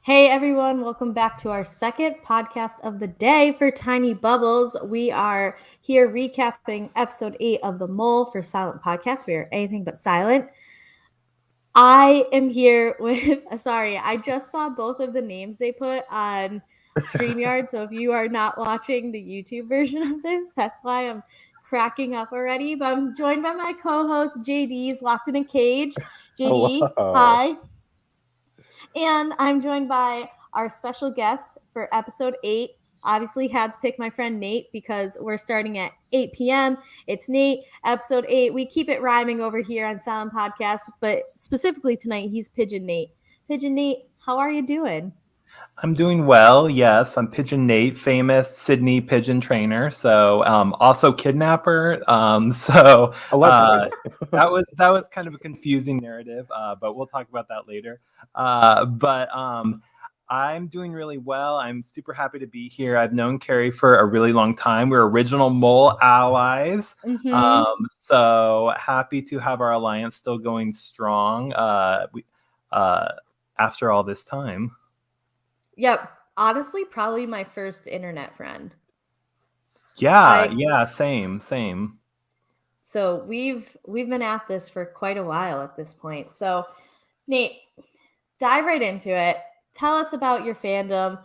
Hey everyone, welcome back to our second podcast of the day for Tiny Bubbles. We are here recapping episode 8 of The Mole for Silent Podcast. We are anything but silent. I am here with, I just saw both of the names they put on StreamYard. So if you are not watching the YouTube version of this, that's why I'm cracking up already. But I'm joined by my co-host JD's locked in a cage. JD, Hello. hi. And I'm joined by our special guest for episode 8. Obviously, had to pick my friend Nate because we're starting at 8 p.m. It's Nate, episode 8. We keep it rhyming over here on Sound Podcast, but specifically tonight, he's Pigeon Nate. Pigeon Nate, how are you doing? I'm doing well. Yes, I'm Pigeon Nate, famous Sydney pigeon trainer. So also kidnapper. That was kind of a confusing narrative, but we'll talk about that later. I'm doing really well. I'm super happy to be here. I've known Kari for a really long time. We're original mole allies. Mm-hmm. So happy to have our alliance still going strong after all this time. Yep. Honestly, probably my first internet friend. Yeah, same. So we've been at this for quite a while at this point. So Nate, dive right into it. Tell us about your fandom,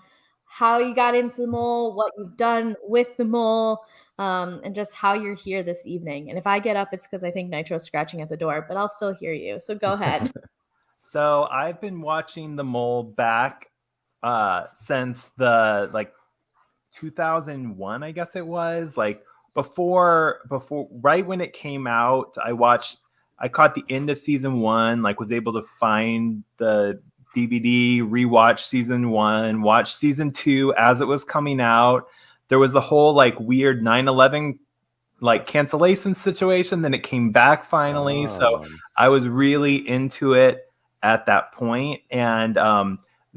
how you got into the mole, what you've done with the mole, and just how you're here this evening. And if I get up, it's because I think Nitro's scratching at the door, but I'll still hear you. So go ahead. So I've been watching the mole back since the 2001, I guess it was, before right when it came out. I caught the end of season 1, was able to find the DVD, rewatch season 1, watch season 2 as it was coming out. There was the whole weird 9/11 cancellation situation, then it came back finally. So I was really into it at that point. And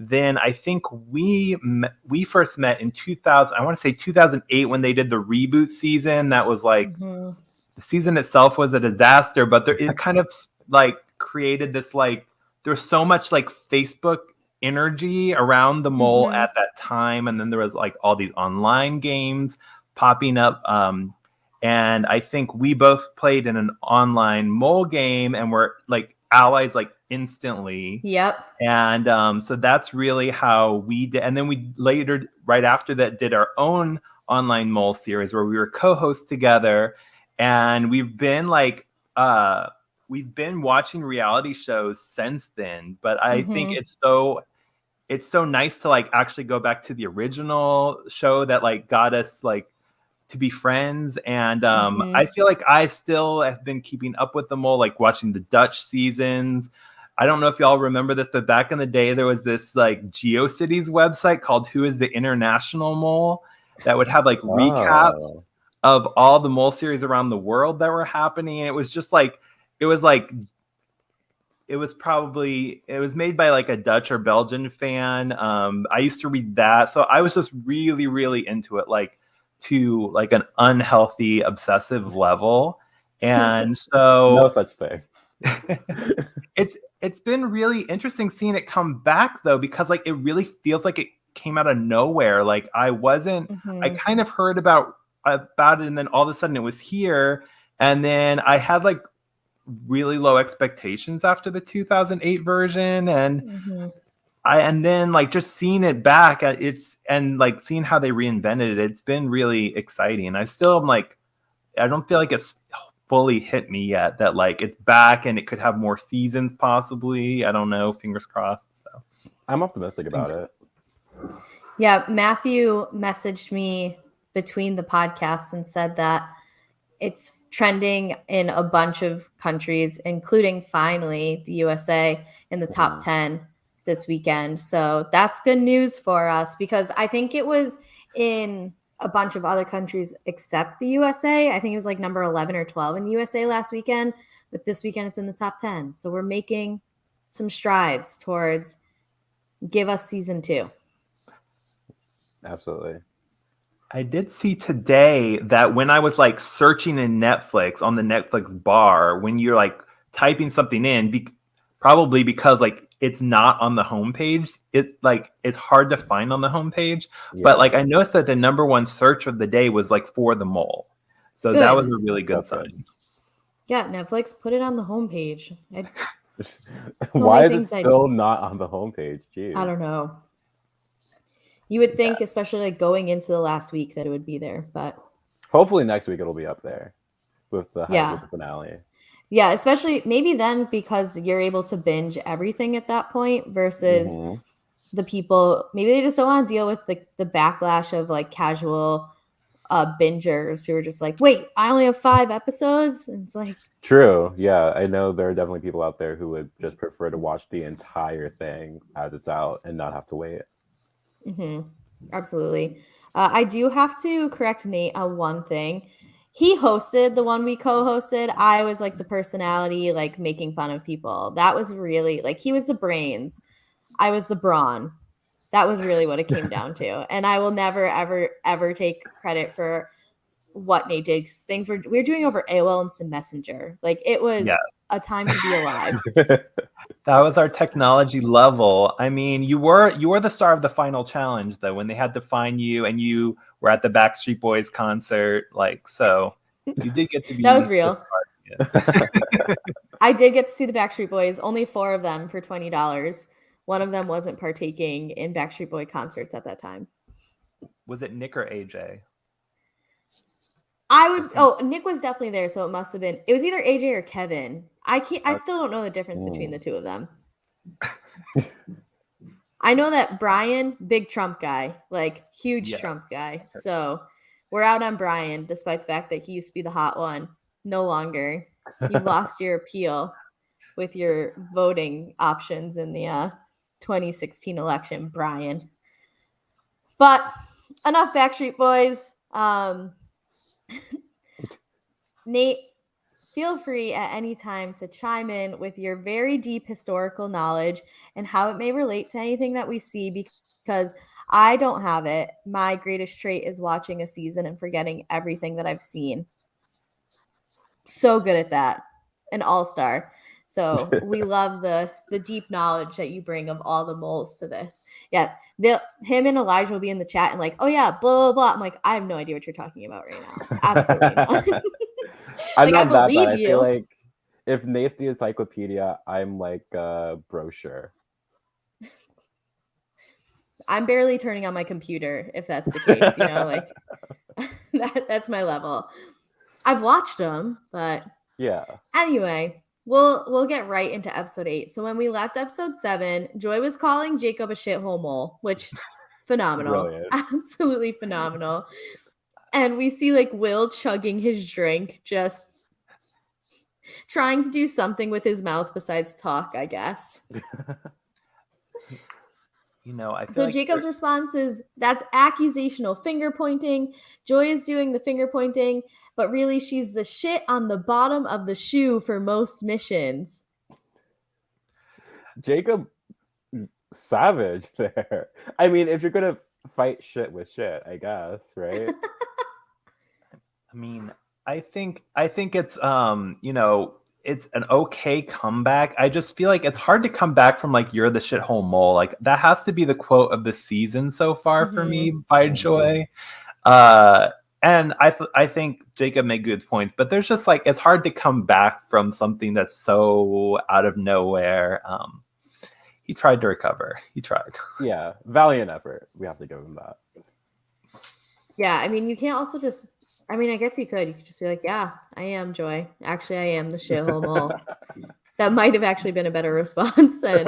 then I think we first met in 2000. I want to say 2008 when they did the reboot season. That was the season itself was a disaster, but it kind of created this there's so much Facebook energy around the mole at that time, and then there was all these online games popping up. And I think we both played in an online mole game and were allies instantly. Yep. And so that's really how we did. And then we later, right after that, did our own online mole series where we were co-hosts together. And we've been watching reality shows since then. But I think it's so nice to actually go back to the original show that got us to be friends. And I feel like I still have been keeping up with the mole, watching the Dutch seasons. I don't know if y'all remember this, but back in the day, there was this GeoCities website called Who is the International Mole that would have recaps of all the mole series around the world that were happening. And it was just it was made by a Dutch or Belgian fan. I used to read that. So I was just really, really into it, to an unhealthy, obsessive level. And so no such thing. It's been really interesting seeing it come back though, because it really feels like it came out of nowhere. I kind of heard about it, and then all of a sudden it was here. And then I had really low expectations after the 2008 version, and then just seeing it back, seeing how they reinvented it, it's been really exciting. I still am I don't feel like it's fully hit me yet that it's back and it could have more seasons possibly. I don't know, fingers crossed. So I'm optimistic about it. Yeah, Matthew messaged me between the podcasts and said that it's trending in a bunch of countries, including finally the USA in the top 10 this weekend. So that's good news for us, because I think it was in a bunch of other countries except the USA. I think it was number 11 or 12 in USA last weekend, but this weekend it's in the top 10. So we're making some strides towards give us season 2. Absolutely. I did see today that when I was like searching in Netflix on the Netflix bar, when you're like typing something in, probably because like it's not on the homepage, it's hard to find on the homepage. Yeah. But like I noticed that the number one search of the day was like for the mole, so that was a really good That's sign. good. Yeah, Netflix, put it on the homepage. Why is it still not on the homepage? Jeez. I don't know. You would think, especially like going into the last week, that it would be there, but hopefully next week it'll be up there with the finale. Yeah, especially maybe then because you're able to binge everything at that point versus the people, maybe they just don't want to deal with the backlash of like casual bingers who are just like, wait, I only have 5 episodes? And it's like, true. Yeah, I know there are definitely people out there who would just prefer to watch the entire thing as it's out and not have to wait. Absolutely. I do have to correct Nate on one thing. He hosted the one we co-hosted. I was like the personality, like making fun of people. That was really like, he was the brains. I was the brawn. That was really what it came down to. And I will never, ever, ever take credit for what Nate did. Things we were doing over AOL Instant Messenger. Like it was a time to be alive. That was our technology level. I mean, you were the star of the final challenge though, when they had to find you and you were at the Backstreet Boys concert. Like, so you did get to be that was real. I did get to see the Backstreet Boys, only 4 of them for $20. One of them wasn't partaking in Backstreet Boy concerts at that time. Was it Nick or AJ? Nick was definitely there, so it must have been. It was either AJ or Kevin. I still don't know the difference between the two of them. I know that Brian, big Trump guy, like huge Trump guy. So we're out on Brian, despite the fact that he used to be the hot one. No longer. You've lost your appeal with your voting options in the 2016 election, Brian. But enough Backstreet Boys. Nate, feel free at any time to chime in with your very deep historical knowledge and how it may relate to anything that we see, because I don't have it. My greatest trait is watching a season and forgetting everything that I've seen. So good at that. An all-star. So we love the deep knowledge that you bring of all the moles to this. Yeah, him and Elijah will be in the chat and like, oh yeah, blah, blah, blah. I'm like, I have no idea what you're talking about right now. Absolutely not. I'm not that bad. I feel like if Nate's the encyclopedia, I'm like a brochure. I'm barely turning on my computer, if that's the case, you know, like that's my level. I've watched them, but yeah. Anyway, we'll get right into episode 8. So when we left episode 7, Joy was calling Jacob a shithole mole, which phenomenal, absolutely phenomenal. And we see like Will chugging his drink, just trying to do something with his mouth besides talk, I guess. You know, I feel so like Jacob's response is, that's accusational finger pointing. Joy is doing the finger pointing, but really she's the shit on the bottom of the shoe for most missions. Jacob, savage there. I mean, if you're going to fight shit with shit, I guess, right? I mean, I think it's, you know, it's an okay comeback. I just feel like it's hard to come back from like, you're the shithole mole. Like that has to be the quote of the season so far for me by Joy. And I think Jacob made good points, but there's just like, it's hard to come back from something that's so out of nowhere. He tried to recover. He tried. Yeah. Valiant effort. We have to give him that. Yeah. I mean, you can't also just, I mean, I guess you could just be like, yeah, I am Joy. Actually, I am the shithole mole. That might have actually been a better response than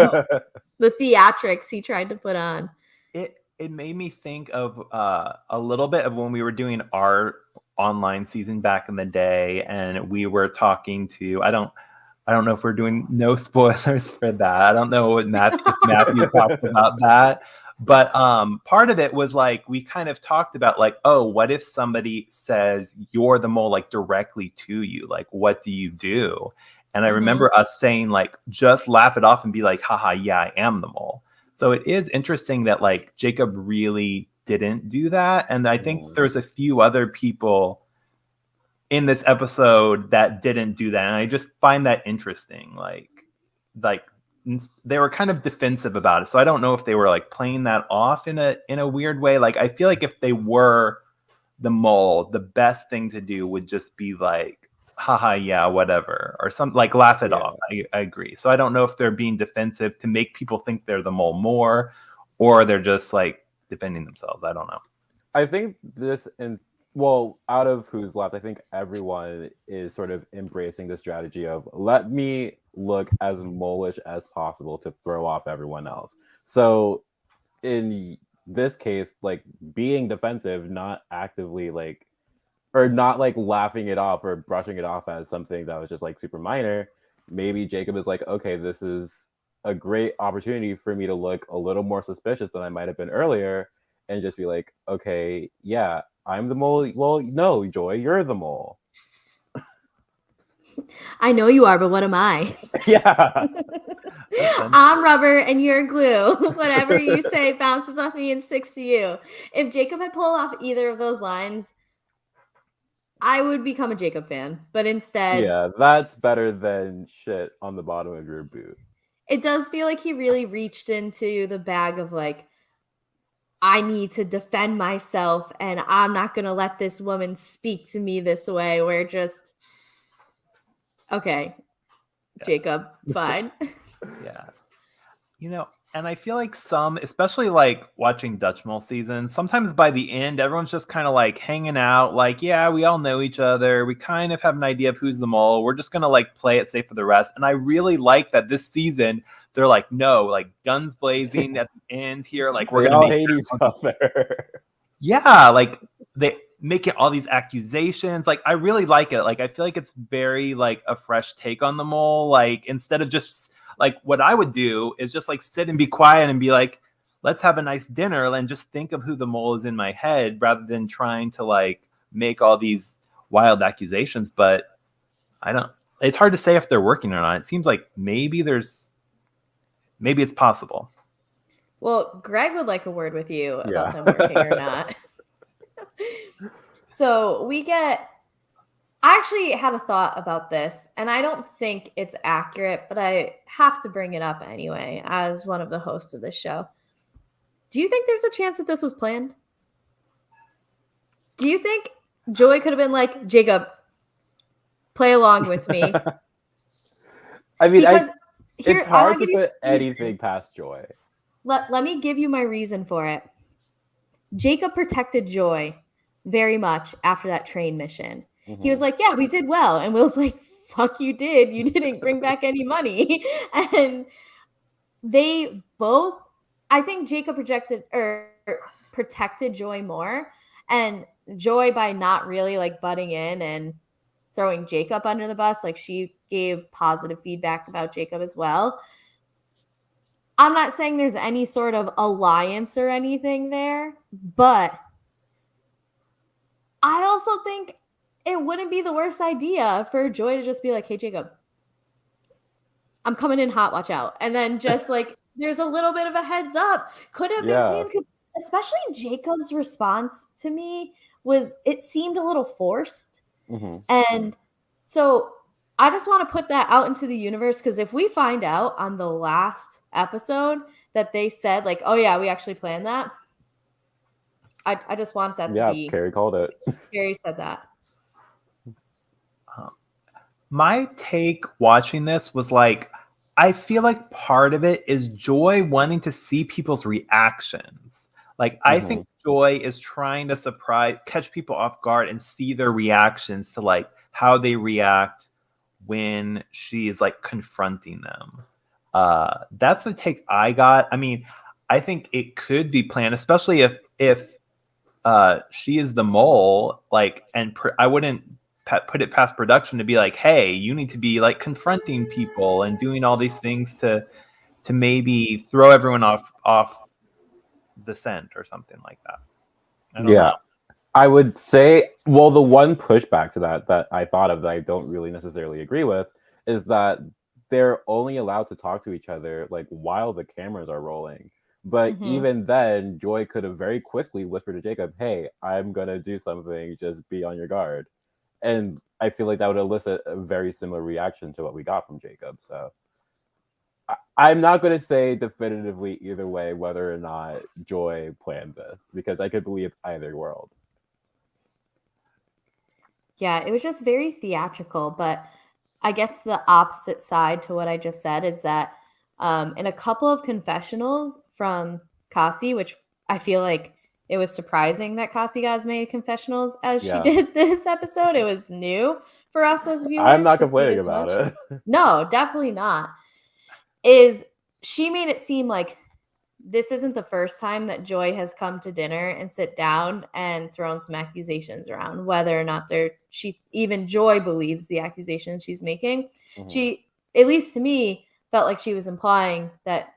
the theatrics he tried to put on. It made me think of a little bit of when we were doing our online season back in the day, and we were talking to, I don't know if we're doing no spoilers for that. I don't know what Matthew talked about that. But part of it was like, we kind of talked about like, oh, what if somebody says you're the mole, like directly to you? Like, what do you do? And I remember us saying like, just laugh it off and be like, haha, yeah, I am the mole. So it is interesting that like Jacob really didn't do that. And I think there's a few other people in this episode that didn't do that. And I just find that interesting. Like they were kind of defensive about it. So I don't know if they were like playing that off in a weird way. Like I feel like if they were the mole, the best thing to do would just be like, haha, yeah, whatever, or something, like laugh it off. I agree. So I don't know if they're being defensive to make people think they're the mole more, or they're just like defending themselves. I don't know. I think out of who's left, I think everyone is sort of embracing the strategy of let me look as mole-ish as possible to throw off everyone else. So in this case, like being defensive, not actively like, or not like laughing it off or brushing it off as something that was just like super minor. Maybe Jacob is like, okay, this is a great opportunity for me to look a little more suspicious than I might have been earlier, and just be like, okay, yeah, I'm the mole. Well, no, Joy, you're the mole. I know you are, but what am I? Yeah. I'm rubber and you're glue. Whatever you say bounces off me and sticks to you. If Jacob had pulled off either of those lines, I would become a Jacob fan. But instead, yeah, that's better than shit on the bottom of your boot. It does feel like he really reached into the bag of like, I need to defend myself and I'm not going to let this woman speak to me this way. We're just, okay, Jacob, fine. Yeah. And I feel like especially like watching Dutch Mole season, sometimes by the end, everyone's just kind of like hanging out. Like, yeah, we all know each other. We kind of have an idea of who's the mole. We're just going to like play it safe for the rest. And I really like that this season, they're like, no, like guns blazing at the end here. Like we're going to hate each other. Yeah. Like they making all these accusations. Like I really like it. Like I feel like it's very like a fresh take on the mole. Like instead of just like what I would do is just like sit and be quiet and be like, let's have a nice dinner and just think of who the mole is in my head rather than trying to like make all these wild accusations. But it's hard to say if they're working or not. It seems like maybe it's possible. Well, Greg would like a word with you about them working or not. So I actually had a thought about this, and I don't think it's accurate, but I have to bring it up anyway as one of the hosts of this show. Do you think there's a chance that this was planned? Do you think Joy could have been like, Jacob, play along with me? I mean, it's hard to put anything past Joy. Let me give you my reason for it. Jacob protected Joy very much after that train mission. Mm-hmm. He was like, yeah, we did well. And Will's like, fuck, you did. You didn't bring back any money. And they both, I think Jacob protected Joy more. And Joy, by not really like butting in and throwing Jacob under the bus, like she gave positive feedback about Jacob as well. I'm not saying there's any sort of alliance or anything there, but I also think it wouldn't be the worst idea for Joy to just be like, hey, Jacob, I'm coming in hot, watch out. And then just like, there's a little bit of a heads up. Could have been planned, because especially Jacob's response to me it seemed a little forced. Mm-hmm. And so I just want to put that out into the universe, because if we find out on the last episode that they said like, oh yeah, we actually planned that, I just want that to be. Yeah, Carrie called it. Carrie said that. My take watching this was like, I feel like part of it is Joy wanting to see people's reactions. Like, mm-hmm. I think Joy is trying to catch people off guard and see their reactions to like how they react when she is like confronting them. That's the take I got. I mean, I think it could be planned, especially if she is the mole, like, and I wouldn't put it past production to be like, hey, you need to be like confronting people and doing all these things to maybe throw everyone off the scent or something like that. I don't know. I would say, well, the one pushback to that I thought of that I don't really necessarily agree with is that they're only allowed to talk to each other like while the cameras are rolling. But Mhm. even then, Joy could have very quickly whispered to Jacob, "Hey, I'm gonna do something. Just be on your guard." And I feel like that would elicit a very similar reaction to what we got from Jacob. So I'm not going to say definitively either way whether or not Joy planned this, because I could believe either world. Yeah, it was just very theatrical, but I guess the opposite side to what I just said is that in a couple of confessionals from Kasi, which I feel like it was surprising that Kasi got as many confessionals as she Yeah. did this episode. It was new for us as I'm viewers not to see complaining this about much. it. No, definitely not. Is she made it seem like this isn't the first time that Joy has come to dinner and sit down and thrown some accusations around, whether or not she even Joy believes the accusations she's making. She, at least to me, felt like she was implying that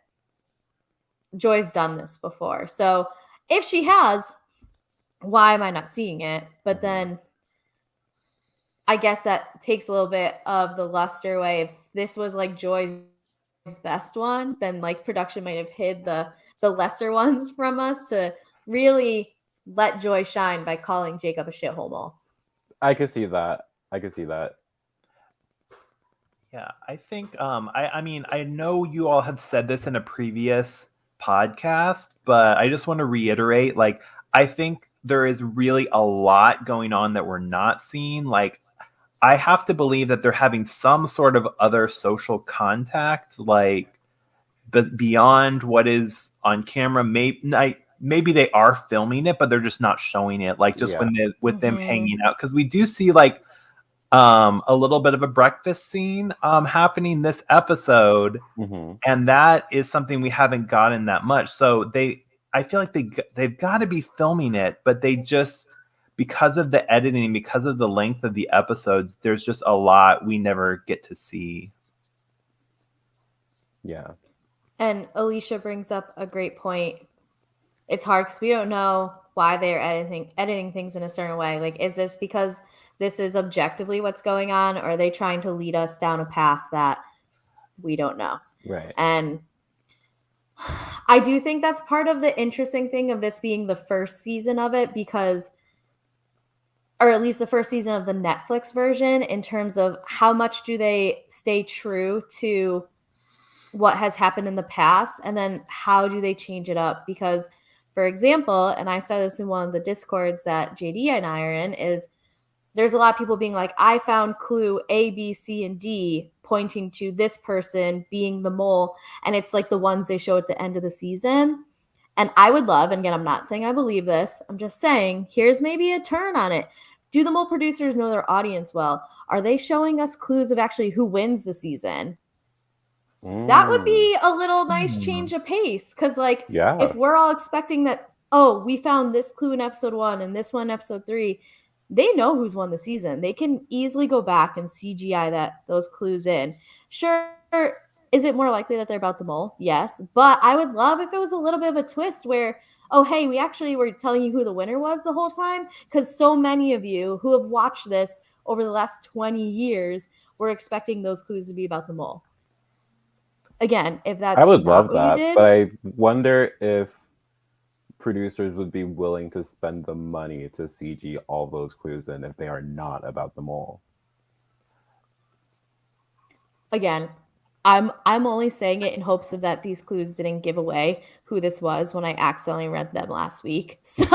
Joy's done this before. So if she has, why am I not seeing it? But then I guess that takes a little bit of the luster away. If this was like Joy's best one, then like production might have hid the lesser ones from us to really let Joy shine by calling Jacob a shithole mole. I could see that. I could see that. Yeah, I think I mean I know you all have said this in a previous podcast, but I just want to reiterate, like, I think there is really a lot going on that we're not seeing. Like, I have to believe that they're having some sort of other social contact, like, but beyond what is on camera. Maybe they are filming it, but they're just not showing it. Like, just Yeah. when they with them hanging out, because we do see like a little bit of a breakfast scene happening this episode, and that is something we haven't gotten that much. So I feel like they've got to be filming it, but they just, because of the editing, because of the length of the episodes, there's just a lot we never get to see. Yeah. And Alicia brings up a great point. It's hard because we don't know why they're editing things in a certain way. Like, is this because this is objectively what's going on, or are they trying to lead us down a path that we don't know? Right. And I do think that's part of the interesting thing of this being the first season of it, because, or at least the first season of the Netflix version, in terms of how much do they stay true to what has happened in the past, and then how do they change it up? Because, for example, and I said this in one of the discords that JD and I are in, is there's a lot of people being like, I found clue A, B, C, and D pointing to this person being the mole. And it's like the ones they show at the end of the season. And I would love, and again, I'm not saying I believe this, I'm just saying, here's maybe a turn on it. Do the mole producers know their audience well? Are they showing us clues of actually who wins the season? That would be a little nice change of pace. Because, like, Yeah. if we're all expecting that, oh, we found this clue in episode 1 and this one in episode 3, they know who's won the season. They can easily go back and CGI those clues in. Sure, is it more likely that they're about the mole? Yes. But I would love if it was a little bit of a twist where, oh, hey, we actually were telling you who the winner was the whole time, because so many of you who have watched this over the last 20 years were expecting those clues to be about the mole. Again, if that's I would not love what you that, did, but I wonder if producers would be willing to spend the money to CG all those clues in if they are not about the mole. again, I'm only saying it in hopes of that these clues didn't give away who this was when I accidentally read them last week. So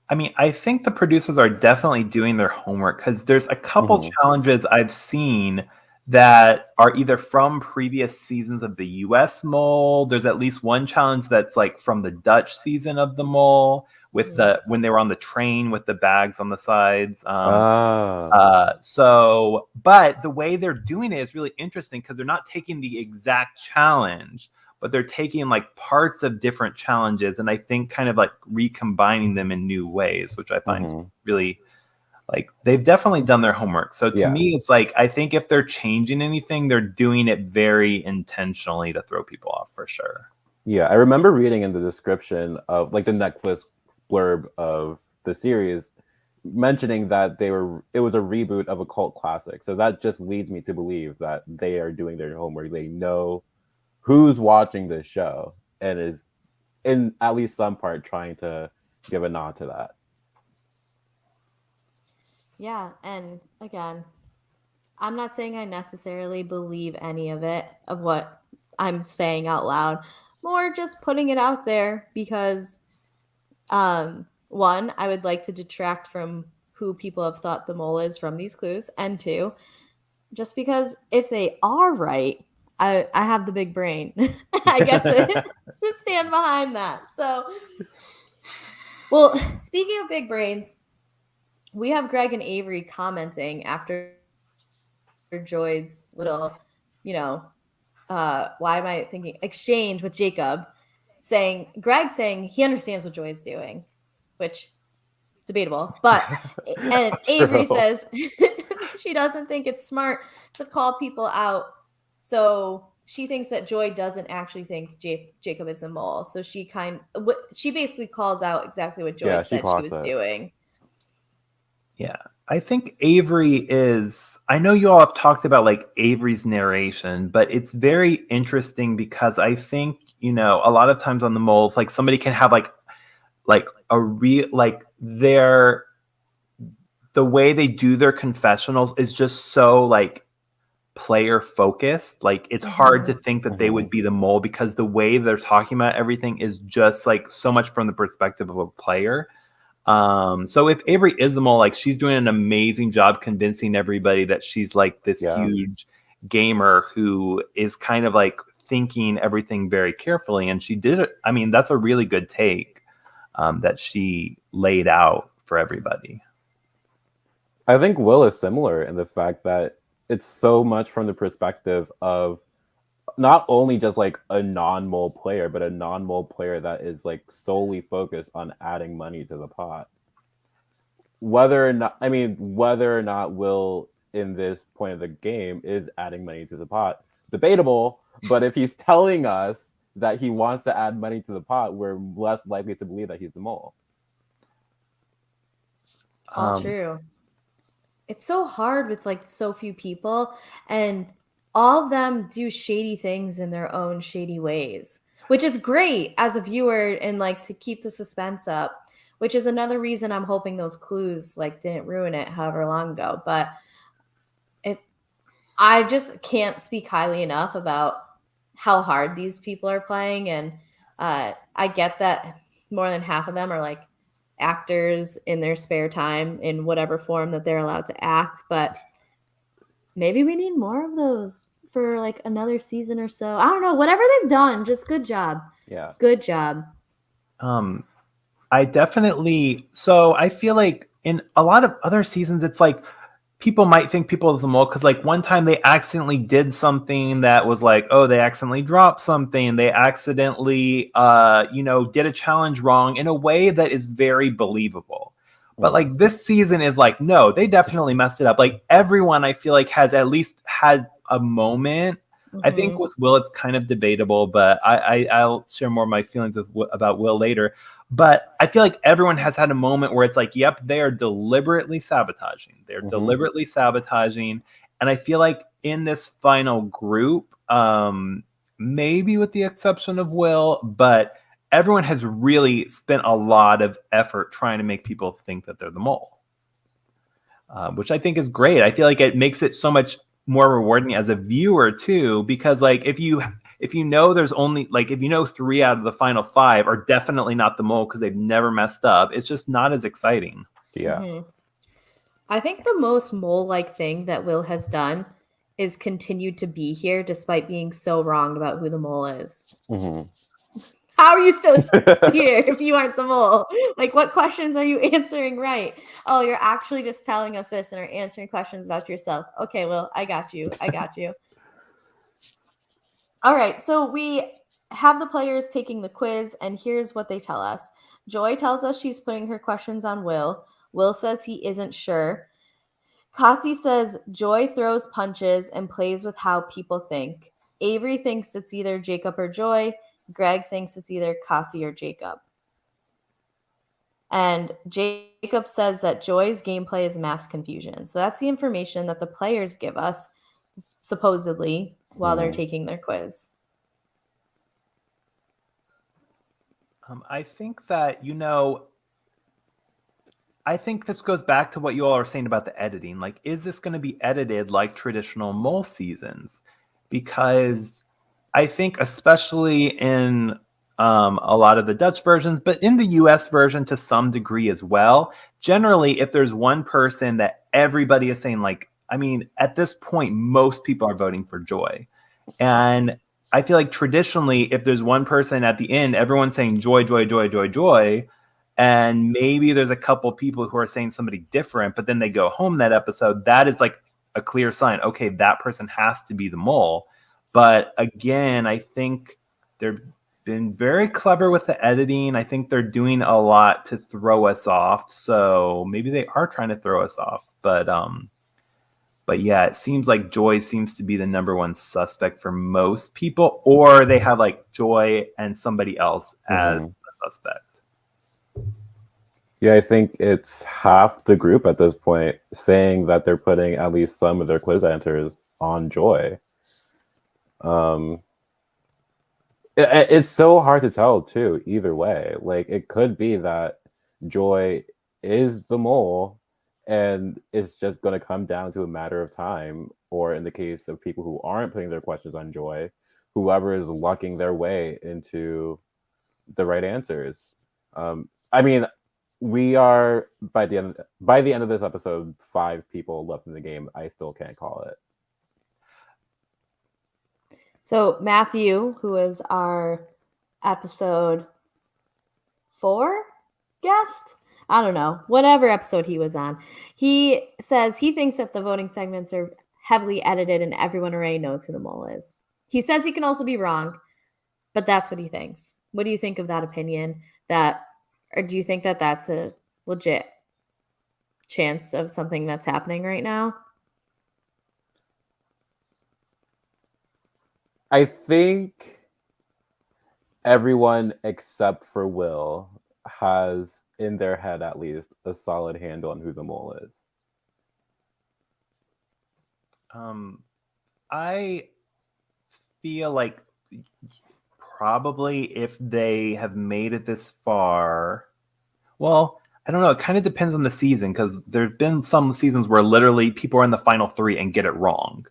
I mean, I think the producers are definitely doing their homework, because there's a couple challenges I've seen that are either from previous seasons of the US Mole. There's at least one challenge that's like from the Dutch season of the Mole, with when they were on the train with the bags on the sides. So, but the way they're doing it is really interesting, because they're not taking the exact challenge, but they're taking like parts of different challenges, and I think kind of like recombining them in new ways, which I find really, like, they've definitely done their homework. So to me, it's like, I think if they're changing anything, they're doing it very intentionally to throw people off, for sure. Yeah, I remember reading in the description of like the Netflix blurb of the series mentioning that it was a reboot of a cult classic. So that just leads me to believe that they are doing their homework. They know who's watching this show and is in at least some part trying to give a nod to that. Yeah, and again, I'm not saying I necessarily believe any of it, of what I'm saying out loud. More just putting it out there because, one, I would like to detract from who people have thought the mole is from these clues, and two, just because if they are right, I have the big brain. I get to stand behind that. So, well, speaking of big brains, we have Greg and Avery commenting after Joy's little, you know, why am I thinking exchange with Jacob, Greg saying he understands what Joy is doing, which debatable, but and Avery says she doesn't think it's smart to call people out, so she thinks that Joy doesn't actually think Jacob is a mole, so she basically calls out exactly what Joy said she was doing. Yeah. I think Avery is, I know you all have talked about like Avery's narration, but it's very interesting because I think, you know, a lot of times on the moles, like somebody can have like a real, like the way they do their confessionals is just so like player focused. Like it's hard to think that they would be the mole because the way they're talking about everything is just like so much from the perspective of a player. So if Avery is the mole, like she's doing an amazing job convincing everybody that she's like this huge gamer who is kind of like thinking everything very carefully. And she did it. I mean, that's a really good take that she laid out for everybody. I think Will is similar in the fact that it's so much from the perspective of not only just like a non-mole player, but a non-mole player that is like solely focused on adding money to the pot. Whether or not Will in this point of the game is adding money to the pot, debatable. But if he's telling us that he wants to add money to the pot, we're less likely to believe that he's the mole. All true. It's so hard with like so few people, and all of them do shady things in their own shady ways, which is great as a viewer and like to keep the suspense up, which is another reason I'm hoping those clues like didn't ruin it however long ago. But I just can't speak highly enough about how hard these people are playing, and I get that more than half of them are like actors in their spare time in whatever form that they're allowed to act, but maybe we need more of those for like another season or so. I don't know, whatever they've done, just good job. Yeah. Good job. I definitely, so I feel like in a lot of other seasons, it's like people might think people is a mole because like one time they accidentally did something that was like, oh, they accidentally dropped something. They accidentally, did a challenge wrong in a way that is very believable. But like this season is like, no, they definitely messed it up. Like everyone I feel like has at least had a moment. I think with Will, it's kind of debatable, but I'll share more of my feelings about Will later. But I feel like everyone has had a moment where it's like, yep, they are deliberately sabotaging. They're deliberately sabotaging. And I feel like in this final group, maybe with the exception of Will, but everyone has really spent a lot of effort trying to make people think that they're the mole, which I think is great. I feel like it makes it so much more rewarding as a viewer too, because like if you know there's only like if you know 3 out of the final 5 are definitely not the mole because they've never messed up, it's just not as exciting. Yeah. I think the most mole-like thing that Will has done is continued to be here despite being so wrong about who the mole is. How are you still here if you aren't the mole? Like, what questions are you answering right? Oh, you're actually just telling us this and are answering questions about yourself. Okay, Will, I got you. All right, so we have the players taking the quiz, and here's what they tell us. Joy tells us she's putting her questions on Will. Will says he isn't sure. Cassie says Joy throws punches and plays with how people think. Avery thinks it's either Jacob or Joy. Greg thinks it's either Cassie or Jacob. And Jacob says that Joy's gameplay is mass confusion. So that's the information that the players give us, supposedly, while they're taking their quiz. I think that, I think this goes back to what you all are saying about the editing. Like, is this going to be edited like traditional mole seasons? Because I think, especially in a lot of the Dutch versions, but in the US version to some degree as well, generally, if there's one person that everybody is saying, like, I mean, at this point, most people are voting for Joy. And I feel like traditionally, if there's one person at the end, everyone's saying Joy, Joy, Joy, Joy, Joy. And maybe there's a couple people who are saying somebody different, but then they go home that episode. That is like a clear sign. Okay, that person has to be the mole. But again, I think they've been very clever with the editing. I think they're doing a lot to throw us off. So maybe they are trying to throw us off. But yeah, it seems like Joy seems to be the number one suspect for most people, or they have like Joy and somebody else as the suspect. Yeah, I think it's half the group at this point saying that they're putting at least some of their quiz answers on Joy. It's so hard to tell too, either way. Like, it could be that Joy is the mole and it's just going to come down to a matter of time, or in the case of people who aren't putting their questions on Joy, whoever is lucking their way into the right answers. I mean, we are by the end of this episode, 5 people left in the game. I still can't call it. So Matthew, who is our episode 4 guest, I don't know, whatever episode he was on, he says he thinks that the voting segments are heavily edited and everyone already knows who the mole is. He says he can also be wrong, but that's what he thinks. What do you think of that opinion? Or do you think that that's a legit chance of something that's happening right now? I think everyone except for Will has, in their head at least, a solid handle on who the mole is. I feel like probably if they have made it this far, well, I don't know. It kind of depends on the season, because there's been some seasons where literally people are in the final 3 and get it wrong.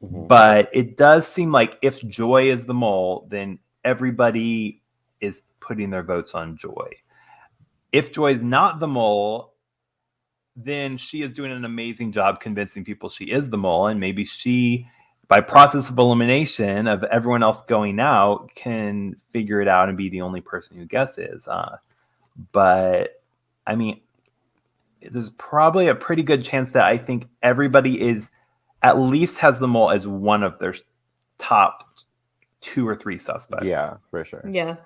But it does seem like if Joy is the mole, then everybody is putting their votes on Joy. If Joy is not the mole, then she is doing an amazing job convincing people she is the mole, and maybe she, by process of elimination of everyone else going out, can figure it out and be the only person who guesses. But I mean, there's probably a pretty good chance that I think everybody is at least has the mole as one of their top 2 or 3 suspects. Yeah, for sure. Yeah.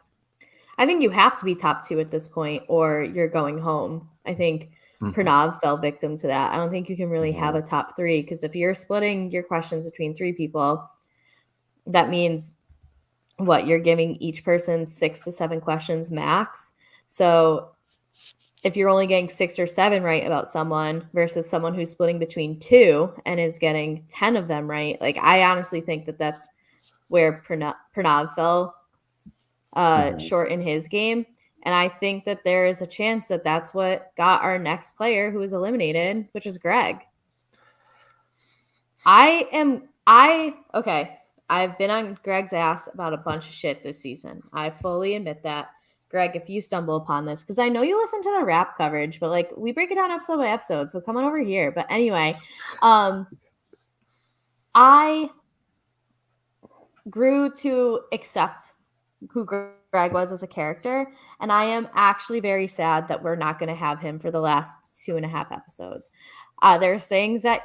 I think you have to be top 2 at this point or you're going home. I think Pranav fell victim to that. I don't think you can really have a top 3, because if you're splitting your questions between 3 people, that means what? You're giving each person 6 to 7 questions max. So if you're only getting 6 or 7 right about someone versus someone who's splitting between 2 and is getting 10 of them right, like, I honestly think that that's where Pranav fell short in his game. And I think that there is a chance that that's what got our next player who was eliminated, which is Greg. Okay, I've been on Greg's ass about a bunch of shit this season. I fully admit that. Greg, if you stumble upon this, because I know you listen to the rap coverage, but like, we break it down episode by episode, so come on over here. But anyway, I grew to accept who Greg was as a character, and I am actually very sad that we're not going to have him for the last 2.5 episodes. There's things that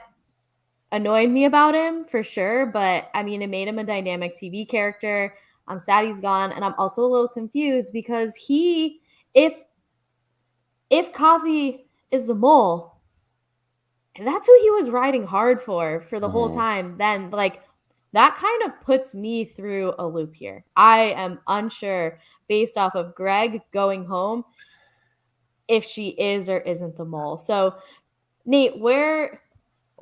annoyed me about him for sure, but I mean, it made him a dynamic TV character. I'm sad he's gone, and I'm also a little confused because if Kazi is the mole, and that's who he was riding hard for the whole time, then like, that kind of puts me through a loop here. I am unsure, based off of Greg going home, if she is or isn't the mole. So, Nate, where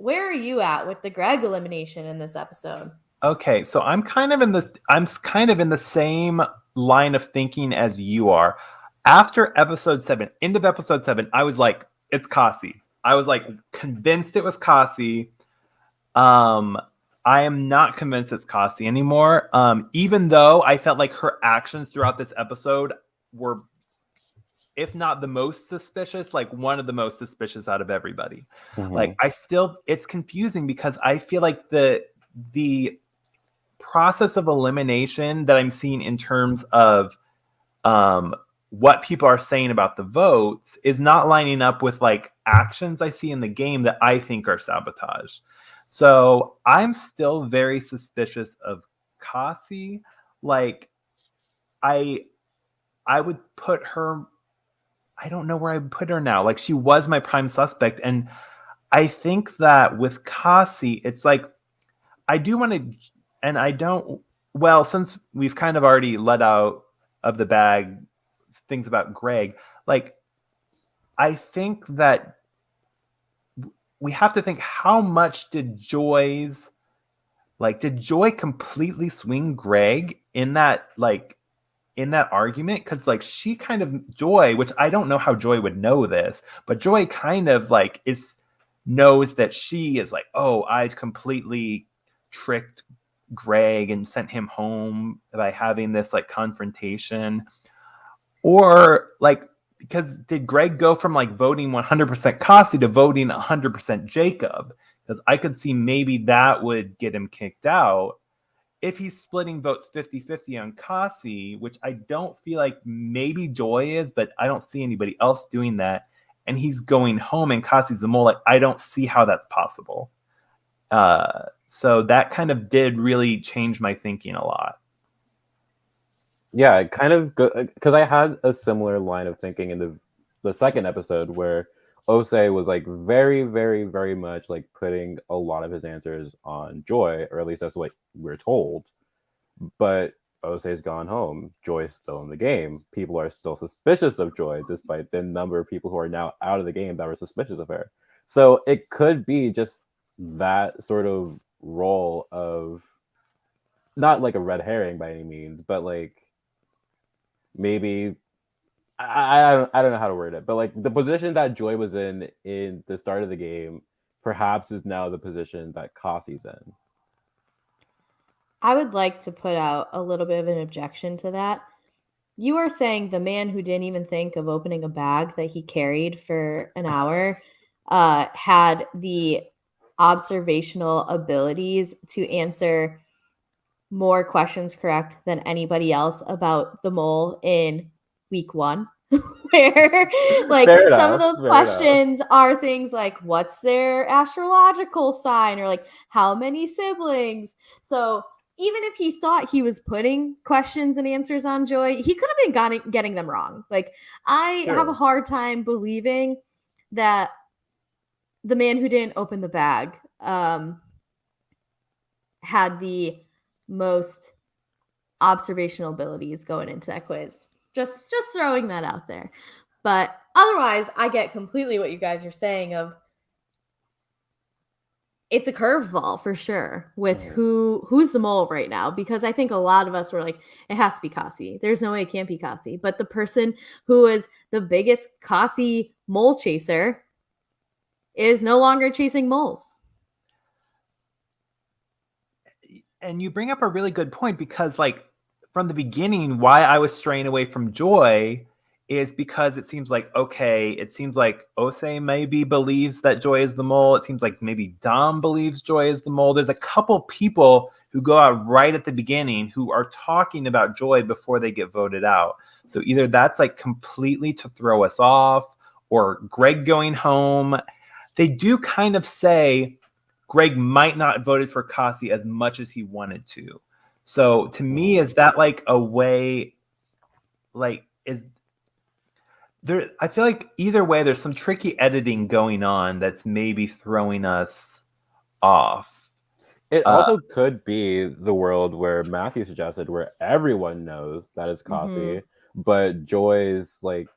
are you at with the Greg elimination in this episode? Okay, so I'm kind of in the same line of thinking as you are. After episode 7, end of episode 7, I was like, it's Kasi. I was like convinced it was Kasi. Um, I am not convinced it's Kasi anymore. Even though I felt like her actions throughout this episode were, if not the most suspicious, like one of the most suspicious out of everybody. Like it's confusing because I feel like the process of elimination that I'm seeing in terms of what people are saying about the votes is not lining up with like actions I see in the game that I think are sabotage. So I'm still very suspicious of Kasi. Like I I would put her, I don't know where I would put her now. Like she was my prime suspect. And I think that with Kasi, it's like I do want to, and I don't, well, since we've kind of already let out of the bag things about Greg, like, I think that we have to think how much did did Joy completely swing Greg in that, in that argument? Because, like, she kind of, Joy, which I don't know how Joy would know this, but Joy kind of, like, knows that she is like, oh, I completely tricked Greg and sent him home by having this like confrontation. Or like, because did Greg go from like voting 100% Kasi to voting 100% Jacob? Because I could see maybe that would get him kicked out. If he's splitting votes 50-50 on Kasi, which I don't feel like, maybe Joy is, but I don't see anybody else doing that, and he's going home and Kasi's the mole, like, I don't see how that's possible. So that kind of did really change my thinking a lot. Yeah, it kind of because I had a similar line of thinking in the second episode where Osei was like very, very, very much like putting a lot of his answers on Joy, or at least that's what we're told. But Osei's gone home. Joy's still in the game. People are still suspicious of Joy, despite the number of people who are now out of the game that were suspicious of her. So it could be just that sort of role of not like a red herring by any means, but like maybe I don't know how to word it, but like the position that Joy was in the start of the game perhaps is now the position that Kasi's in. I would like to put out a little bit of an objection to that. You are saying the man who didn't even think of opening a bag that he carried for an hour had the observational abilities to answer more questions correct than anybody else about the mole in week 1. Where like Fair some of enough, those fair enough. questions are things like what's their astrological sign, or like how many siblings. So even if he thought he was putting questions and answers on Joy, he could have been getting them wrong. Like, I have a hard time believing that the man who didn't open the bag had the most observational abilities going into that quiz. Just throwing that out there. But otherwise, I get completely what you guys are saying of it's a curveball for sure with who's the mole right now, because I think a lot of us were like, it has to be Kasi. There's no way it can't be Kasi. But the person who is the biggest Kasi mole chaser is no longer chasing moles. And you bring up a really good point, because like from the beginning, why I was straying away from Joy is because it seems like, okay, it seems like Osei maybe believes that Joy is the mole. It seems like maybe Dom believes Joy is the mole. There's a couple people who go out right at the beginning who are talking about Joy before they get voted out. So either that's like completely to throw us off, or Greg going home. They do kind of say Greg might not have voted for Kasi as much as he wanted to. So to me, is that like a way, like, is there, I feel like either way, there's some tricky editing going on that's maybe throwing us off. It also could be the world where Matthew suggested, where everyone knows that it's Kasi, but Joy's like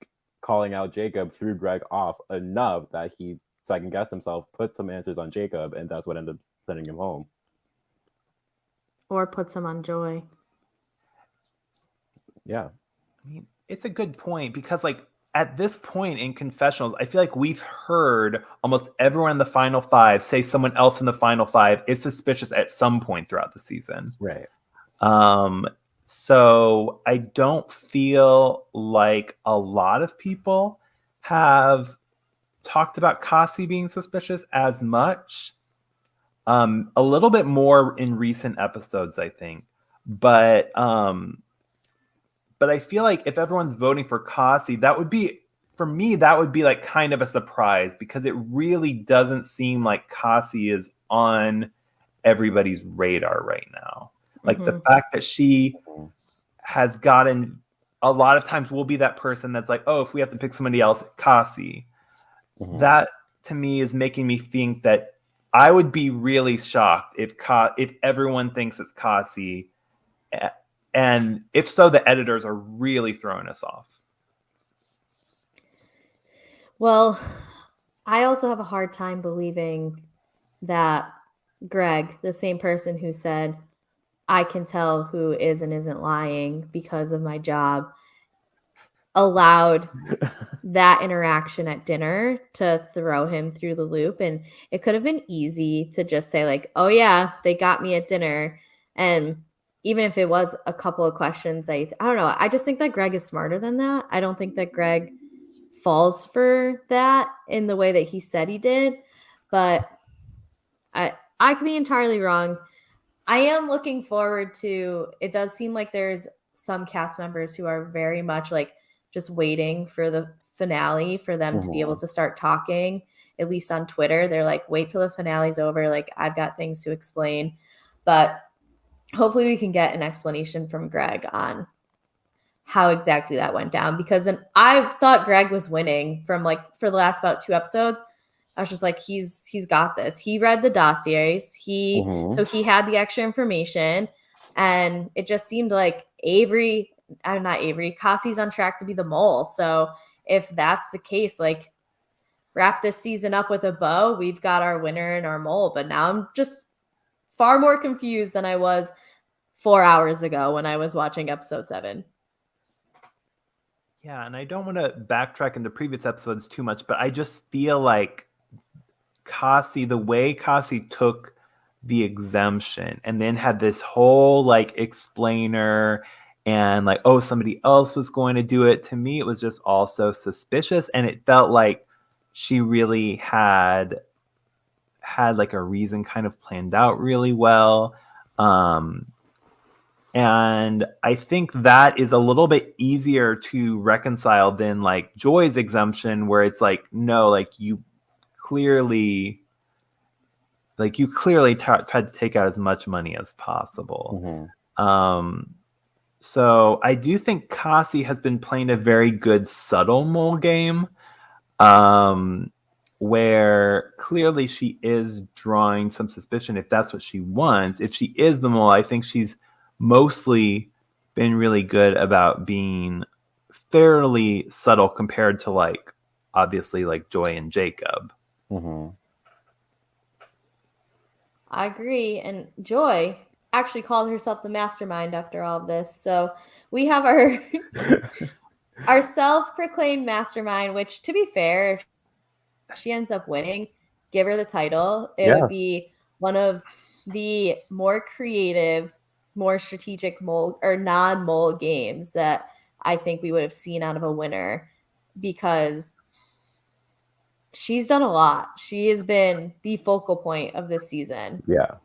calling out Jacob threw Greg off enough that he second guessed himself, put some answers on Jacob, and that's what ended up sending him home. Or puts him on Joy. Yeah. I mean, it's a good point because, like, at this point in confessionals, I feel like we've heard almost everyone in the final five say someone else in the final five is suspicious at some point throughout the season. Right. So I don't feel like a lot of people have talked about Kasi being suspicious as much. A little bit more in recent episodes, I think. But I feel like if everyone's voting for Kasi, that would be, for me, that would be like kind of a surprise because it really doesn't seem like Kasi is on everybody's radar right now. Like the fact that she has gotten, a lot of times will be that person that's like, oh, if we have to pick somebody else, Kasi. That to me is making me think that I would be really shocked if everyone thinks it's Kasi. And if so, the editors are really throwing us off. Well, I also have a hard time believing that Greg, the same person who said, I can tell who is and isn't lying because of my job, allowed that interaction at dinner to throw him through the loop. And it could have been easy to just say, like, oh, yeah, they got me at dinner. And even if it was a couple of questions, I don't know. I just think that Greg is smarter than that. I don't think that Greg falls for that in the way that he said he did. But I could be entirely wrong. I am looking forward to, it does seem like there's some cast members who are very much like just waiting for the finale for them to be able to start talking, at least on Twitter. They're like, wait till the finale's over. Like, I've got things to explain. But hopefully we can get an explanation from Greg on how exactly that went down, because I thought Greg was winning from like for the last about 2 episodes. I was just like, he's got this. He read the dossiers. So he had the extra information, and it just seemed like Kasi's on track to be the mole. So if that's the case, like, wrap this season up with a bow. We've got our winner and our mole. But now I'm just far more confused than I was 4 hours ago when I was watching episode 7. Yeah, and I don't want to backtrack into previous episodes too much, but I just feel like the way Kasi took the exemption and then had this whole like explainer and like, oh, somebody else was going to do it. To me, it was just also suspicious, and it felt like she really had like a reason kind of planned out really well. And I think that is a little bit easier to reconcile than like Joy's exemption, where it's like, no, like you clearly tried to take out as much money as possible. So I do think Kasi has been playing a very good subtle mole game, where clearly she is drawing some suspicion if that's what she wants. If she is the mole, I think she's mostly been really good about being fairly subtle compared to like obviously like Joy and Jacob. I agree. And Joy actually called herself the mastermind after all of this. So we have our our self-proclaimed mastermind, which, to be fair, if she ends up winning, give her the title. It would be one of the more creative, more strategic mole or non-mole games that I think we would have seen out of a winner, because she's done a lot. She has been the focal point of this season. Yeah,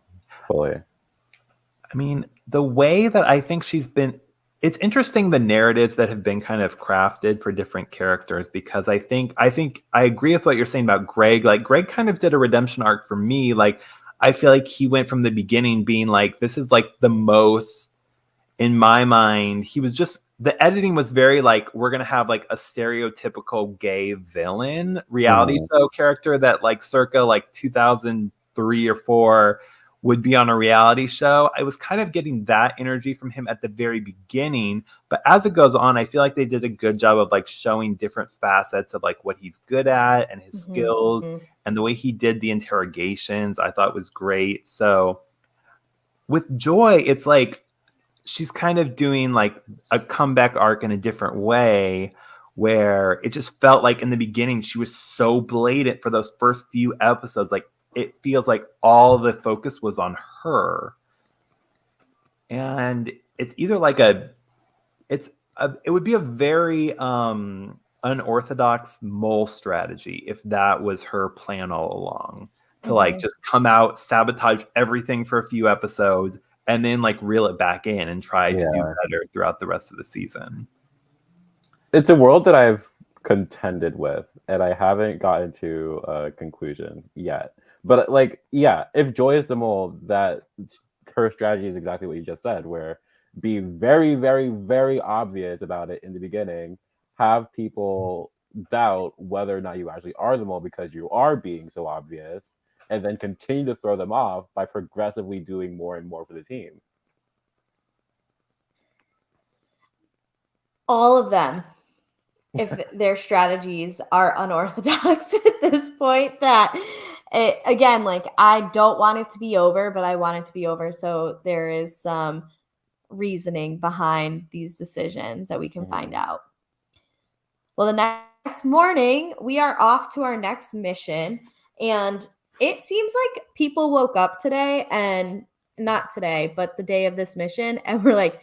fully. I mean, the way that I think she's been, it's interesting the narratives that have been kind of crafted for different characters, because I think I agree with what you're saying about Greg. Like, Greg kind of did a redemption arc for me. Like, I feel like he went from the beginning being like, this is like the most, in my mind, he was just, the editing was very like, we're going to have like a stereotypical gay villain reality show character that like circa like 2003 or 4 would be on a reality show. I was kind of getting that energy from him at the very beginning, but as it goes on, I feel like they did a good job of like showing different facets of like what he's good at and his skills, and the way he did the interrogations I thought was great. So with Joy, it's like she's kind of doing like a comeback arc in a different way, where it just felt like in the beginning she was so blatant for those first few episodes. Like it feels like all the focus was on her, and it's either like it would be a very unorthodox mole strategy if that was her plan all along, to like just come out, sabotage everything for a few episodes, and then like reel it back in and try to do better throughout the rest of the season. It's a world that I've contended with, and I haven't gotten to a conclusion yet. But like, yeah, if Joy is the mole, that her strategy is exactly what you just said, where be very, very, very obvious about it in the beginning, have people doubt whether or not you actually are the mole because you are being so obvious, and then continue to throw them off by progressively doing more and more for the team. All of them, if their strategies are unorthodox at this point, that again, like, I don't want it to be over, but I want it to be over. So there is some reasoning behind these decisions that we can find out. Well, the next morning, we are off to our next mission, and it seems like people woke up today, and not today, but the day of this mission, and we're like,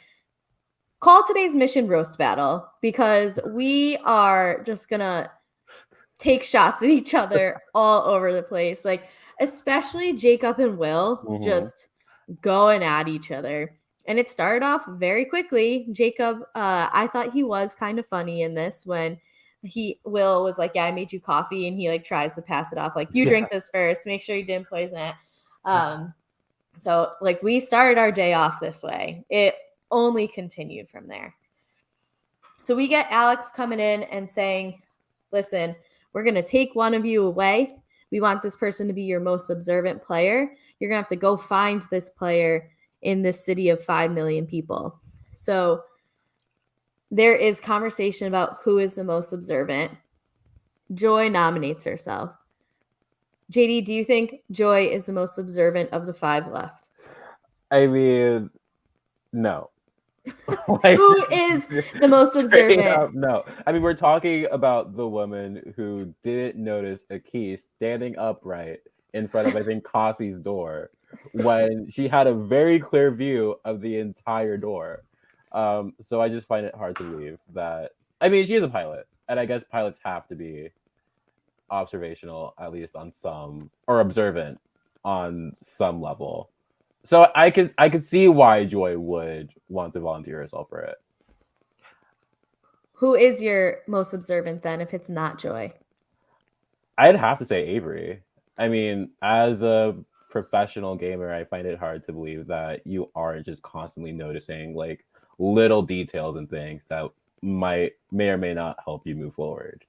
call today's mission roast battle, because we are just gonna take shots at each other all over the place. Like, especially Jacob and Will just going at each other. And it started off very quickly. Jacob, I thought he was kind of funny in this when Will was like, yeah, I made you coffee, and he like tries to pass it off like, you drink this first, make sure you didn't poison it. So like, we started our day off this way. It only continued from there. So we get Alex coming in and saying, listen, we're going to take one of you away. We want this person to be your most observant player. You're going to have to go find this player in this city of 5 million people. So there is conversation about who is the most observant. Joy nominates herself. JD, do you think Joy is the most observant of the 5 left? I mean, no. Like, who is the most observant? Up, no. I mean, we're talking about the woman who didn't notice a key standing upright in front of, I think, Cassie's door when she had a very clear view of the entire door. So I just find it hard to believe that. I mean, she is a pilot, and I guess pilots have to be observational, at least on some, or observant on some level. So I could see why Joy would want to volunteer herself for it. Who is your most observant then, if it's not Joy? I'd have to say Avery. I mean, as a professional gamer, I find it hard to believe that you aren't just constantly noticing like little details and things that may or may not help you move forward.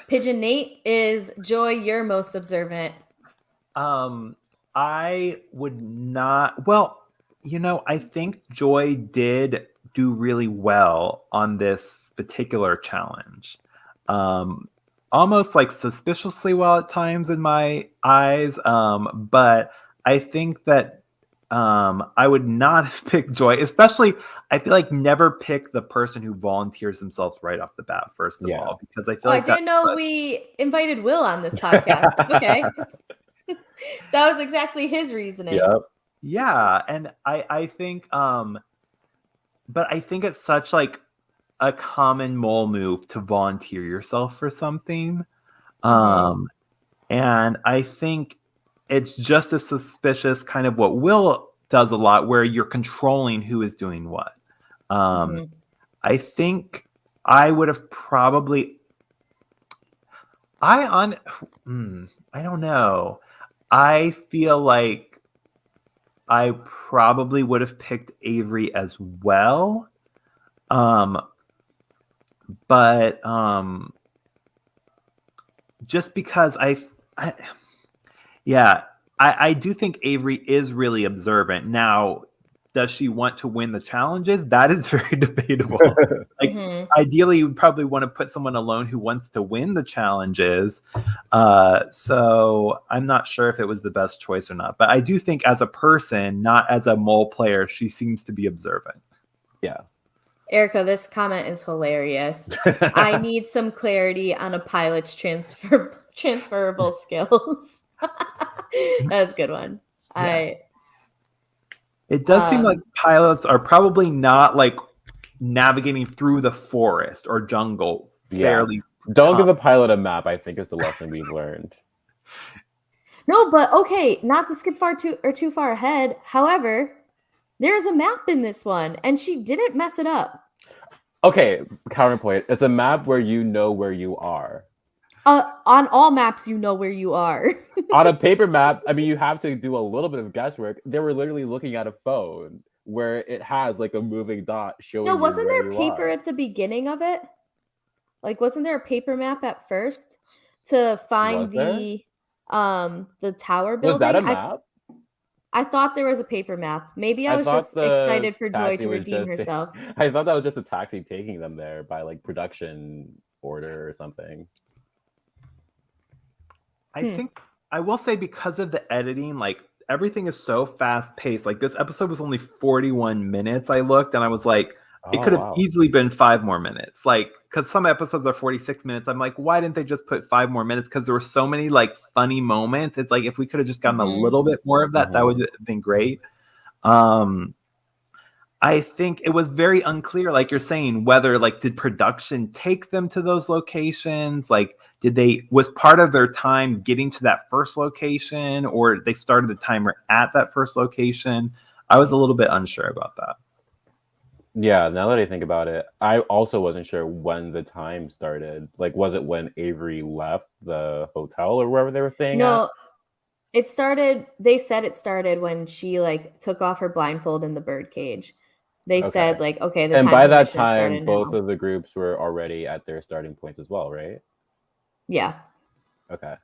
Pigeon Nate, is Joy your most observant? I would not. Well, I think Joy did do really well on this particular challenge. Almost like suspiciously well at times in my eyes. But I think that I would not have picked Joy, especially I feel like never pick the person who volunteers themselves right off the bat, first of all, because I feel like I didn't know we invited Will on this podcast. Okay. That was exactly his reasoning. Yep. Yeah, and I think but I think it's such like a common mole move to volunteer yourself for something. And I think it's just as suspicious, kind of what Will does a lot, where you're controlling who is doing what. I think I would have probably I don't know. I feel like I probably would have picked Avery as well. But just because I do think Avery is really observant. Now, does she want to win the challenges? That is very debatable. Like, ideally, you would probably want to put someone alone who wants to win the challenges. So I'm not sure if it was the best choice or not. But I do think as a person, not as a mole player, she seems to be observant. Yeah. Erica, this comment is hilarious. I need some clarity on a pilot's transferable skills. That's a good one. Yeah. It does seem like pilots are probably not like navigating through the forest or jungle fairly. Don't give a pilot a map, I think, is the lesson we've learned. No, but okay, not to skip too far ahead. However, there's a map in this one, and she didn't mess it up. Okay, counterpoint. It's a map where you know where you are. On all maps, you know where you are. On a paper map, I mean, you have to do a little bit of guesswork. They were literally looking at a phone where it has like a moving dot showing. No, wasn't there paper at the beginning of it? Like, wasn't there a paper map at first to find the tower building? Was that a map? I thought there was a paper map. Maybe I was just excited for Joy to redeem herself. I thought that was just a taxi taking them there by like production order or something. I think I will say, because of the editing, like everything is so fast paced. Like, this episode was only 41 minutes. I looked and I was like, it could have easily been 5 more minutes. Like, because some episodes are 46 minutes. I'm like, why didn't they just put 5 more minutes? Because there were so many like funny moments. It's like, if we could have just gotten a little bit more of that, that would have been great. I think it was very unclear, like you're saying, whether like, did production take them to those locations? Like, was part of their time getting to that first location, or they started the timer at that first location? I was a little bit unsure about that. Yeah, now that I think about it, I also wasn't sure when the time started. Like, was it when Avery left the hotel or wherever they were staying at? It started, they said it started when she like took off her blindfold in the bird cage. They said like, okay, and by that time, both of the groups were already at their starting points as well, right? Yeah. Okay.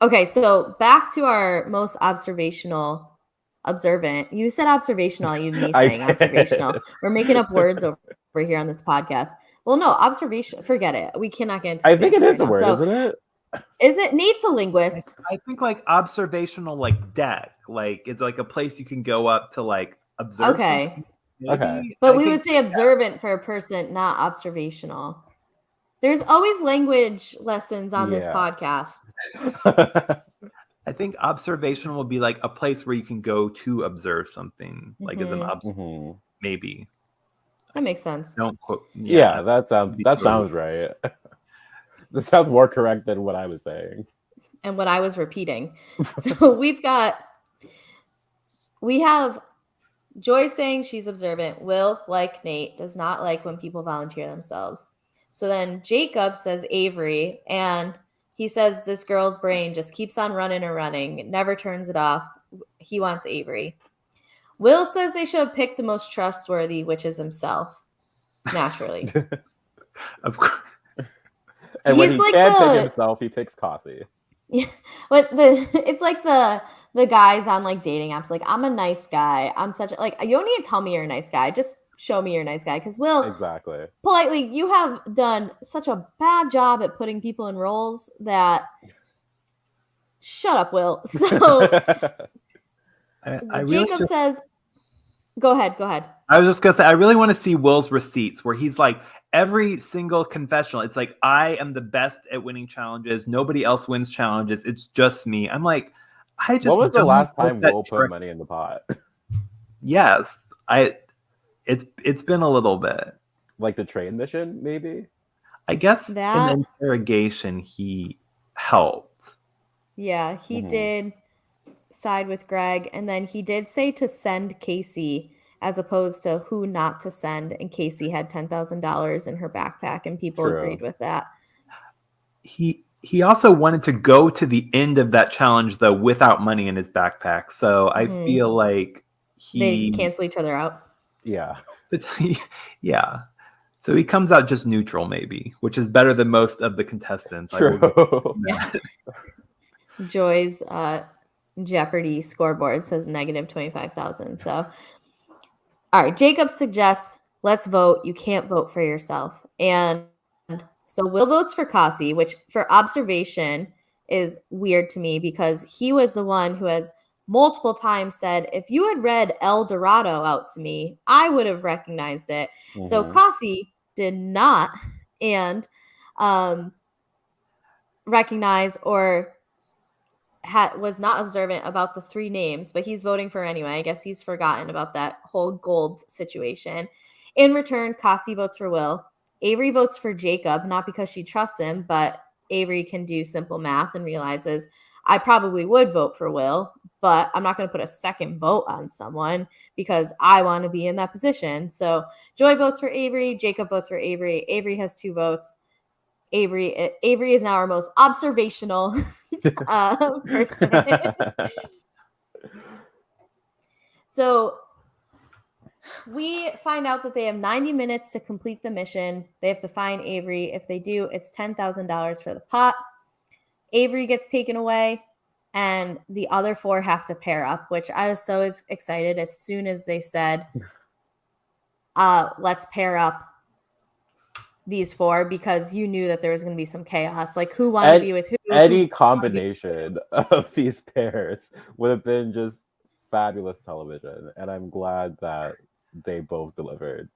Okay, so back to our most observant. You said observational, you me saying observational. We're making up words over here on this podcast. Well, no, observation, forget it. We cannot get into I think it is a word, isn't it? Is it? Nate's a linguist. I think like observational, like deck, like it's like a place you can go up to like observe. Okay. But we would say observant for a person, not observational. There's always language lessons on this podcast. I think observational will be like a place where you can go to observe something, like as an maybe. That makes sense. Don't quote. Yeah, that sounds right. That sounds more correct than what I was saying. And what I was repeating. So we have Joy saying she's observant. Will, like Nate, does not like when people volunteer themselves. So then Jacob says Avery, and he says this girl's brain just keeps on running and running, never turns it off. He wants Avery. Will says they should have picked the most trustworthy, which is himself. Naturally. Of course. And when he can't pick himself, he picks Cassie. Yeah, but it's like the guys on like dating apps. Like, I'm a nice guy. I'm such a, like, you don't need to tell me you're a nice guy. Just show me you're a nice guy. Because Will, exactly, politely, you have done such a bad job at putting people in roles that. Shut up, Will. So Jacob says, "Go ahead. I was just gonna say, I really want to see Will's receipts where he's like, every single confessional, it's like, I am the best at winning challenges. Nobody else wins challenges. It's just me. I'm like, I just. What was the last time Will put money in the pot? Yes, it's been a little bit. Like the train mission, maybe. I guess in the interrogation he helped. Yeah, he did side with Greg, and then he did say to send Casey as opposed to who not to send, and Casey had $10,000 in her backpack, and people agreed with that. He also wanted to go to the end of that challenge though without money in his backpack, so I feel like they cancel each other out. Yeah. Yeah. So he comes out just neutral, maybe, which is better than most of the contestants. True. Joy's Jeopardy scoreboard says negative 25,000. So, all right, Jacob suggests let's vote. You can't vote for yourself. And so Will votes for Kasi, which for observation is weird to me because he was the one who has multiple times said, if you had read El Dorado out to me, I would have recognized it. Mm-hmm. So Kasi did not and recognize or was not observant about the three names, but he's voting for anyway. I guess he's forgotten about that whole gold situation. In return, Kasi votes for Will. Avery votes for Jacob, not because she trusts him, but Avery can do simple math and realizes I probably would vote for Will, but I'm not going to put a second vote on someone because I want to be in that position. So Joy votes for Avery. Jacob votes for Avery. Avery has 2 votes. Avery is now our most observational person. So we find out that they have 90 minutes to complete the mission. They have to find Avery. If they do, it's $10,000 for the pot. Avery gets taken away, and the other 4 have to pair up, which I was so excited as soon as they said, let's pair up these 4, because you knew that there was going to be some chaos. Like, who wanted to be with who? Any combination of these pairs would have been just fabulous television, and I'm glad that they both delivered.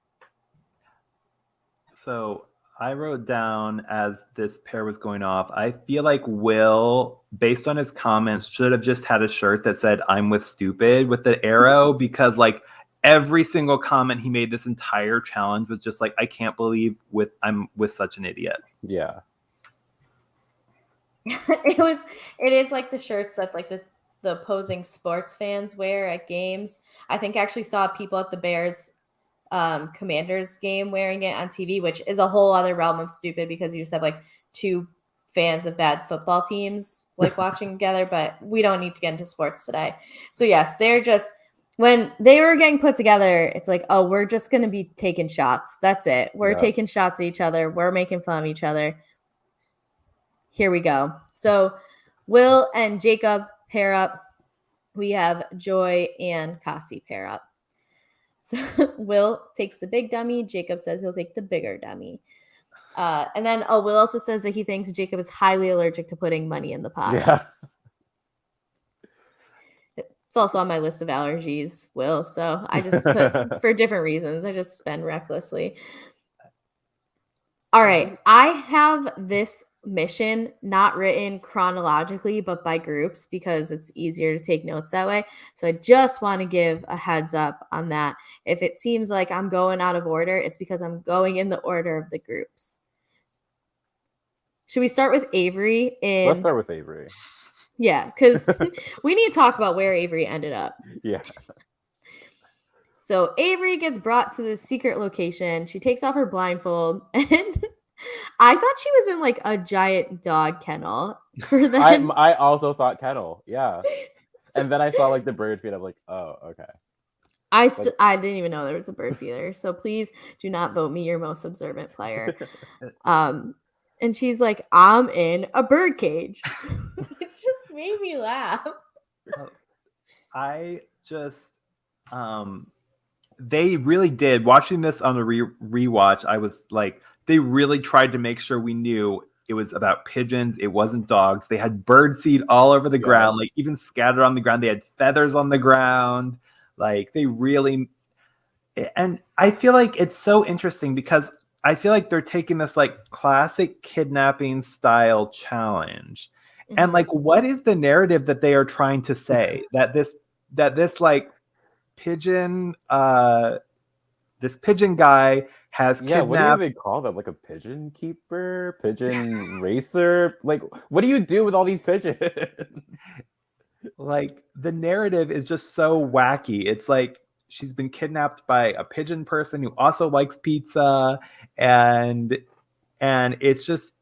So I wrote down as this pair was going off, I feel like Will, based on his comments, should have just had a shirt that said "I'm with stupid" with the arrow, because like every single comment he made this entire challenge was just like, I can't believe I'm with such an idiot. Yeah. It is like the shirts that like the opposing sports fans wear at games. I think I actually saw people at the Bears Commanders game wearing it on TV, which is a whole other realm of stupid because you just have like 2 fans of bad football teams like watching together, but we don't need to get into sports today. So yes, they're just, when they were getting put together, it's like, oh, we're just going to be taking shots. That's it. We're taking shots at each other. We're making fun of each other. Here we go. So Will and Jacob pair up. We have Joy and Kasi pair up. So Will takes the big dummy. Jacob says he'll take the bigger dummy. And then, Will also says that he thinks Jacob is highly allergic to putting money in the pot. Yeah. It's also on my list of allergies, Will. So I just put, for different reasons, I just spend recklessly. All right. I have this mission not written chronologically, but by groups, because it's easier to take notes that way. So I just want to give a heads up on that. If it seems like I'm going out of order, it's because I'm going in the order of the groups. Should we start with Avery? Let's start with Avery. Yeah, because we need to talk about where Avery ended up. Yeah. So Avery gets brought to this secret location. She takes off her blindfold, and I thought she was in like a giant dog kennel. For them. I also thought kennel. Yeah. And then I saw like the bird feed. I'm like, oh, okay. I didn't even know there was a bird feeder. So please do not vote me your most observant player. And she's like, I'm in a bird cage. It just made me laugh. I just, they really did. Watching this on the rewatch, I was like, they really tried to make sure we knew it was about pigeons. It wasn't dogs. They had bird seed all over the ground, like even scattered on the ground. They had feathers on the ground. Like they really, and I feel like it's so interesting because I feel like they're taking this like classic kidnapping style challenge. Mm-hmm. And like, what is the narrative that they are trying to say? that this like pigeon, this pigeon guy has kidnapped. What do they call that? Like a pigeon keeper, pigeon racer? Like, what do you do with all these pigeons? Like the narrative is just so wacky. It's like she's been kidnapped by a pigeon person who also likes pizza, and it's just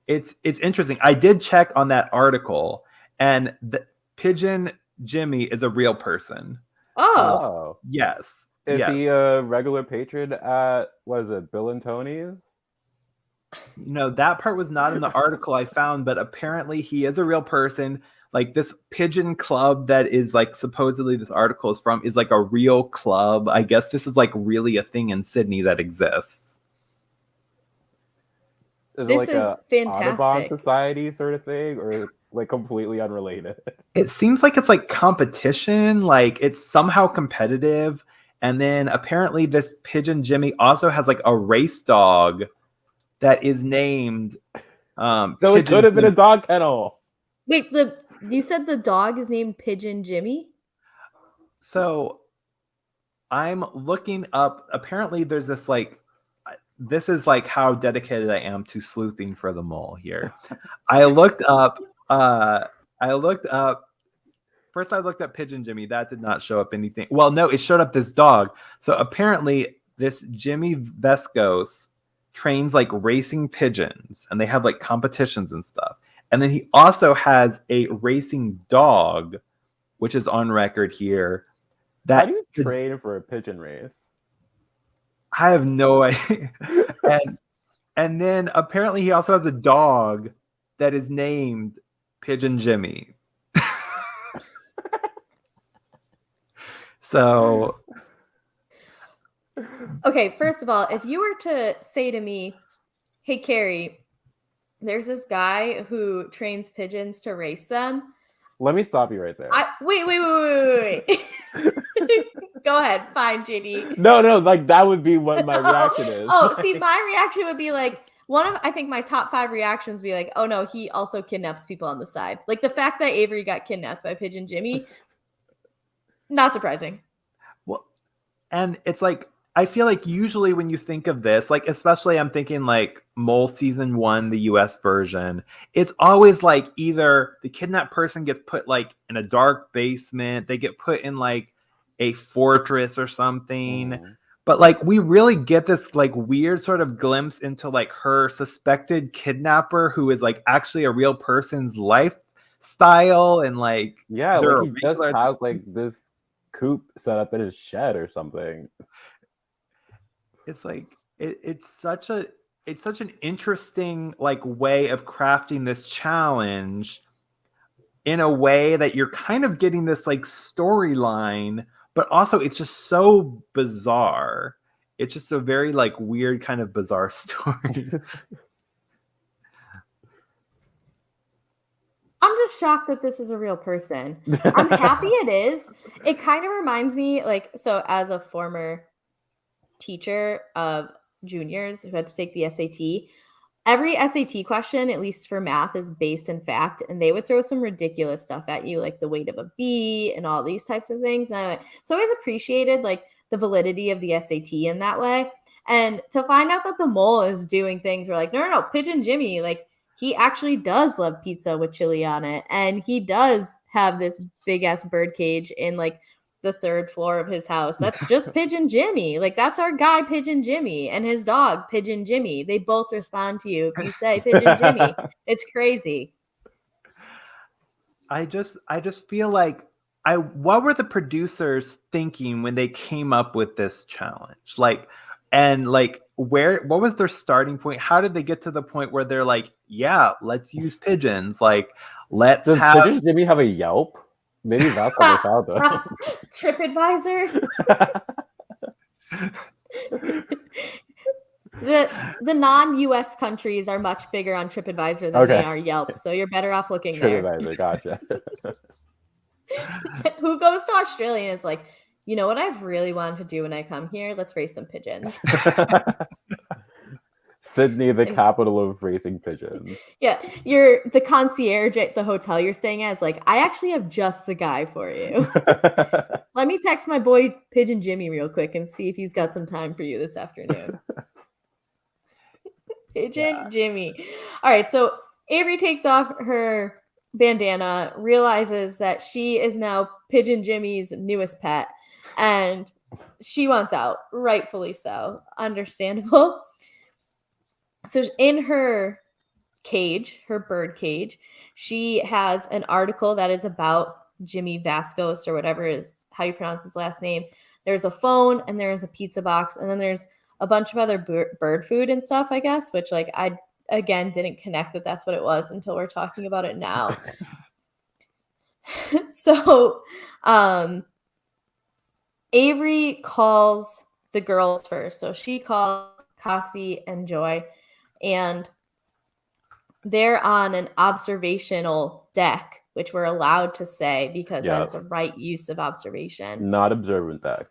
it's interesting. I did check on that article, and the pigeon Jimmy is a real person. Oh, yes. Is he a regular patron at, what is it, Bill and Tony's? No, that part was not in the article I found, but apparently he is a real person. like this pigeon club that is like supposedly this article is from is like a real club. I guess this is like really a thing in Sydney that exists. Is it This like is a Audubon fantastic. Society sort of thing, or like completely unrelated? It seems like it's like competition, like it's somehow competitive. And then apparently this pigeon Jimmy also has like a race dog that is named So it could have been a dog kennel. Wait, you said the dog is named Pigeon Jimmy? So I'm looking up, apparently there's this like, this is like how dedicated I am to sleuthing for the mole here. I looked up first I looked up Pigeon Jimmy. That did not show up anything. Well, no, it showed up this dog. So apparently this Jimmy Vescos trains like racing pigeons and they have like competitions and stuff. And then he also has a racing dog, which is on record here. How do you train for a pigeon race? I have no idea. And then apparently he also has a dog that is named Pigeon Jimmy. So, okay, first of all, if you were to say to me, hey, Kari, there's this guy who trains pigeons to race them. Let me stop you right there. Wait. Go ahead. Fine, JD. No, like that would be what my reaction is. See, my reaction would be like, I think my top 5 reactions would be like, oh no, he also kidnaps people on the side. Like the fact that Avery got kidnapped by Pigeon Jimmy, not surprising. Well, and it's like, I feel like usually when you think of this, like especially I'm thinking like Mole season 1, the US version, it's always like either the kidnapped person gets put like in a dark basement, they get put in like a fortress or something. But like we really get this like weird sort of glimpse into like her suspected kidnapper who is like actually a real person's lifestyle and like yeah, like he just has like this coop set up in his shed or something. It's like it's such an interesting like way of crafting this challenge in a way that you're kind of getting this like storyline, but also it's just so bizarre. It's just a very like weird kind of bizarre story. I'm just shocked that this is a real person. I'm happy it is. It kind of reminds me like, so as a former teacher of juniors who had to take the SAT, every SAT question, at least for math, is based in fact, and they would throw some ridiculous stuff at you, like the weight of a bee and all these types of things. And so I always appreciated like the validity of the SAT in that way. And to find out that the mole is doing things where like, no, Pigeon Jimmy, like he actually does love pizza with chili on it, and he does have this big ass bird cage in like the 3rd floor of his house. That's just Pigeon Jimmy. Like that's our guy, Pigeon Jimmy, and his dog, Pigeon Jimmy. They both respond to you if you say Pigeon Jimmy. It's crazy. I just feel like what were the producers thinking when they came up with this challenge? Like, and like what was their starting point? How did they get to the point where they're like, yeah, let's use pigeons. Like, does Pigeon Jimmy have a Yelp? Maybe that's what they found them. TripAdvisor. The non-US countries are much bigger on TripAdvisor than they are Yelp, so you're better off looking there. TripAdvisor, gotcha. Who goes to Australia and is like, you know what I've really wanted to do when I come here? Let's raise some pigeons. Sydney, the capital of racing pigeons. Yeah, you're the concierge at the hotel you're staying at is like, I actually have just the guy for you. Let me text my boy Pigeon Jimmy real quick and see if he's got some time for you this afternoon. Pigeon Jimmy. All right, so Avery takes off her bandana, realizes that she is now Pigeon Jimmy's newest pet, and she wants out, rightfully so. Understandable. So in her cage, her bird cage, she has an article that is about Jimmy Vascos or whatever is how you pronounce his last name. There's a phone and there's a pizza box, and then there's a bunch of other bird food and stuff, I guess, which like I again didn't connect that that's what it was until we're talking about it now. So Avery calls the girls first. So she calls Cassie and Joy, and they're on an observational deck, which we're allowed to say because Yeah. that's the right use of observation. Not observant deck.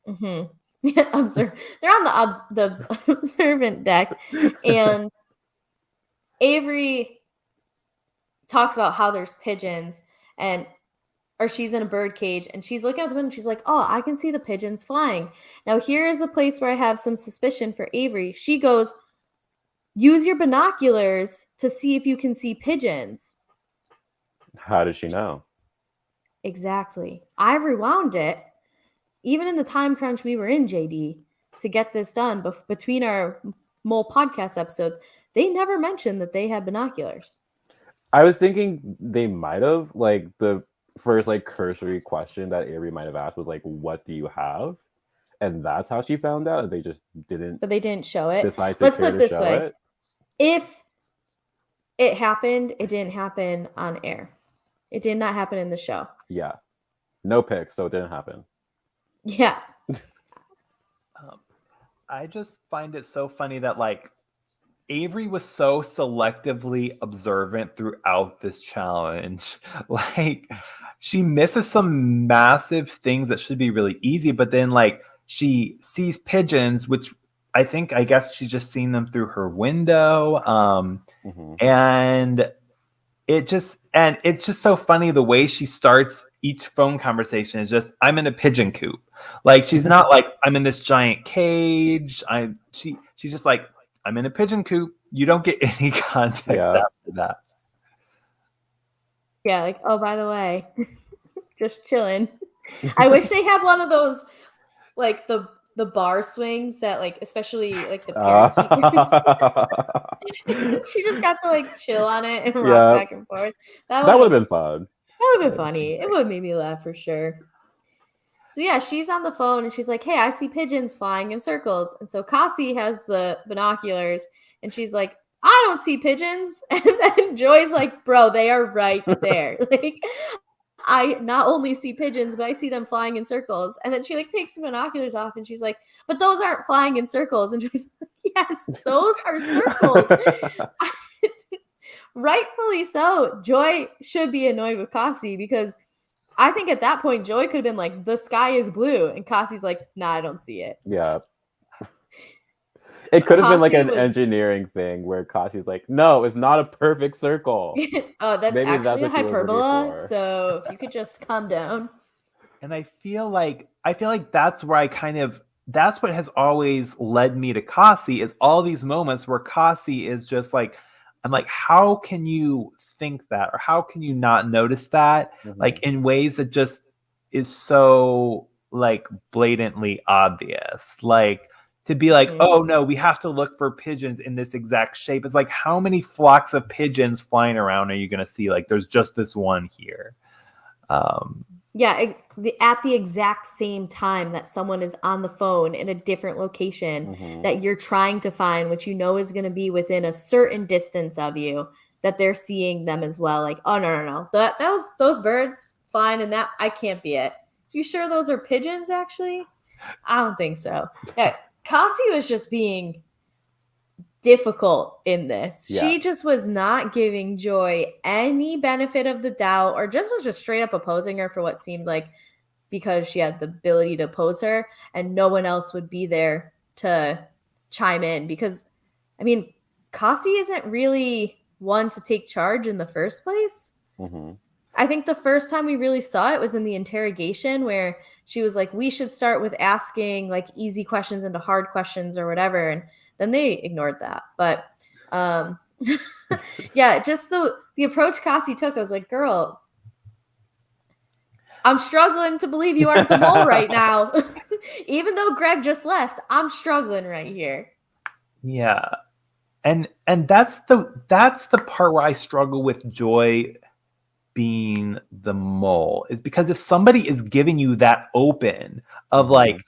Mm-hmm. They're on the observant deck, and Avery talks about how there's pigeons, or she's in a bird cage, and she's looking out the window and she's like, oh, I can see the pigeons flying. Now here is a place where I have some suspicion for Avery. She goes, use your binoculars to see if you can see pigeons. How does she know? Exactly. I rewound it, even in the time crunch we were in, JD, to get this done between our Mole podcast episodes. They never mentioned that they had binoculars. I was thinking they might have, like, the first like cursory question that Avery might have asked was like, what do you have? And that's how she found out. They just didn't. But they didn't show it. Decide to Let's care put it to this show way. it. If it happened, it didn't happen on air. It did not happen in the show. Yeah. No pics, so it didn't happen. Yeah. I just find it so funny that like Avery was so selectively observant throughout this challenge. Like she misses some massive things that should be really easy, but then like she sees pigeons, which I guess she's just seen them through her window. And it's just so funny the way she starts each phone conversation is just, I'm in a pigeon coop. Like she's not like, I'm in this giant cage. She's just like, I'm in a pigeon coop. You don't get any context after that. Yeah, like, oh, by the way, just chilling. I wish they had one of those, like the bar swings that, like, especially like the parakeeters. She just got to like chill on it and rock back and forth. That would have been fun. That would have been funny. It would have made me laugh for sure. So yeah, she's on the phone and she's like, hey, I see pigeons flying in circles. And so Cassie has the binoculars and she's like, I don't see pigeons. And then Joy's like, bro, they are right there. Like, I not only see pigeons, but I see them flying in circles. And then she like takes the binoculars off and she's like, but those aren't flying in circles. And Joy's like, yes, those are circles. Rightfully so. Joy should be annoyed with Cassie because I think at that point, Joy could have been like, the sky is blue. And Cassie's like, nah, I don't see it. Yeah. It could have been like an engineering thing where Cassie's like, no, it's not a perfect circle. Oh, that's actually a hyperbola. So if you could just calm down. And I feel like that's where that's what has always led me to Cassie is all these moments where Cassie is just like, I'm like, how can you think that? Or how can you not notice that? Like in ways that just is so like blatantly obvious. Like to be like, oh no, we have to look for pigeons in this exact shape. It's like, how many flocks of pigeons flying around are you going to see? Like there's just this one here. Yeah, at the exact same time that someone is on the phone in a different location that you're trying to find, which you know is going to be within a certain distance of you, that they're seeing them as well. Like, oh, no. Those birds flying and that, I can't be it. You sure those are pigeons, actually? I don't think so. Yeah, Cassie was just being difficult in this. Yeah. She just was not giving Joy any benefit of the doubt or was just straight up opposing her for what seemed like because she had the ability to oppose her and no one else would be there to chime in because, I mean, Cassie isn't really one to take charge in the first place. I think the first time we really saw it was in the interrogation where she was like, we should start with asking like easy questions into hard questions or whatever. And then they ignored that. But yeah, just the approach Cassie took, I was like, girl, I'm struggling to believe you aren't the mole right now. Even though Greg just left, I'm struggling right here. Yeah. And that's the part where I struggle with Joy being the mole is because if somebody is giving you that open of like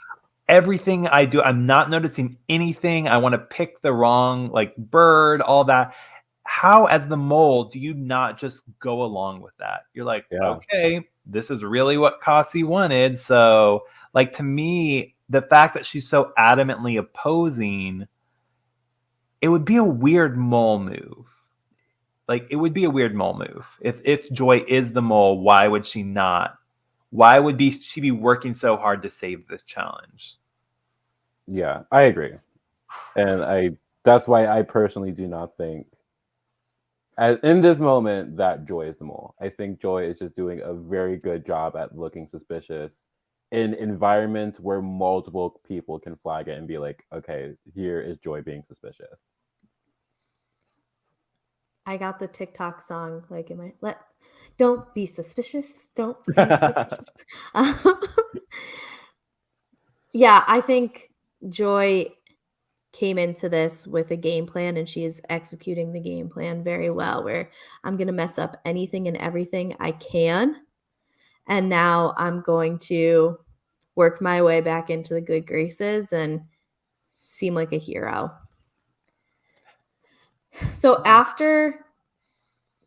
everything I do, I'm not noticing anything. I want to pick the wrong like bird, all that. how, as the mole, do you not just go along with that? You're like, Yeah. okay, this is really what Kasi wanted. So, like, to me, the fact that she's so adamantly opposing, it would be a weird mole move. Like, it would be a weird mole move. If Joy is the mole, why would she not? Why would she be working so hard to save this challenge? Yeah, I agree. And that's why I personally do not think in this moment that Joy is the mole. I think Joy is just doing a very good job at looking suspicious in environments where multiple people can flag it and be like, okay, here is Joy being suspicious. I got the TikTok song like in my don't be suspicious. Don't be suspicious. Yeah, I think Joy came into this with a game plan and she is executing the game plan very well, where I'm going to mess up anything and everything I can. And now I'm going to work my way back into the good graces and seem like a hero. So after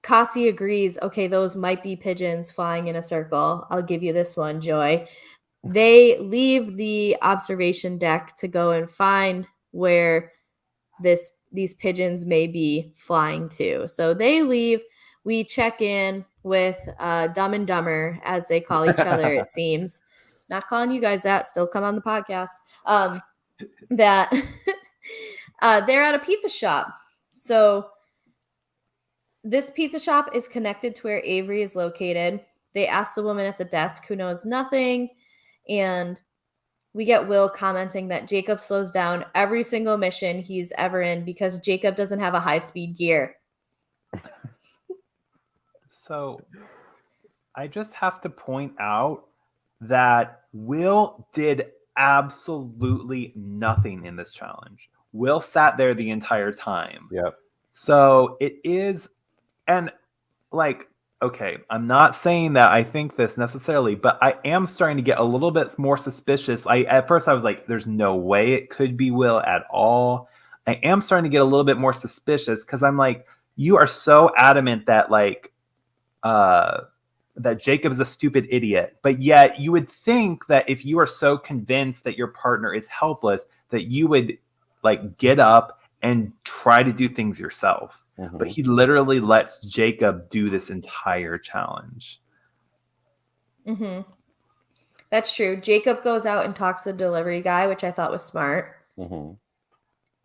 Kasi agrees, okay, those might be pigeons flying in a circle. I'll give you this one, Joy. They leave the observation deck to go and find where these pigeons may be flying to. So they leave. We check in with Dumb and Dumber, as they call each other, it seems. Not calling you guys that. Still come on the podcast. That they're at a pizza shop. So this pizza shop is connected to where Avery is located. They ask the woman at the desk who knows nothing, and we get Will commenting that Jacob slows down every single mission he's ever in because Jacob doesn't have a high-speed gear. So I just have to point out that Will did absolutely nothing in this challenge. Will sat there the entire time. Yep. So it is, and like, okay, I'm not saying that I think this necessarily, but I am starting to get a little bit more suspicious. At first I was like, there's no way it could be Will at all. I am starting to get a little bit more suspicious because I'm like, you are so adamant that like that Jacob's a stupid idiot, but yet you would think that if you are so convinced that your partner is helpless, that you would like get up and try to do things yourself. Mm-hmm. But he literally lets Jacob do this entire challenge. Mm-hmm. That's true. Jacob goes out and talks to the delivery guy, which I thought was smart. Mm-hmm.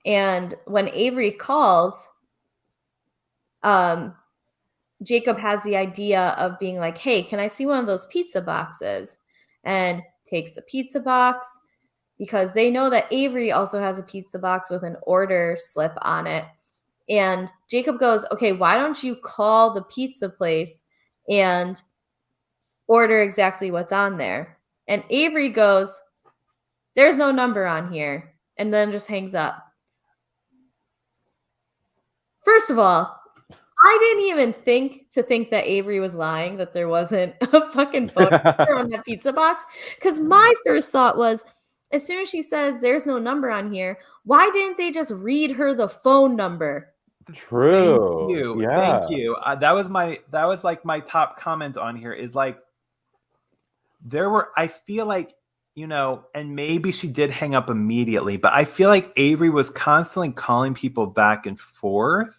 And when Avery calls, Jacob has the idea of being like, hey, can I see one of those pizza boxes? And takes the pizza box because they know that Avery also has a pizza box with an order slip on it. And Jacob goes, okay, why don't you call the pizza place and order exactly what's on there? And Avery goes, there's no number on here. And then just hangs up. First of all, I didn't even think that Avery was lying, that there wasn't a fucking phone number on that pizza box. Because my first thought was, as soon as she says there's no number on here, why didn't they just read her the phone number? True. Thank you. Yeah. Thank you. That was like my top comment on here is like, I feel like, you know, and maybe she did hang up immediately, but I feel like Avery was constantly calling people back and forth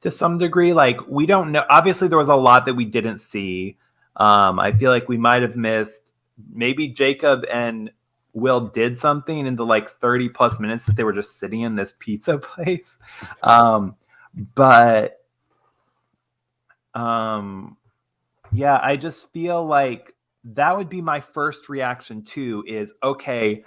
to some degree. Like, we don't know. Obviously, there was a lot that we didn't see. I feel like we might have missed. Maybe Jacob and Will did something in the like 30 plus minutes that they were just sitting in this pizza place. But yeah, I just feel like that would be my first reaction too, is okay,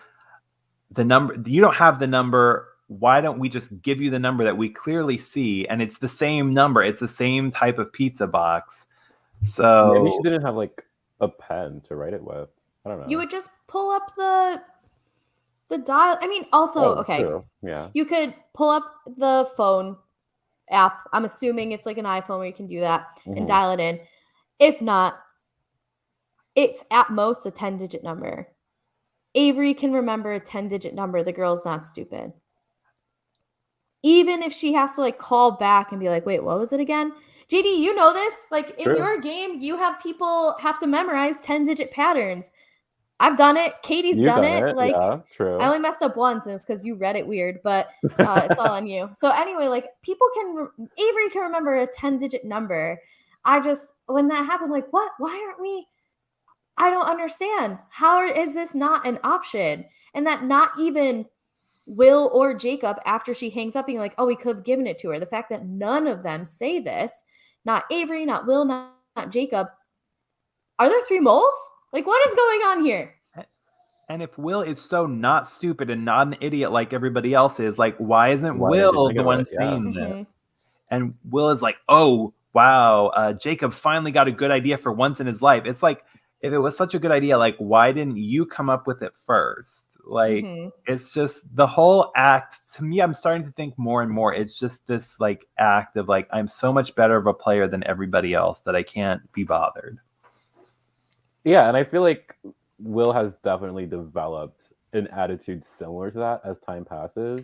the number, you don't have the number. Why don't we just give you the number that we clearly see? And it's the same number. It's the same type of pizza box. So maybe she didn't have like a pen to write it with. I don't know. You would just pull up the dial. I mean, also, okay. True. Yeah. You could pull up the phone app. I'm assuming it's like an iPhone where you can do that and dial it in. If not, it's at most a 10-digit number. Avery can remember a 10-digit number. The girl's not stupid. even if she has to like call back and be like, wait, what was it again? JD, you know this. Like in your game, you have people have to memorize 10-digit patterns. I've done it. Katie's done it. Like, yeah, true. I only messed up once, and it was because you read it weird, but it's all on you. So anyway, like people Avery can remember a 10-digit number. When that happened, like, what? Why aren't we? I don't understand. How is this not an option? And that not even Will or Jacob, after she hangs up, being like, oh, we could have given it to her. The fact that none of them say this, not Avery, not Will, not Jacob. Are there 3 moles? Like, what is going on here? And if Will is so not stupid and not an idiot like everybody else is, like, why isn't Will the one saying this? And Will is like, oh, wow, Jacob finally got a good idea for once in his life. It's like, if it was such a good idea, like, why didn't you come up with it first? Like, it's just the whole act. To me, I'm starting to think more and more, it's just this, like, act of, like, I'm so much better of a player than everybody else that I can't be bothered. Yeah, and I feel like Will has definitely developed an attitude similar to that as time passes.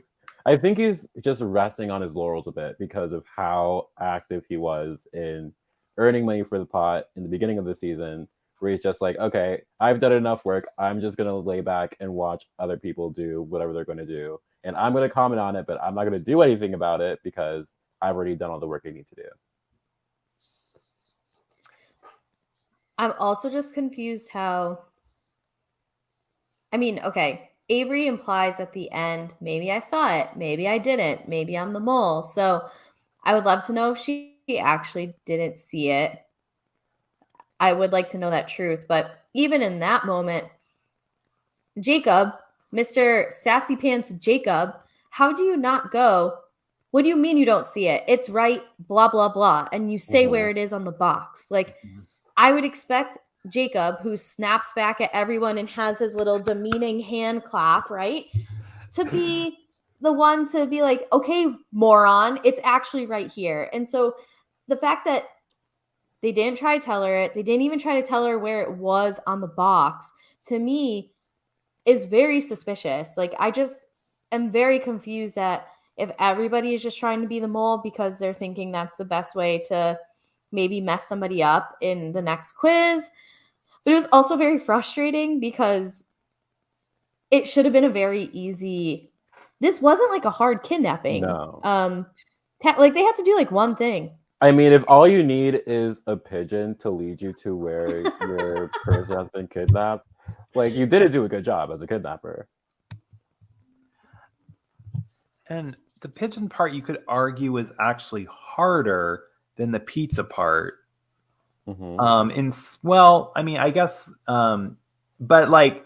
I think he's just resting on his laurels a bit because of how active he was in earning money for the pot in the beginning of the season, where he's just like, okay, I've done enough work. I'm just going to lay back and watch other people do whatever they're going to do. And I'm going to comment on it, but I'm not going to do anything about it because I've already done all the work I need to do. I'm also just confused how, I mean, okay, Avery implies at the end, maybe I saw it, maybe I didn't, maybe I'm the mole. So I would love to know if she actually didn't see it. I would like to know that truth. But even in that moment, Jacob, Mr. Sassy Pants Jacob, how do you not go, what do you mean you don't see it? It's right, blah, blah, blah. And you say where it is on the box. Like, I would expect Jacob, who snaps back at everyone and has his little demeaning hand clap, right? To be the one to be like, okay, moron, it's actually right here. And so the fact that they didn't try to tell her it, they didn't even try to tell her where it was on the box, to me is very suspicious. Like, I just am very confused at if everybody is just trying to be the mole because they're thinking that's the best way to maybe mess somebody up in the next quiz. But it was also very frustrating because it should have been a very easy. This wasn't like a hard kidnapping. No. Like they had to do like one thing. I mean, if all you need is a pigeon to lead you to where your person has been kidnapped, like you didn't do a good job as a kidnapper. And the pigeon part, you could argue, is actually harder than the pizza part. Well, I mean, I guess, but like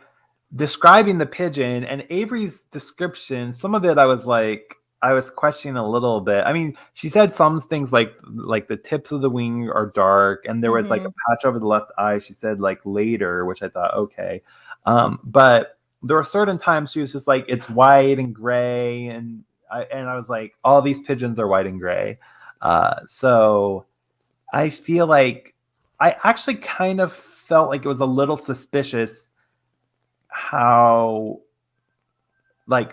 describing the pigeon and Avery's description, some of it I was questioning a little bit. I mean, she said some things like the tips of the wing are dark, and there was like a patch over the left eye. She said like later, which I thought okay, but there were certain times she was just like it's white and gray, and I was like, all these pigeons are white and gray. So I feel like I actually kind of felt like it was a little suspicious how, like,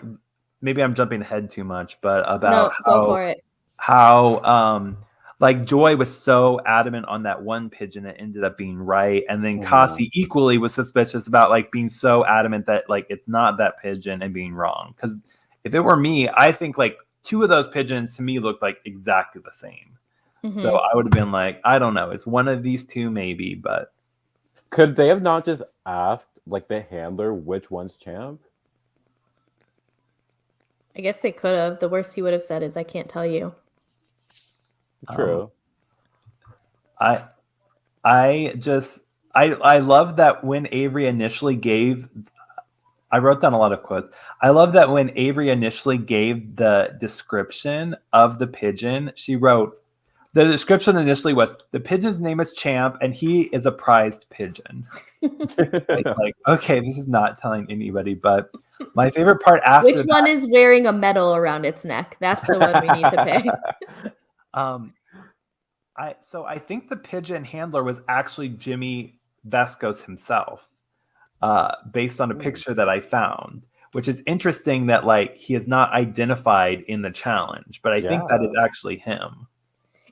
maybe I'm jumping ahead too much, but about go for it. How like Joy was so adamant on that one pigeon that ended up being right, and then Kasi equally was suspicious about like being so adamant that like it's not that pigeon and being wrong. Because if it were me, I think like 2 of those pigeons to me looked like exactly the same. So I would have been like, I don't know, it's one of these 2 maybe, but could they have not just asked like the handler which one's champ? I guess they could have. The worst he would have said is, I can't tell you. True. I love that when Avery initially gave, I wrote down a lot of quotes. I love that when Avery initially gave the description of the pigeon, she wrote, the description initially was, the pigeon's name is Champ and he is a prized pigeon. It's like, okay, this is not telling anybody, but my favorite part after which one is wearing a medal around its neck? That's the one we need to pick. So I think the pigeon handler was actually Jimmy Vescos himself, based on a picture that I found, which is interesting that like he is not identified in the challenge, but I think that is actually him.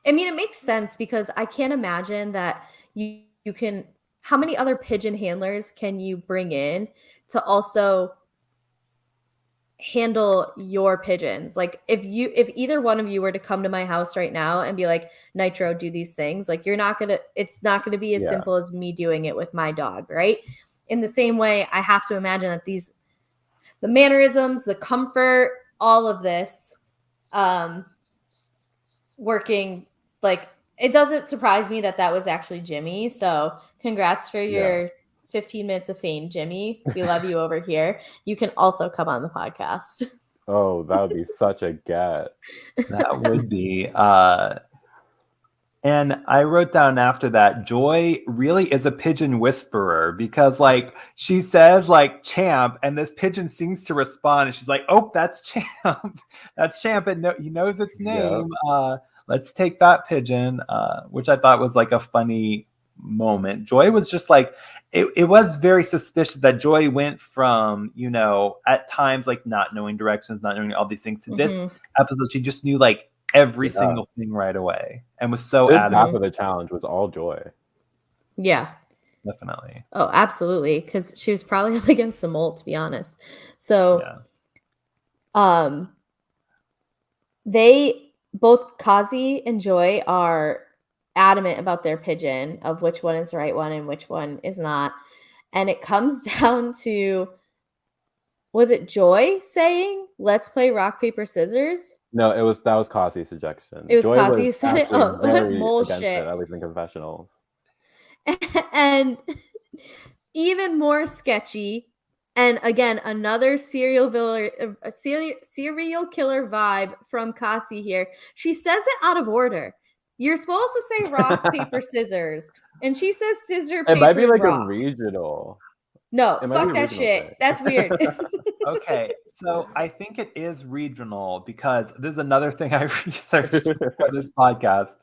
I mean, it makes sense because I can't imagine that you can. How many other pigeon handlers can you bring in to also handle your pigeons? Like if either one of you were to come to my house right now and be like, Nitro, do these things, like it's not gonna be as simple as me doing it with my dog, right? In the same way, I have to imagine that the mannerisms, the comfort, all of this working, like it doesn't surprise me that was actually Jimmy. So congrats for your 15 minutes of fame, Jimmy. We love you over here. You can also come on the podcast. Oh, that would be such a get. That would be. And I wrote down after that, Joy really is a pigeon whisperer because like she says like champ and this pigeon seems to respond and she's like, oh, that's champ. That's champ. And he knows its name. Let's take that pigeon, which I thought was like a funny moment. Joy was just like, it was very suspicious that Joy went from, you know, at times like not knowing directions, not knowing all these things to this episode. She just knew like every single thing right away and was so adamant. Half of the challenge was all Joy. Yeah. Definitely. Oh, absolutely. Because she was probably up against the mole, to be honest. So they both Kazi and Joy are adamant about their pigeon of which one is the right one and which one is not. And it comes down to, was it Joy saying, let's play rock, paper, scissors? No, that was Kazi's suggestion. It was Joy Kazi who said it. Oh, very bullshit. Against it, at least in confessionals. And even more sketchy, and again, another serial killer vibe from Kasi here. She says it out of order. You're supposed to say rock, paper, scissors. And she says scissor, paper, it might be like rock. a regional. No, fuck that shit. Thing. That's weird. Okay, so I think it is regional because this is another thing I researched for this podcast.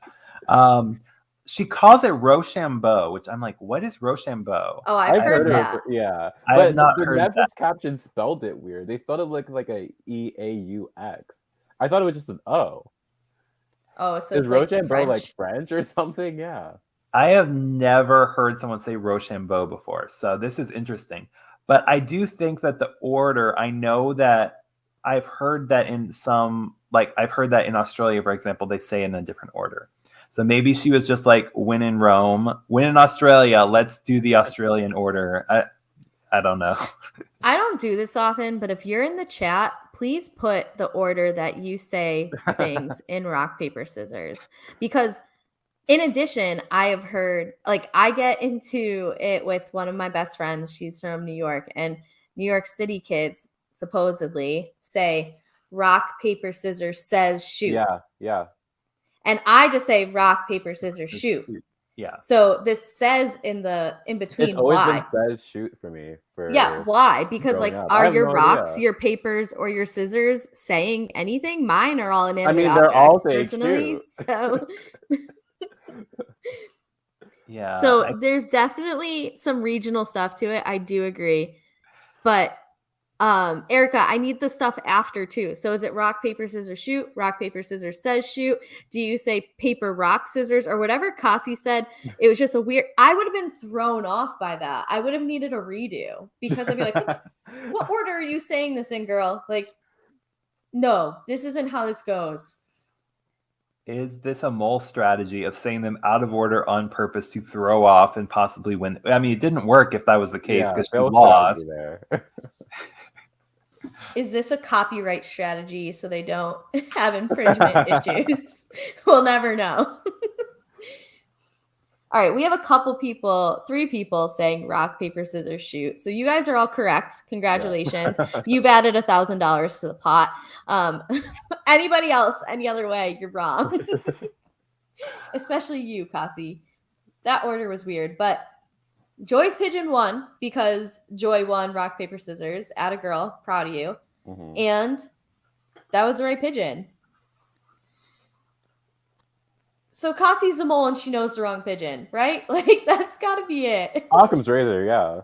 She calls it Rochambeau, which I'm like, what is Rochambeau? Oh, I've heard that. Yeah, I have not heard Netflix that. caption spelled it weird. They spelled it like a EAUX. I thought it was just an O. Oh, so is it's Rochambeau like French or something? Yeah. I have never heard someone say Rochambeau before, so this is interesting. But I do think that the order, I know that I've heard that in some, like I've heard that in Australia, for example, they say in a different order. So maybe she was just like, win in Rome, win in Australia, let's do the Australian order. I don't know. I don't do this often, but if you're in the chat, please put the order that you say things in rock, paper, scissors. Because in addition, I have heard, like I get into it with one of my best friends. She's from New York, and New York City kids supposedly say rock, paper, scissors, says shoot. Yeah. And I just say rock, paper, scissors, shoot. Yeah. So this says in between. It's always why? been says shoot for me. Why? Because like, up. are your rocks, your papers, or your scissors saying anything? Mine are all inanimate objects, they're all personally. So yeah. So there's definitely some regional stuff to it. I do agree, but Erica, I need the stuff after too. So is it rock, paper, scissors, shoot? Rock, paper, scissors says shoot. Do you say paper, rock, scissors, or whatever Kasi said? It was just a weird. I would have been thrown off by that. I would have needed a redo because I'd be like, what order are you saying this in, girl? Like, no, this isn't how this goes. Is this a mole strategy of saying them out of order on purpose to throw off and possibly win? I mean, it didn't work if that was the case because she lost. There. Is this a copyright strategy so they don't have infringement issues? We'll never know. All right, we have a couple people, 3 people saying rock, paper, scissors, shoot. So you guys are all correct. Congratulations. Yeah. You've added $1,000 to the pot. Anybody else, any other way, you're wrong. Especially you, Kasi. That order was weird, but Joy's pigeon won because Joy won rock, paper, scissors. Atta girl, proud of you. Mm-hmm. And that was the right pigeon. So Kasi's a mole and she knows the wrong pigeon, right? Like, that's got to be it. Occam's razor, yeah.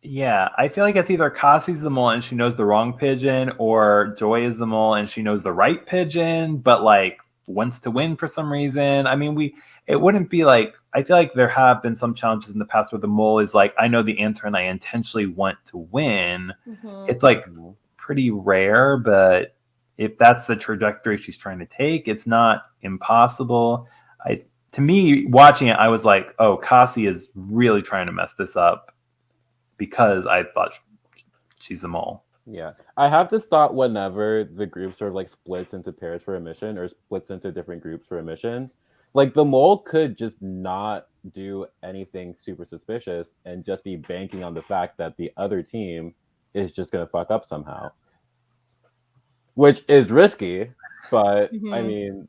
Yeah, I feel like it's either Cassie's the mole and she knows the wrong pigeon, or Joy is the mole and she knows the right pigeon, but like wants to win for some reason. I mean, it wouldn't be like, I feel like there have been some challenges in the past where the mole is like, I know the answer and I intentionally want to win. Mm-hmm. It's like pretty rare, but if that's the trajectory she's trying to take, it's not impossible. To me, watching it, I was like, oh, Cassie is really trying to mess this up because I thought she's a mole. Yeah, I have this thought whenever the group sort of like splits into pairs for a mission or splits into different groups for a mission, like the mole could just not do anything super suspicious and just be banking on the fact that the other team is just going to fuck up somehow, which is risky, but I mean,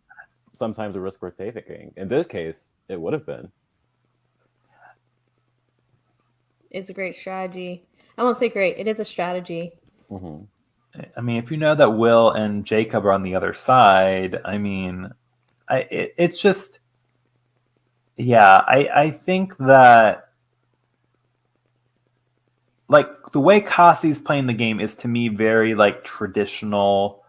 sometimes a risk worth taking. In this case, it would have been. It's a great strategy. I won't say great. It is a strategy. Mm-hmm. I mean, if you know that Will and Jacob are on the other side, I mean, it's just, yeah, I think that, like, the way Cassie's playing the game is, to me, very, like, traditional,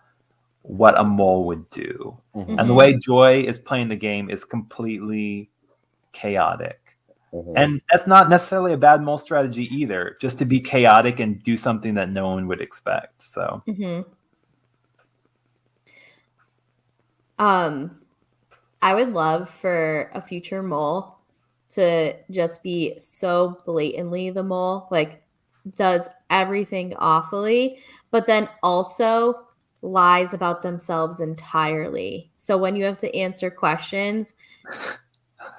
what a mole would do. Mm-hmm. And the way Joy is playing the game is completely chaotic. Mm-hmm. And that's not necessarily a bad mole strategy either, just to be chaotic and do something that no one would expect. So, I would love for a future mole to just be so blatantly the mole, like does everything awfully, but then also lies about themselves entirely. So when you have to answer questions,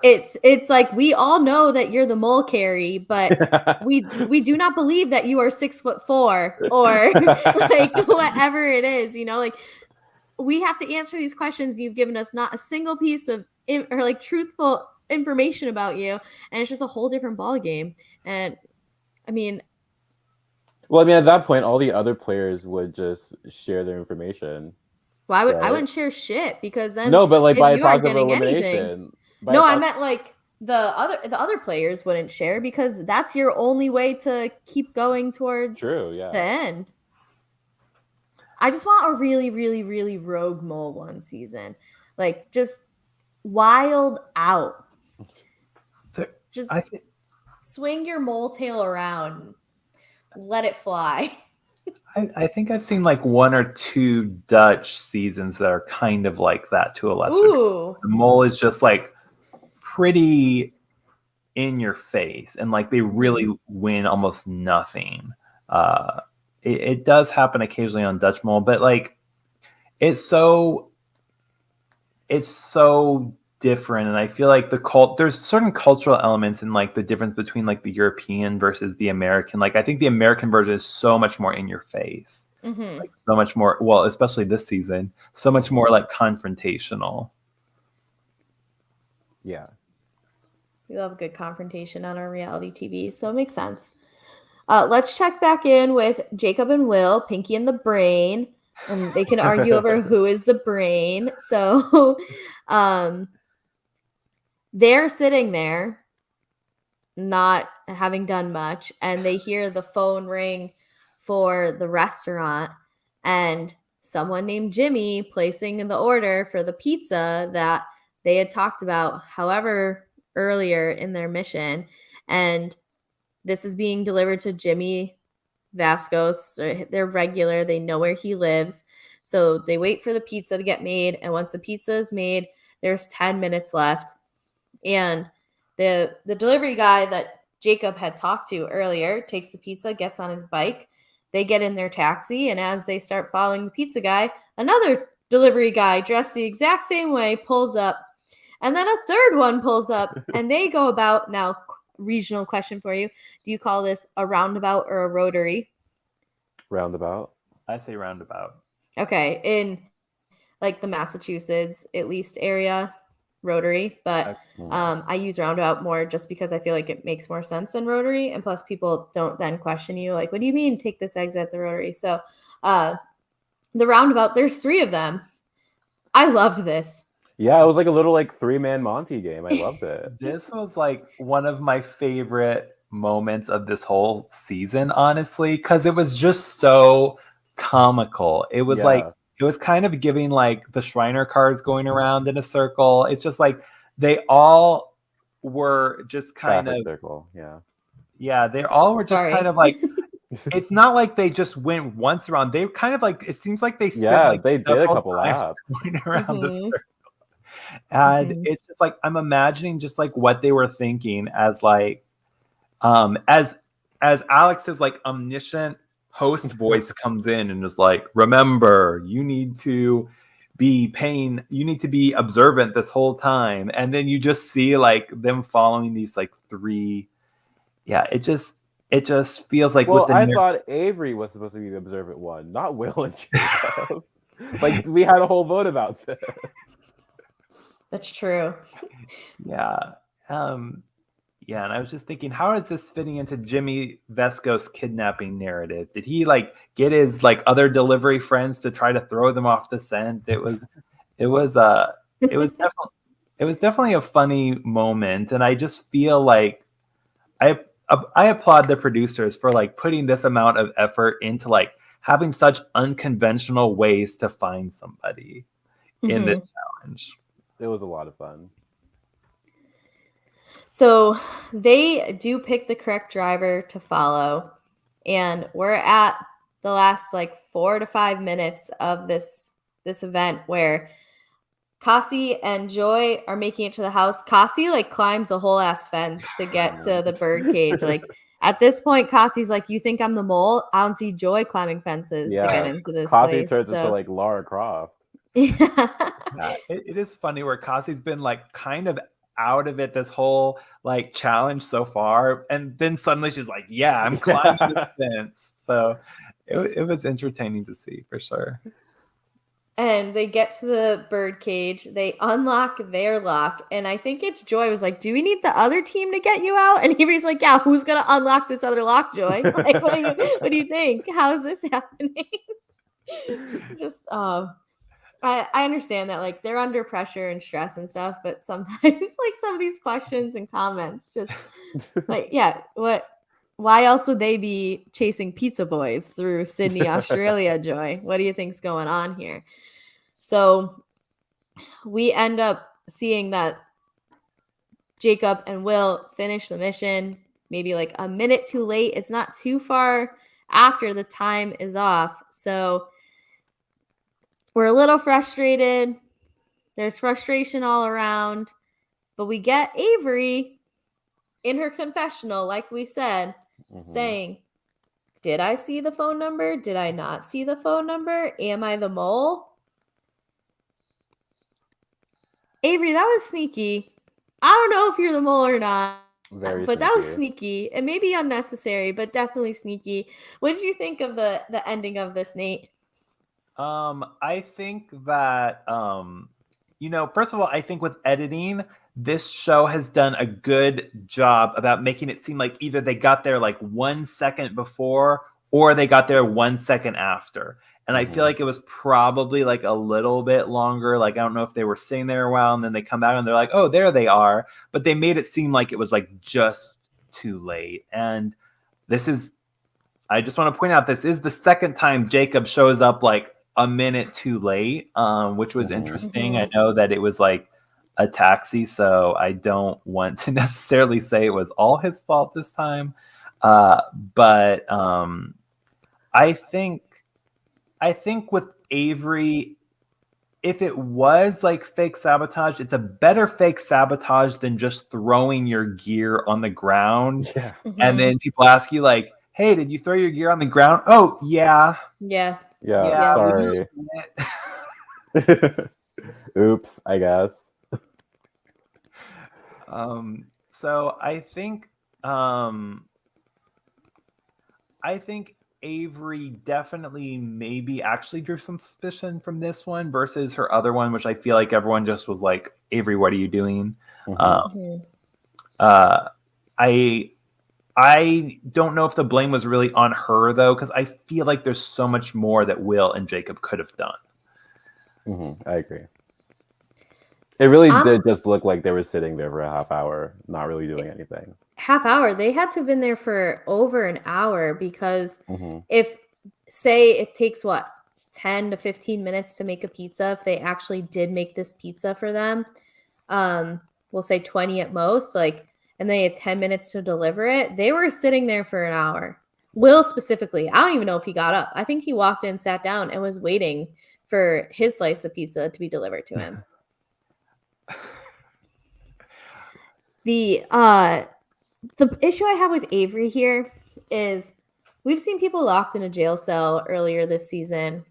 it's like, we all know that you're the mole, Kari, but we do not believe that you are 6'4" or like whatever it is, you know, like we have to answer these questions. You've given us not a single piece of or like truthful information about you, and it's just a whole different ball game. And I mean, well, I mean, at that point, all the other players would just share their information. Well, I wouldn't share shit, because then no, but like if by you aren't process of getting elimination. anything. No, I meant like the other players wouldn't share, because that's your only way to keep going towards the end. I just want a really, really, really rogue mole one season, like just wild out. Just swing your mole tail around, let it fly. I think I've seen like 1 or 2 Dutch seasons that are kind of like that to a lesser degree. The mole is just like pretty in your face, and like they really win almost nothing. It does happen occasionally on Dutch mole, but like it's so different, and I feel like there's certain cultural elements in like the difference between like the European versus the American. Like I think the American version is so much more in your face, like so much more, well, especially this season, so much more like confrontational. Yeah, we love a good confrontation on our reality TV, so it makes sense. Let's check back in with Jacob and Will, Pinky and the Brain, and they can argue over who is the brain. So they're sitting there not having done much, and they hear the phone ring for the restaurant, and someone named Jimmy placing the order for the pizza that they had talked about however earlier in their mission. And this is being delivered to Jimmy Vascos. They're regular. They know where he lives. So they wait for the pizza to get made. And once the pizza is made, there's 10 minutes left. And the delivery guy that Jacob had talked to earlier takes the pizza, gets on his bike. They get in their taxi. And as they start following the pizza guy, another delivery guy dressed the exact same way pulls up. And then a third one pulls up, and they go about. Now, regional question for you. Do you call this a roundabout or a rotary? Roundabout. I say roundabout. Okay. In like the Massachusetts, at least, area, rotary. But I use roundabout more just because I feel like it makes more sense than rotary. And plus people don't then question you like, what do you mean take this exit at the rotary? So the roundabout, there's 3 of them. I loved this. Yeah, it was like a little like 3-man Monty game. I loved it. This was like one of my favorite moments of this whole season, honestly, because it was just so comical. It was like it was kind of giving like the Shriner cars going around in a circle. It's just like they all were just kind traffic of circle. yeah, they all were just Sorry. kind of like it's not like they just went once around. They kind of like it seems like they spent like they did a couple times laps going around the circle. Mhm. And Mhm. it's just like I'm imagining just like what they were thinking as like as Alex's like omniscient host voice comes in and is like, remember, you need to be observant this whole time. And then you just see like them following these like three. Yeah, it just feels like well, with the I thought Avery was supposed to be the observant one, not Will and Jacob. Like we had a whole vote about this. That's true. Yeah. Yeah, and I was just thinking, how is this fitting into Jimmy Vesco's kidnapping narrative? Did he like get his like other delivery friends to try to throw them off the scent? It was definitely a funny moment, and I just feel like I applaud the producers for like putting this amount of effort into like having such unconventional ways to find somebody in this challenge. It was a lot of fun. So they do pick the correct driver to follow, and we're at the last like 4 to 5 minutes of this event where Cassie and Joy are making it to the house. Cassie like climbs a whole ass fence to get to the bird cage. Like at this point, Cassie's like, "You think I'm the mole? I don't see Joy climbing fences to get into this Cassie place." turns into like Lara Croft. Yeah, it is funny where Cassie's been like kind of out of it this whole like challenge so far, and then suddenly she's like, "Yeah, I'm climbing the fence." So it was entertaining to see for sure. And they get to the bird cage. They unlock their lock. And I think it's Joy was like, "Do we need the other team to get you out?" And Avery's like, "Yeah, who's going to unlock this other lock, Joy? Like, what do you think? How is this happening?" Just, I understand that like they're under pressure and stress and stuff, but sometimes like some of these questions and comments just like, yeah, why else would they be chasing pizza boys through Sydney, Australia, Joy? What do you think's going on here? So we end up seeing that Jacob and Will finish the mission maybe like a minute too late. It's not too far after the time is off. So we're a little frustrated. There's frustration all around. But we get Avery in her confessional, like we said, saying, "Did I see the phone number? Did I not see the phone number? Am I the mole?" Avery, that was sneaky. I don't know if you're the mole or not, Very but sneaky. that was sneaky. It may be unnecessary, but definitely sneaky. What did you think of the ending of this, Nate? I think that first of all, I think with editing, this show has done a good job about making it seem like either they got there like 1 second before or they got there 1 second after. And I feel like it was probably like a little bit longer. Like, I don't know if they were sitting there a while and then they come out and they're like, "Oh, there they are." But they made it seem like it was like just too late. And I just want to point out, this is the second time Jacob shows up like a minute too late, which was interesting. I know that it was like a taxi, so I don't want to necessarily say it was all his fault this time. But I think with Avery, if it was like fake sabotage, it's a better fake sabotage than just throwing your gear on the ground. Yeah. And then people ask you like, "Hey, did you throw your gear on the ground?" "Oh, yeah." Yeah. Sorry. Oops, I guess. So I think Avery definitely maybe actually drew some suspicion from this one versus her other one, which I feel like everyone just was like, "Avery, what are you doing?" I don't know if the blame was really on her though, because I feel like there's so much more that Will and Jacob could have done. I agree. It really did just look like they were sitting there for a half hour, not really doing anything. half hour. They had to have been there for over an hour because if, say, it takes 10 to 15 minutes to make a pizza, if they actually did make this pizza for them, we'll say 20 at most, like, and they had 10 minutes to deliver it, they were sitting there for an hour. Will specifically, I don't even know if he got up. I think he walked in, sat down, and was waiting for his slice of pizza to be delivered to him. The issue I have with Avery here is we've seen people locked in a jail cell earlier this season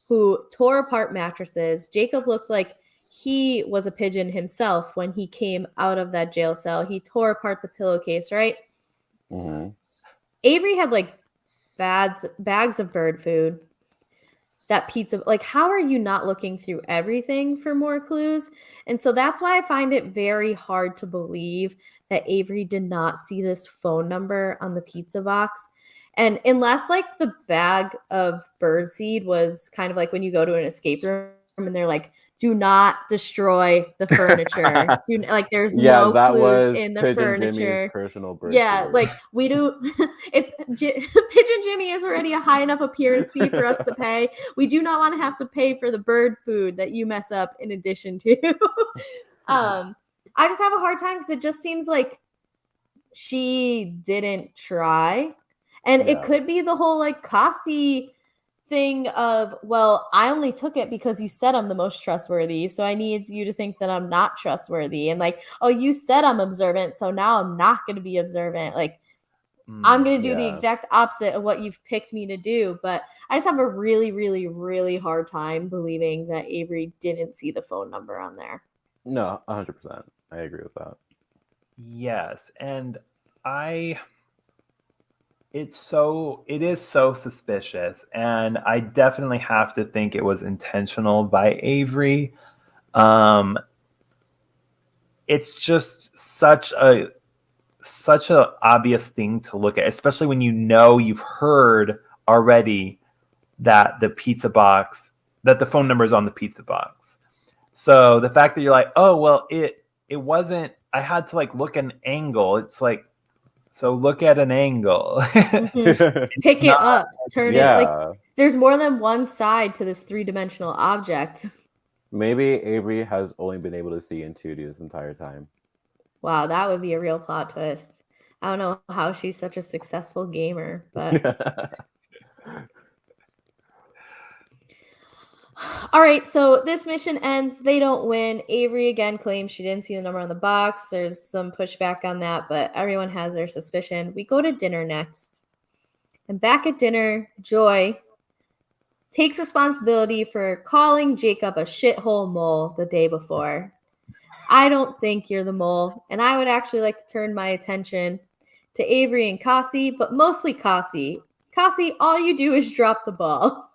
who tore apart mattresses. Jacob looked like he was a pigeon himself when he came out of that jail cell. He tore apart the pillowcase, right? Avery had like bags of bird food. That pizza, like, how are you not looking through everything for more clues? And so that's why I find it very hard to believe that Avery did not see this phone number on the pizza box. And unless like the bag of birdseed was kind of like when you go to an escape room and they're like, do not destroy the furniture. Like there's no clues in the Pigeon furniture. Jimmy's personal bird Yeah, like we do. It's Pigeon Jimmy is already a high enough appearance fee for us to pay. We do not want to have to pay for the bird food that you mess up in addition to. I just have a hard time because it just seems like she didn't try. And it could be the whole like Cassie thing of, well, I only took it because you said I'm the most trustworthy, so I need you to think that I'm not trustworthy. And like, oh, you said I'm observant, so now I'm not going to be observant. Like, I'm going to do the exact opposite of what you've picked me to do. But I just have a really, really, really hard time believing that Avery didn't see the phone number on there. No, 100%. I agree with that. Yes, and it is so suspicious, and I definitely have to think it was intentional by Avery. It's just such a obvious thing to look at, especially when you've heard already that the phone number is on the pizza box. So the fact that you're like, oh well, it wasn't. I had to like look at an angle. It's like, so look at an angle. Pick it up, turn it. Like there's more than one side to this 3-dimensional object. Maybe Avery has only been able to see in 2D this entire time. Wow, that would be a real plot twist. I don't know how she's such a successful gamer, but all right, so this mission ends. They don't win. Avery again claims she didn't see the number on the box. There's some pushback on that, but everyone has their suspicion. We go to dinner next. And back at dinner, Joy takes responsibility for calling Jacob a shithole mole the day before. I don't think you're the mole, and I would actually like to turn my attention to Avery and Cassie, but mostly Cassie. Cassie, all you do is drop the ball.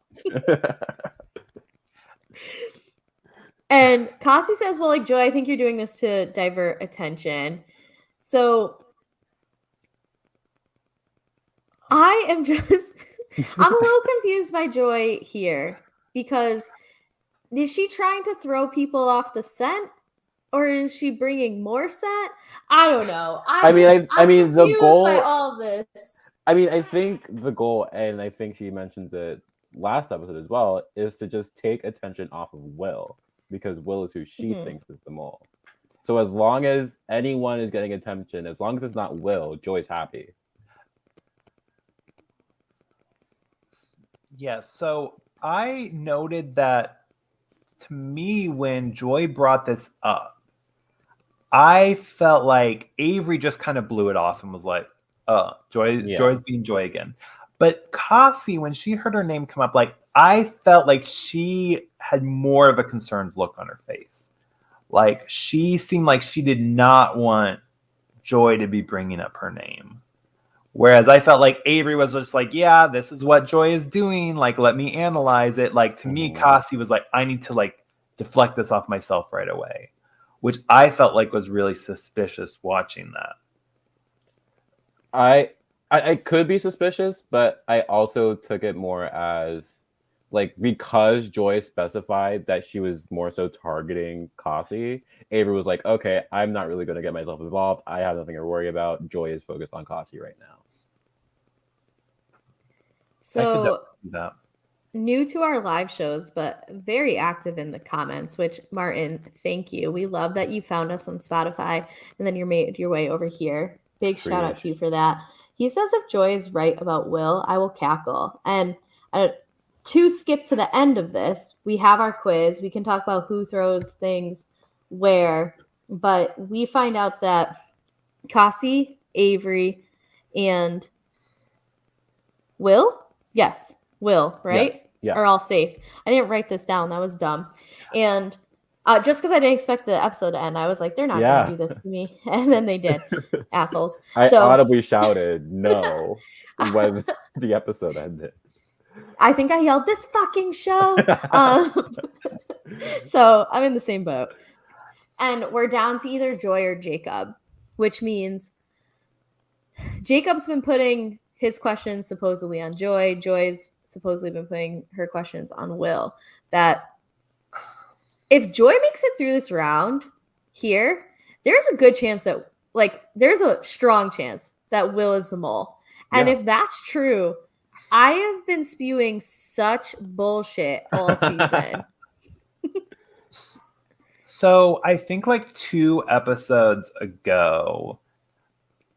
And Cassie says, well, like, Joy, I think you're doing this to divert attention. So I am just, I'm a little confused by Joy here because is she trying to throw people off the scent or is she bringing more scent? I don't know. I'm the goal by all of this. I mean, I think the goal, and I think she mentions it last episode as well, is to just take attention off of Will because Will is who she thinks is the mole. So as long as anyone is getting attention, as long as it's not Will, Joy's happy. Yeah, so I noted that to me when Joy brought this up, I felt like Avery just kind of blew it off and was like, oh, Joy's being Joy again. But Cassie, when she heard her name come up, like I felt like she had more of a concerned look on her face. Like she seemed like she did not want Joy to be bringing up her name. Whereas I felt like Avery was just like, yeah, this is what Joy is doing. Like, let me analyze it. Like to me, Cassie was like, I need to like deflect this off myself right away, which I felt like was really suspicious watching that. I could be suspicious, but I also took it more as like because Joy specified that she was more so targeting Kasi, Avery was like, okay, I'm not really going to get myself involved. I have nothing to worry about. Joy is focused on Kasi right now. So see that. New to our live shows, but very active in the comments, which Martin, thank you. We love that you found us on Spotify and then you made your way over here. Big shout out to you for that. He says if Joy is right about Will, I will cackle. And to skip to the end of this, we have our quiz. We can talk about who throws things where, but we find out that Kasi, Avery, and Will? Yes, Will, right? Yes. Yeah. Are all safe. I didn't write this down. That was dumb. And just because I didn't expect the episode to end, I was like, they're not going to do this to me. And then they did. Assholes. I audibly shouted no when the episode ended. I think I yelled, this fucking show. So I'm in the same boat. And we're down to either Joy or Jacob, which means Jacob's been putting his questions supposedly on Joy. Joy's supposedly been putting her questions on Will. That if Joy makes it through this round here, there's a good chance that, like, there's a strong chance that Will is the mole. And if that's true, I have been spewing such bullshit all season. So I think like 2 episodes ago,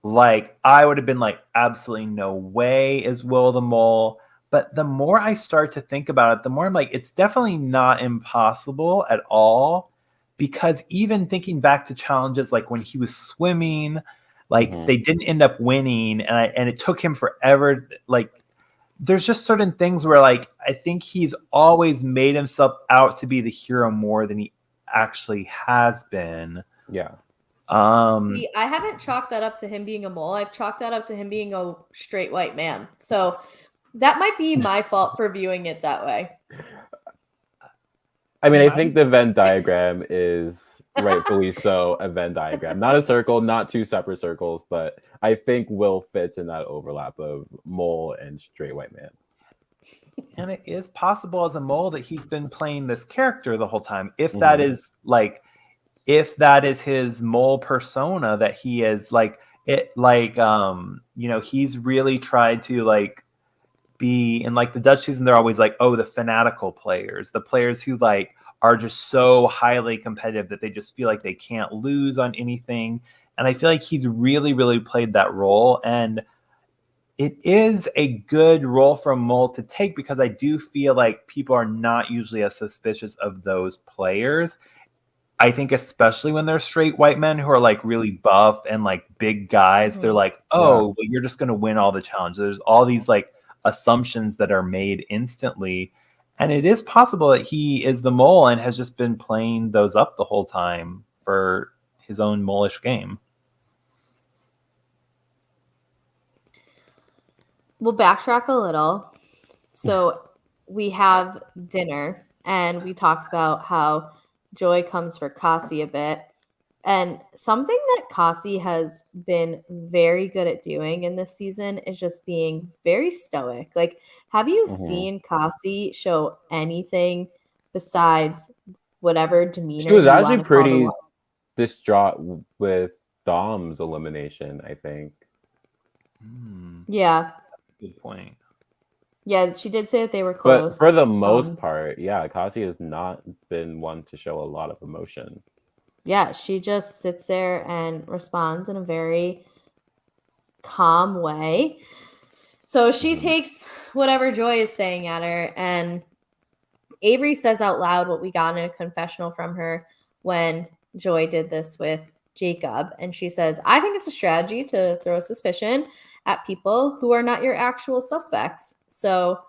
like I would have been like, absolutely no way is Will the mole. But the more I start to think about it, the more I'm like, it's definitely not impossible at all. Because even thinking back to challenges like when he was swimming, like they didn't end up winning, and it took him forever. Like there's just certain things where like I think he's always made himself out to be the hero more than he actually has been. Yeah. See, I haven't chalked that up to him being a mole. I've chalked that up to him being a straight white man. So that might be my fault for viewing it that way. I mean, I think the Venn diagram is rightfully so a Venn diagram. Not a circle, not 2 separate circles, but I think Will fits in that overlap of mole and straight white man. And it is possible as a mole that he's been playing this character the whole time. If that is like, if that is his mole persona, that he is like it, like you know, he's really tried to like be in like the Dutch season. They're always like, oh, the fanatical players, the players who like are just so highly competitive that they just feel like they can't lose on anything. And I feel like he's really played that role, and it is a good role for a mole to take, because I do feel like people are not usually as suspicious of those players. I think especially when they're straight white men who are like really buff and like big guys, they're like, oh, well, you're just going to win all the challenges. There's all these like assumptions that are made instantly. And it is possible that he is the mole and has just been playing those up the whole time for his own mole-ish game. We'll backtrack a little. So we have dinner, and we talked about how Joy comes for Kasi a bit. And something that Kasi has been very good at doing in this season is just being very stoic. Like, have you seen Kasi show anything besides whatever demeanor? She was actually pretty distraught with Dom's elimination, I think. Yeah. Good point. Yeah, she did say that they were close. But for the most part, yeah, Kasi has not been one to show a lot of emotion. Yeah, she just sits there and responds in a very calm way. So she takes whatever Joy is saying at her, and Avery says out loud what we got in a confessional from her when Joy did this with Jacob. And she says, I think it's a strategy to throw suspicion at people who are not your actual suspects. So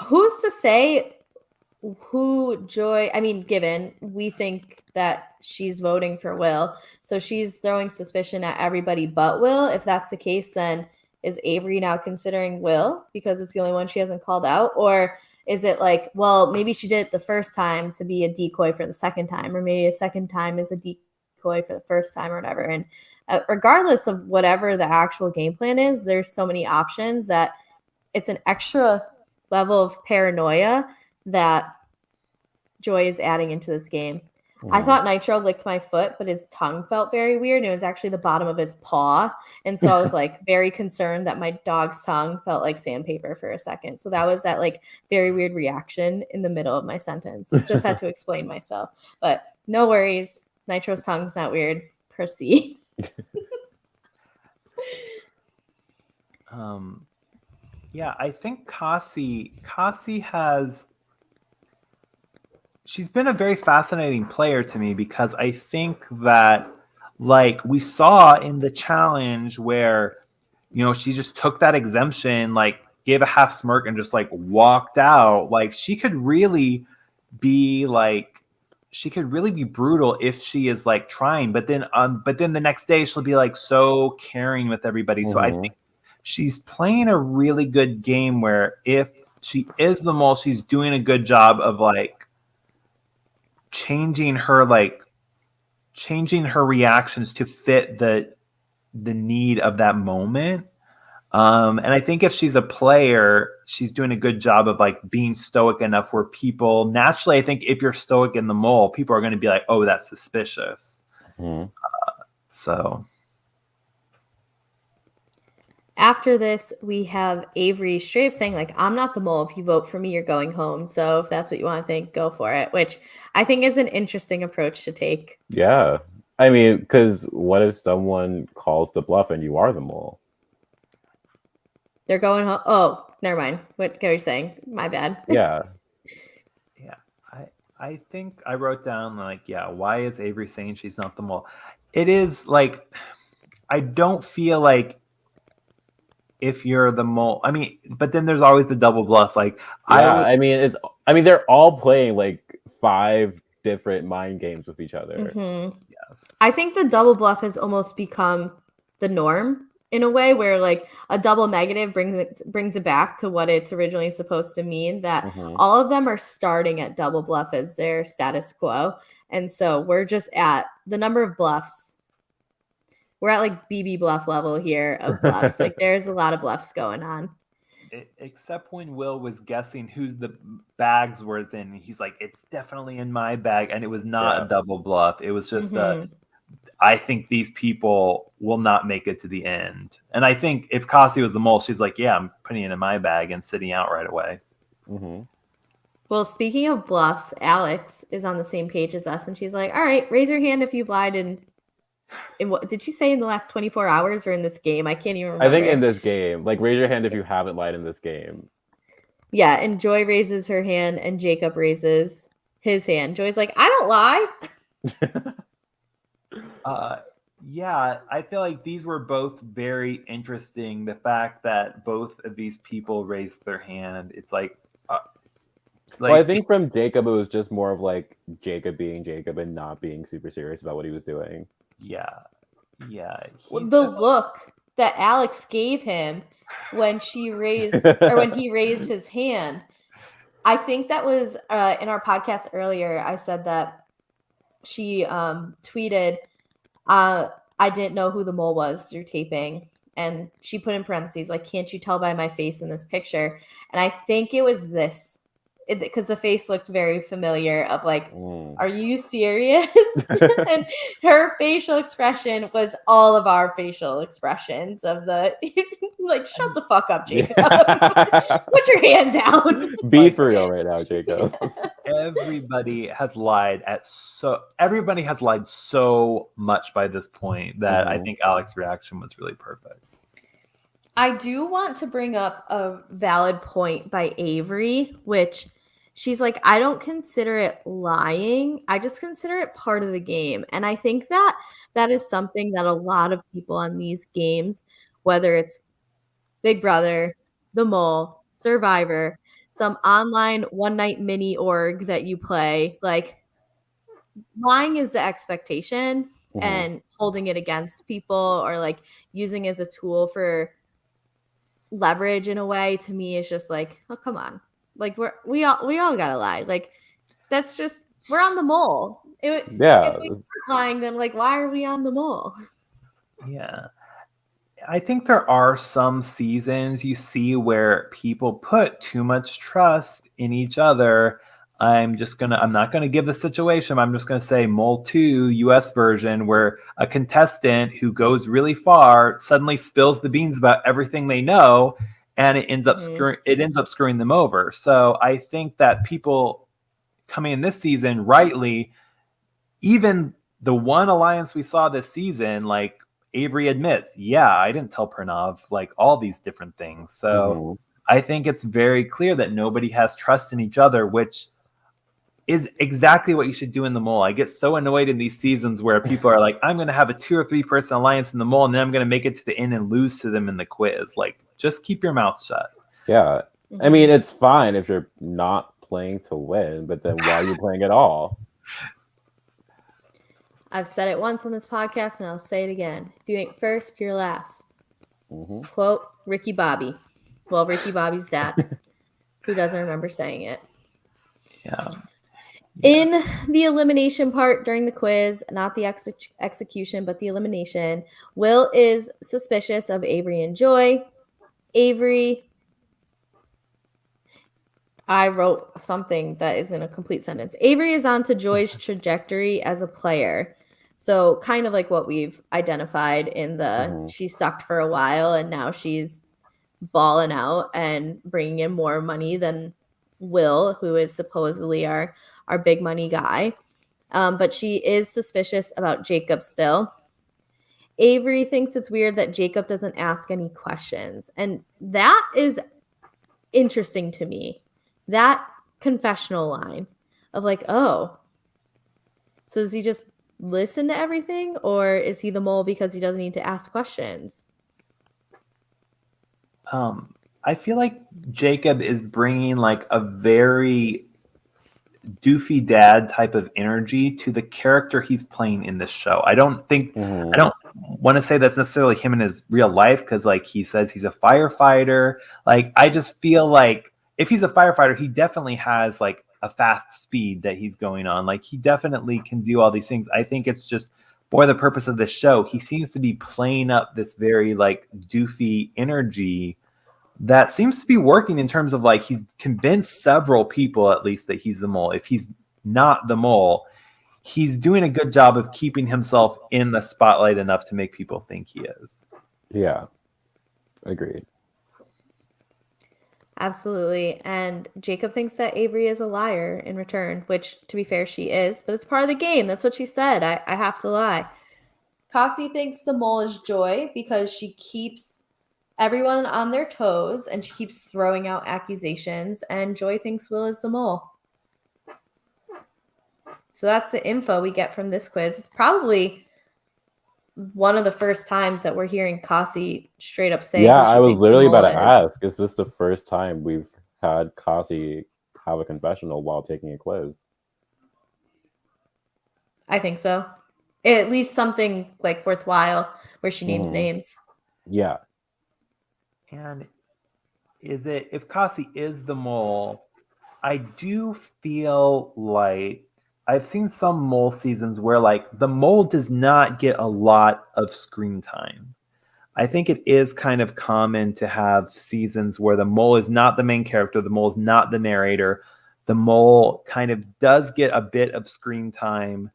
who's to say who Joy, I mean, given we think that she's voting for Will, so she's throwing suspicion at everybody but Will. If that's the case, then is Avery now considering Will because it's the only one she hasn't called out? Or is it like, well, maybe she did it the first time to be a decoy for the second time, or maybe a second time is a decoy for the first time or whatever. And regardless of whatever the actual game plan is, there's so many options that it's an extra level of paranoia that Joy is adding into this game. I thought Nitro licked my foot, but his tongue felt very weird. And it was actually the bottom of his paw. And so I was like very concerned that my dog's tongue felt like sandpaper for a second. So that was that like very weird reaction in the middle of my sentence. Just had to explain myself. But no worries. Nitro's tongue's not weird. Proceed. Yeah, I think Kasi has, she's been a very fascinating player to me, because I think that, like, we saw in the challenge where, she just took that exemption, like gave a half smirk and just like walked out. Like, she could really be brutal if she is like trying, but then the next day she'll be like so caring with everybody. So I think she's playing a really good game where if she is the mole, she's doing a good job of like changing her reactions to fit the need of that moment. And I think if she's a player, she's doing a good job of like being stoic enough where people naturally, I think if you're stoic in the mole, people are going to be like, oh, that's suspicious. So after this, we have Avery straight up saying, like, I'm not the mole. If you vote for me, you're going home. So if that's what you want to think, go for it, which I think is an interesting approach to take. Yeah. I mean, because what if someone calls the bluff and you are the mole? They're going home. Oh, never mind. What Gary's saying. My bad. Yeah. Yeah. I think I wrote down like, yeah, why is Avery saying she's not the mole? It is like, I don't feel like if you're the mole, I mean, but then there's always the double bluff. Like, yeah, I mean, they're all playing like 5 different mind games with each other. Yes. I think the double bluff has almost become the norm in a way where like a double negative brings it back to what it's originally supposed to mean, that all of them are starting at double bluff as their status quo. And so we're just at the number of bluffs. We're at like BB bluff level here of bluffs. Like there's a lot of bluffs going on. Except when Will was guessing who the bags was in. He's like, it's definitely in my bag. And it was not a double bluff. It was just I think these people will not make it to the end. And I think if Kasi was the mole, she's like, yeah, I'm putting it in my bag and sitting out right away. Well, speaking of bluffs, Alex is on the same page as us. And she's like, all right, raise your hand if you've lied in what did she say, in the last 24 hours or in this game? I can't even remember. I think in this game. Like, raise your hand if you haven't lied in this game. Yeah, and Joy raises her hand and Jacob raises his hand. Joy's like, I don't lie. Yeah, I feel like these were both very interesting. The fact that both of these people raised their hand, it's like well, I think from Jacob, it was just more of like Jacob being Jacob and not being super serious about what he was doing. Yeah. The look that Alex gave him when she raised or when he raised his hand. I think that was in our podcast earlier. I said that she tweeted, I didn't know who the mole was through taping. And she put in parentheses, like, can't you tell by my face in this picture? And I think it was this, because the face looked very familiar of like, are you serious? And her facial expression was all of our facial expressions of the like, shut the fuck up, Jacob. Put your hand down. Be for real right now, Jacob. Everybody has lied so much by this point that I think Alex's reaction was really perfect. I do want to bring up a valid point by Avery, which she's like, I don't consider it lying. I just consider it part of the game. And I think that that is something that a lot of people on these games, whether it's Big Brother, The Mole, Survivor, some online one-night mini org that you play, like, lying is the expectation and holding it against people or like using it as a tool for leverage in a way, to me is just like, oh, come on. Like we all gotta lie. Like that's just, we're on the mole. If we weren't lying, then like why are we on the mole? Yeah. I think there are some seasons you see where people put too much trust in each other. I'm not gonna give the situation. I'm just gonna say Mole 2 US version where a contestant who goes really far suddenly spills the beans about everything they know, and it ends up screwing them over. So I think that people coming in this season rightly, even the one alliance we saw this season, like Avery admits, yeah, I didn't tell Pranav like all these different things. So I think it's very clear that nobody has trust in each other, which is exactly what you should do in the mole. I get so annoyed in these seasons where people are like, I'm going to have a 2 or 3 person alliance in the mole, and then I'm going to make it to the end and lose to them in the quiz. Like, just keep your mouth shut. Yeah. I mean, it's fine if you're not playing to win, but then why are you playing at all? I've said it once on this podcast, and I'll say it again. If you ain't first, you're last. Quote, Ricky Bobby. Well, Ricky Bobby's dad, who doesn't remember saying it. Yeah. In the elimination part during the quiz, not the execution, but the elimination, Will is suspicious of Avery and Joy. Avery, I wrote something that isn't a complete sentence. Avery is on to Joy's trajectory as a player. So kind of like what we've identified in the she sucked for a while and now she's balling out and bringing in more money than Will, who is supposedly our big money guy. But she is suspicious about Jacob still. Avery thinks it's weird that Jacob doesn't ask any questions. And that is interesting to me. That confessional line of like, oh, so does he just listen to everything, or is he the mole because he doesn't need to ask questions? I feel like Jacob is bringing like a very doofy dad type of energy to the character he's playing in this show. I don't want to say that's necessarily him in his real life, because like he says he's a firefighter. Like I just feel like if he's a firefighter, he definitely has like a fast speed that he's going on. Like he definitely can do all these things. I think it's just for the purpose of the show, he seems to be playing up this very like doofy energy that seems to be working in terms of like he's convinced several people at least that he's the mole. If he's not the mole, he's doing a good job of keeping himself in the spotlight enough to make people think he is. Yeah, agreed. Absolutely. And Jacob thinks that Avery is a liar in return, which, to be fair, she is, but it's part of the game. That's what she said. I have to lie. Cassie thinks the mole is Joy because she keeps everyone on their toes and she keeps throwing out accusations, and Joy thinks Will is the mole. So that's the info we get from this quiz. It's probably one of the first times that we're hearing Cassie straight up say. Yeah, I was literally about to ask, is this the first time we've had Cassie have a confessional while taking a quiz? I think so. At least something like worthwhile where she names names. Yeah. And if Cassie is the mole, I do feel like I've seen some mole seasons where like the mole does not get a lot of screen time. I think it is kind of common to have seasons where the mole is not the main character, the mole is not the narrator. The mole kind of does get a bit of screen time,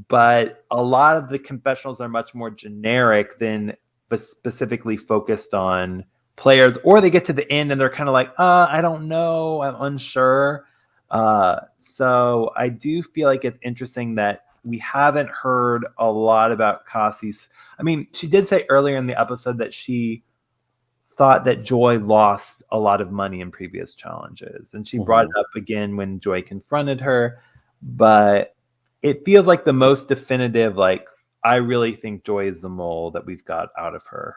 but a lot of the confessionals are much more generic than specifically focused on players, or they get to the end and they're kind of like, I don't know, I'm unsure. So I do feel like it's interesting that we haven't heard a lot about Cassie's. I mean, she did say earlier in the episode that she thought that Joy lost a lot of money in previous challenges, and she brought it up again when Joy confronted her. But it feels like the most definitive, like, I really think Joy is the mole that we've got out of her.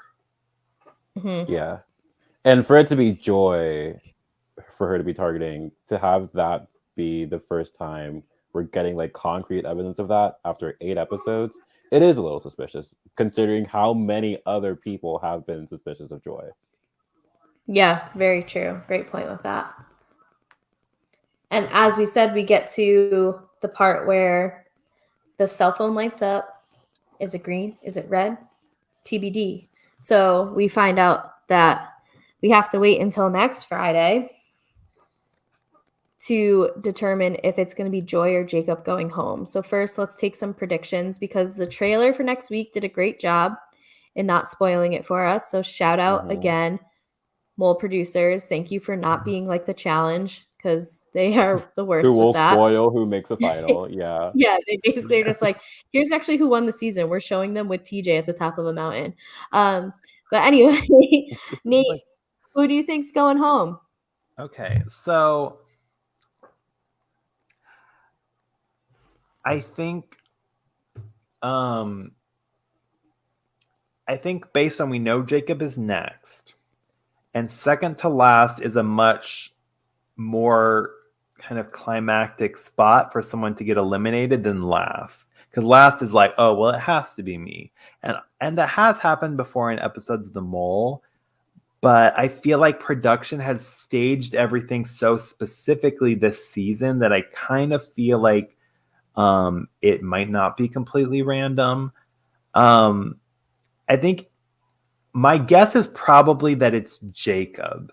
Yeah. And for it to be Joy, for her to be targeting, to have that be the first time we're getting like concrete evidence of that after 8 episodes, it is a little suspicious considering how many other people have been suspicious of Joy. Yeah, very true. Great point with that. And as we said, we get to the part where the cell phone lights up. Is it green? Is it red? TBD. So we find out that we have to wait until next Friday to determine if it's going to be Joy or Jacob going home. So first, let's take some predictions because the trailer for next week did a great job in not spoiling it for us. So shout out again, Mole producers. Thank you for not being like the challenge because they are the worst Who will with that. spoil who makes a final? Yeah. Yeah, they basically are just like, here's actually who won the season. We're showing them with TJ at the top of a mountain. But anyway, Nate, who do you think's going home? Okay, so I think based on we know Jacob is next, and second to last is a much more kind of climactic spot for someone to get eliminated than last. Because last is like, oh well, it has to be me. And that has happened before in episodes of The Mole. But I feel like production has staged everything so specifically this season that I kind of feel like it might not be completely random. I think my guess is probably that it's Jacob.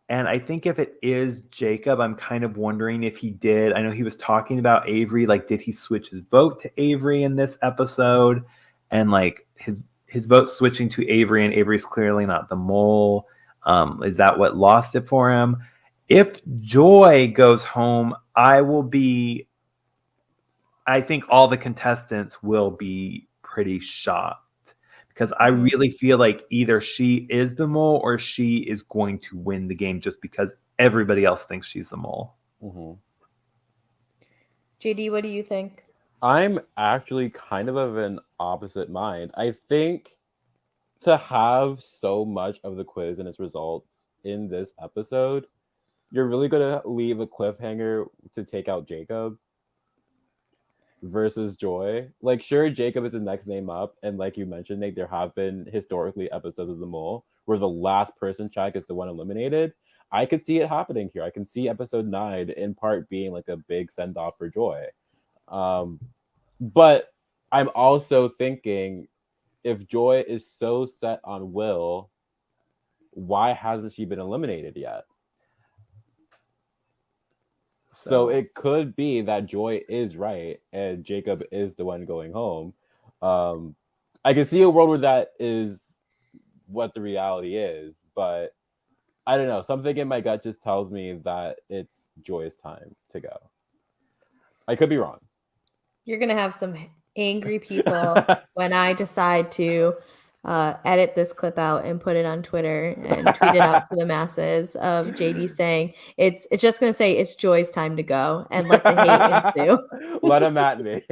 And I think if it is Jacob, I'm kind of wondering if he did. I know he was talking about Avery. Like, did he switch his vote to Avery in this episode? And like his vote switching to Avery, and Avery's clearly not the mole. Is that what lost it for him? If Joy goes home, I think all the contestants will be pretty shocked because I really feel like either she is the mole or she is going to win the game just because everybody else thinks she's the mole. JD, what do you think? I'm actually kind of an opposite mind. I think to have so much of the quiz and its results in this episode, you're really going to leave a cliffhanger to take out Jacob versus Joy. Like, sure, Jacob is the next name up, and like you mentioned, Nate, there have been historically episodes of The Mole where the last person check is the one eliminated. I could see it happening here. I can see episode 9 in part being like a big send-off for Joy. But I'm also thinking, if Joy is so set on Will, why hasn't she been eliminated yet? So it could be that Joy is right and Jacob is the one going home. I can see a world where that is what the reality is, but I don't know. Something in my gut just tells me that it's Joy's time to go. I could be wrong. You're going to have some angry people when I decide to edit this clip out and put it on Twitter and tweet it out to the masses of JD saying it's just going to say it's Joy's time to go and let the hate ensue. Let him at me.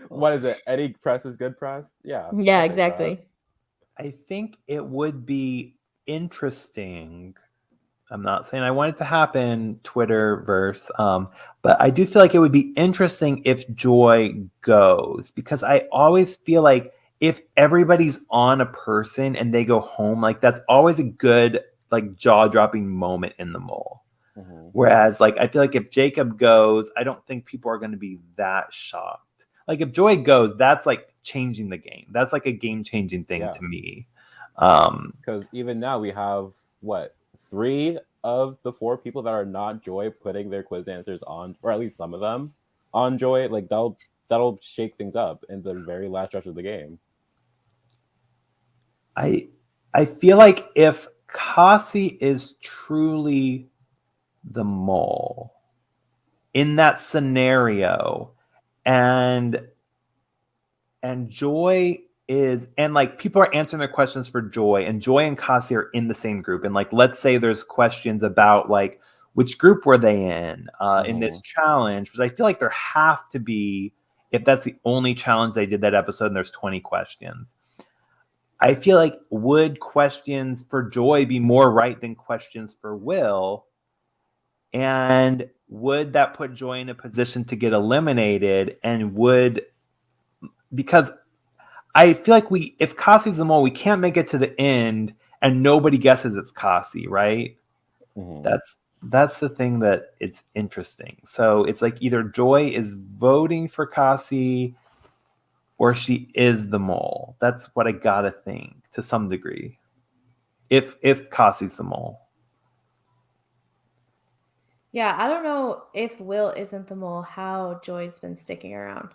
What is it? Any press is good press? Yeah. Yeah, exactly. I think it would be interesting. I'm not saying I want it to happen, Twitterverse, but I do feel like it would be interesting if Joy goes, because I always feel like if everybody's on a person and they go home, like that's always a good like jaw-dropping moment in The Mole. Whereas like I feel like if Jacob goes, I don't think people are going to be that shocked. Like if Joy goes, that's like changing the game. That's like a game-changing thing to me. Because even now we have what, 3 of the 4 people that are not Joy putting their quiz answers on, or at least some of them on Joy. Like that'll shake things up in the very last stretch of the game. I feel like if Kasi is truly the mole in that scenario, and Joy is, and like people are answering their questions for Joy, and Joy and Kasi are in the same group, and like let's say there's questions about like which group were they in this challenge, because I feel like there have to be, if that's the only challenge they did that episode and there's 20 questions, I feel like would questions for Joy be more right than questions for Will? And would that put Joy in a position to get eliminated? And because I feel like if Kasi's the mole, we can't make it to the end and nobody guesses it's Kasi, right? That's the thing that it's interesting. So it's like either Joy is voting for Kasi or she is the mole. That's what I gotta think to some degree. If Cassie's the mole. Yeah, I don't know if Will isn't the mole, how Joy's been sticking around.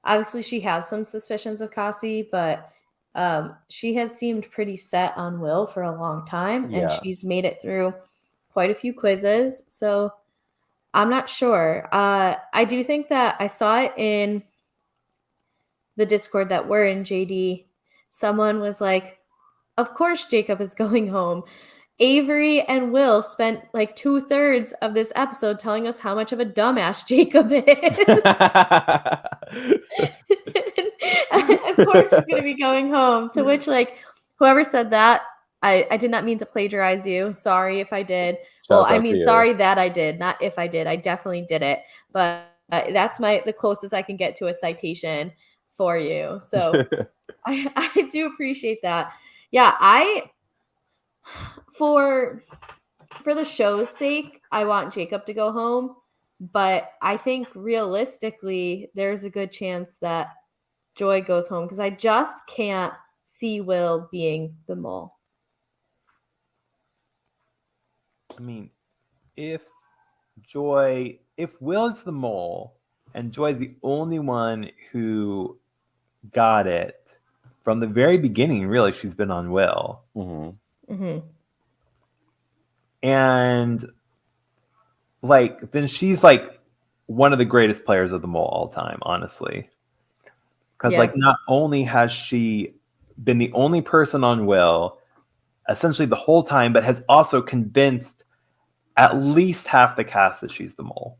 Obviously, she has some suspicions of Cassie, but she has seemed pretty set on Will for a long time, and Yeah. she's made it through quite a few quizzes. So I'm not sure. I do think that I saw it in the Discord that we're in, JD. Someone was like, of course Jacob is going home. Avery and Will spent like 2/3 of this episode telling us how much of a dumbass Jacob is. Of course he's going to be going home. To which, like, whoever said that, I did not mean to plagiarize you. Sorry if I did. Well, Shouts I out to mean, you. sorry that I did, not if I did. I definitely did it. But that's the closest I can get to a citation for you. So I do appreciate that. Yeah, for the show's sake, I want Jacob to go home, but I think realistically, there's a good chance that Joy goes home because I just can't see Will being the mole. I mean, if Will is the mole and Joy's the only one who got it from the very beginning, really, she's been on Will. Mm-hmm. Mm-hmm. And like, then she's like one of the greatest players of the mole all time, honestly. Because Yeah. like, not only has she been the only person on Will essentially the whole time, but has also convinced at least half the cast that she's the mole.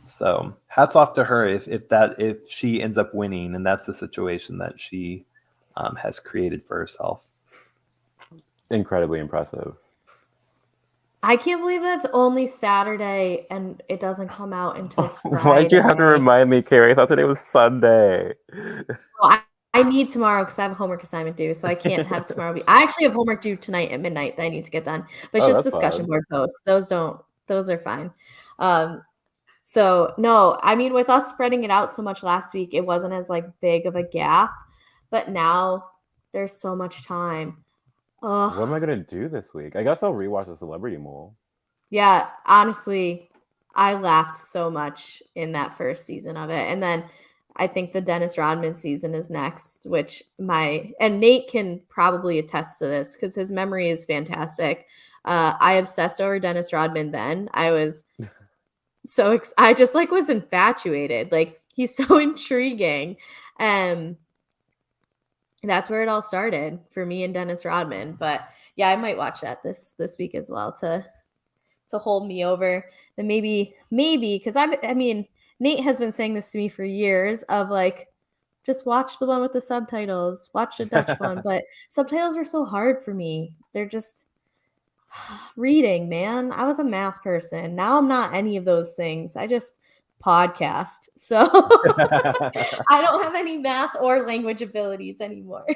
So hats off to her if she ends up winning, and that's the situation that she has created for herself. Incredibly impressive. I can't believe that's only Saturday and it doesn't come out until Friday. Why'd you have to remind me, Carrie? I thought today was Sunday. Well, I need tomorrow because I have a homework assignment due, so I can't have tomorrow be. I actually have homework due tonight at midnight that I need to get done, but it's just discussion board posts. Those are fine. So no, I mean, with us spreading it out so much last week, it wasn't as like big of a gap, but now there's so much time. What am I gonna do this week? I guess I'll rewatch The Celebrity Mole. Yeah, honestly, I laughed so much in that first season of it, and then I think the Dennis Rodman season is next, which and Nate can probably attest to this because his memory is fantastic. I obsessed over Dennis Rodman then. I was I just like was infatuated. Like, he's so intriguing. That's where it all started for me and Dennis Rodman. But yeah, I might watch that this week as well to hold me over. Then maybe because I mean, Nate has been saying this to me for years of like, just watch the one with the subtitles, watch the Dutch one. But subtitles are so hard for me. They're just reading, man. I was a math person. Now I'm not any of those things. I just podcast. So I don't have any math or language abilities anymore.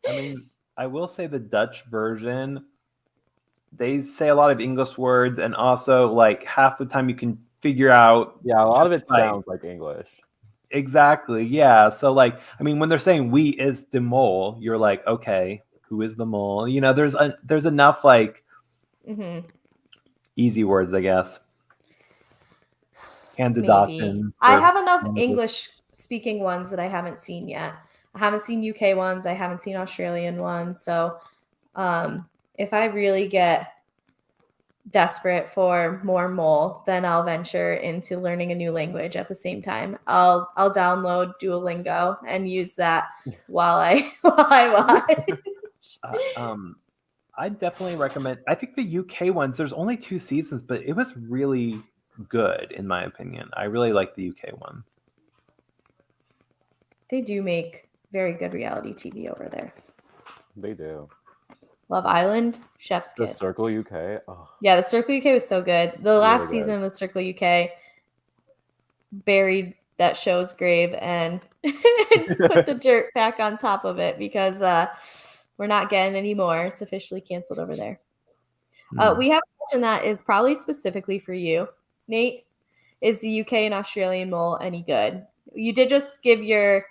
I mean, I will say the Dutch version, they say a lot of English words, and also like half the time you can figure out. Yeah, a lot of it sounds like English. Exactly. Yeah. So like, I mean, when they're saying "we is the mole," you're like, okay, who is the mole? You know, there's enough like easy words, I guess. Candidaten. I have enough English speaking ones that I haven't seen yet. I haven't seen UK ones. I haven't seen Australian ones. So if I really get desperate for more mole, then I'll venture into learning a new language at the same time. I'll download Duolingo and use that while I watch. I definitely recommend. I think the UK ones, there's only 2 seasons, but it was really good in my opinion. I really like the UK one. They do make very good reality TV over there. They do. Love Island, Chef's Kiss. The Circle UK. Oh. Yeah, the Circle UK was so good. The last season of the Circle UK buried that show's grave and put the dirt back on top of it because we're not getting any more. It's officially canceled over there. We have a question that is probably specifically for you, Nate. Is the UK and Australian mole any good? You did just give your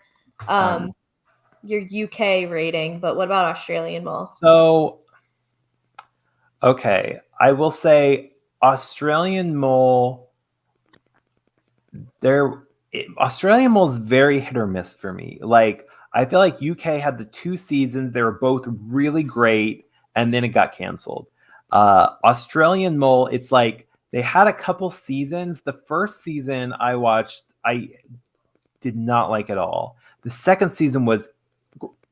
UK rating, but what about Australian mole? So, okay, I will say Australian mole. Australian mole is very hit or miss for me. Like I feel like UK had the 2 seasons; they were both really great, and then it got canceled. Australian mole, it's like they had a couple seasons. The first season I watched, I did not like at all. The second season was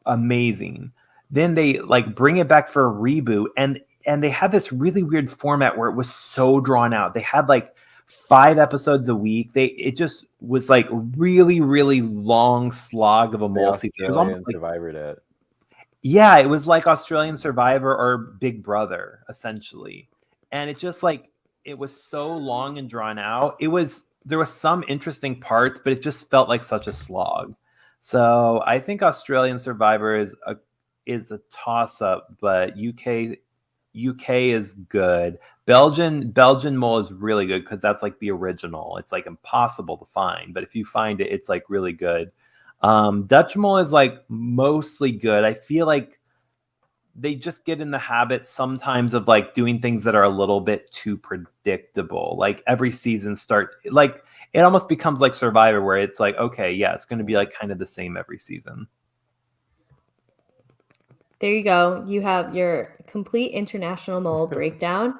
amazing. Then they like bring it back for a reboot, and they had this really weird format where it was so drawn out. They had like 5 episodes a week. It just was like really, really long slog of a mole season. It was almost like Survivored it. Yeah, it was like Australian Survivor or Big Brother, essentially. And it just like it was so long and drawn out. There was some interesting parts, but it just felt like such a slog. So I think Australian Survivor is a toss up, but UK is good. Belgian mole is really good because that's like the original. It's like impossible to find, but if you find it, it's like really good. Dutch mole is like mostly good. I feel like they just get in the habit sometimes of like doing things that are a little bit too predictable. Like every season like it almost becomes like Survivor where it's like, okay, yeah, it's going to be like kind of the same every season. There you go. You have your complete international mole breakdown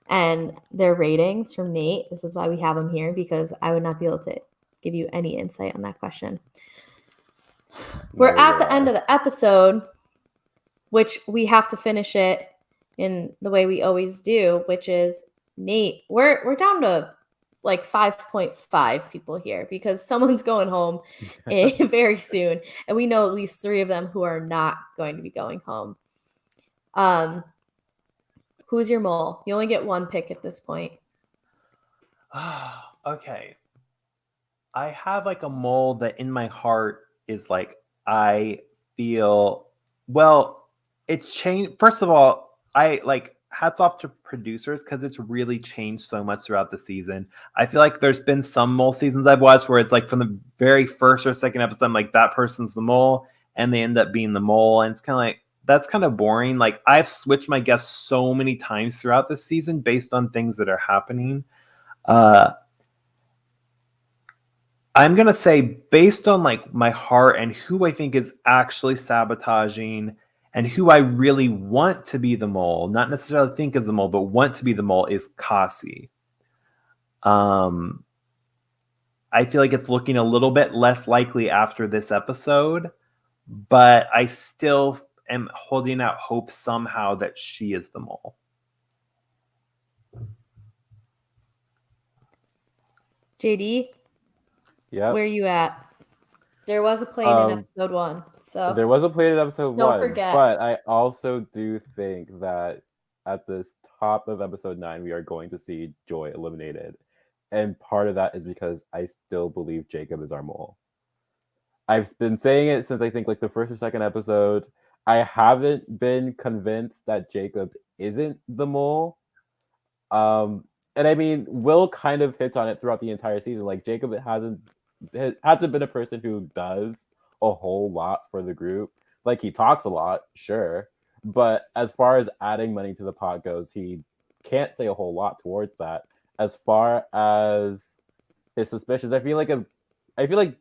and their ratings from Nate. This is why we have him here, because I would not be able to give you any insight on that question. We're at the end of the episode, which we have to finish it in the way we always do, which is Nate. We're down to like 5.5 people here because someone's going home very soon, and we know at least 3 of them who are not going to be going home. Who's your mole? You only get 1 pick at this point. Okay. I have like a mole that in my heart is like, I feel, well, it's changed. First of all, I like hats off to producers because it's really changed so much throughout the season. I feel like there's been some mole seasons I've watched where it's like from the very first or second episode, I'm like, that person's the mole, and they end up being the mole. And it's kind of like, that's kind of boring. Like I've switched my guess so many times throughout the season based on things that are happening. I'm going to say based on like my heart and who I think is actually sabotaging and who I really want to be the mole, not necessarily think is the mole, but want to be the mole, is Kasi. I feel like it's looking a little bit less likely after this episode, but I still am holding out hope somehow that she is the mole. JD? Yeah. Where are you at? There was a plane in episode 1. So there was a plane in episode 1. Don't forget. But I also do think that at this top of episode 9, we are going to see Joy eliminated. And part of that is because I still believe Jacob is our mole. I've been saying it since I think like the first or second episode. I haven't been convinced that Jacob isn't the mole. And I mean, Will kind of hits on it throughout the entire season. Like Jacob hasn't been a person who does a whole lot for the group. Like he talks a lot, sure, but as far as adding money to the pot goes, he can't say a whole lot towards that. As far as his suspicions, I feel like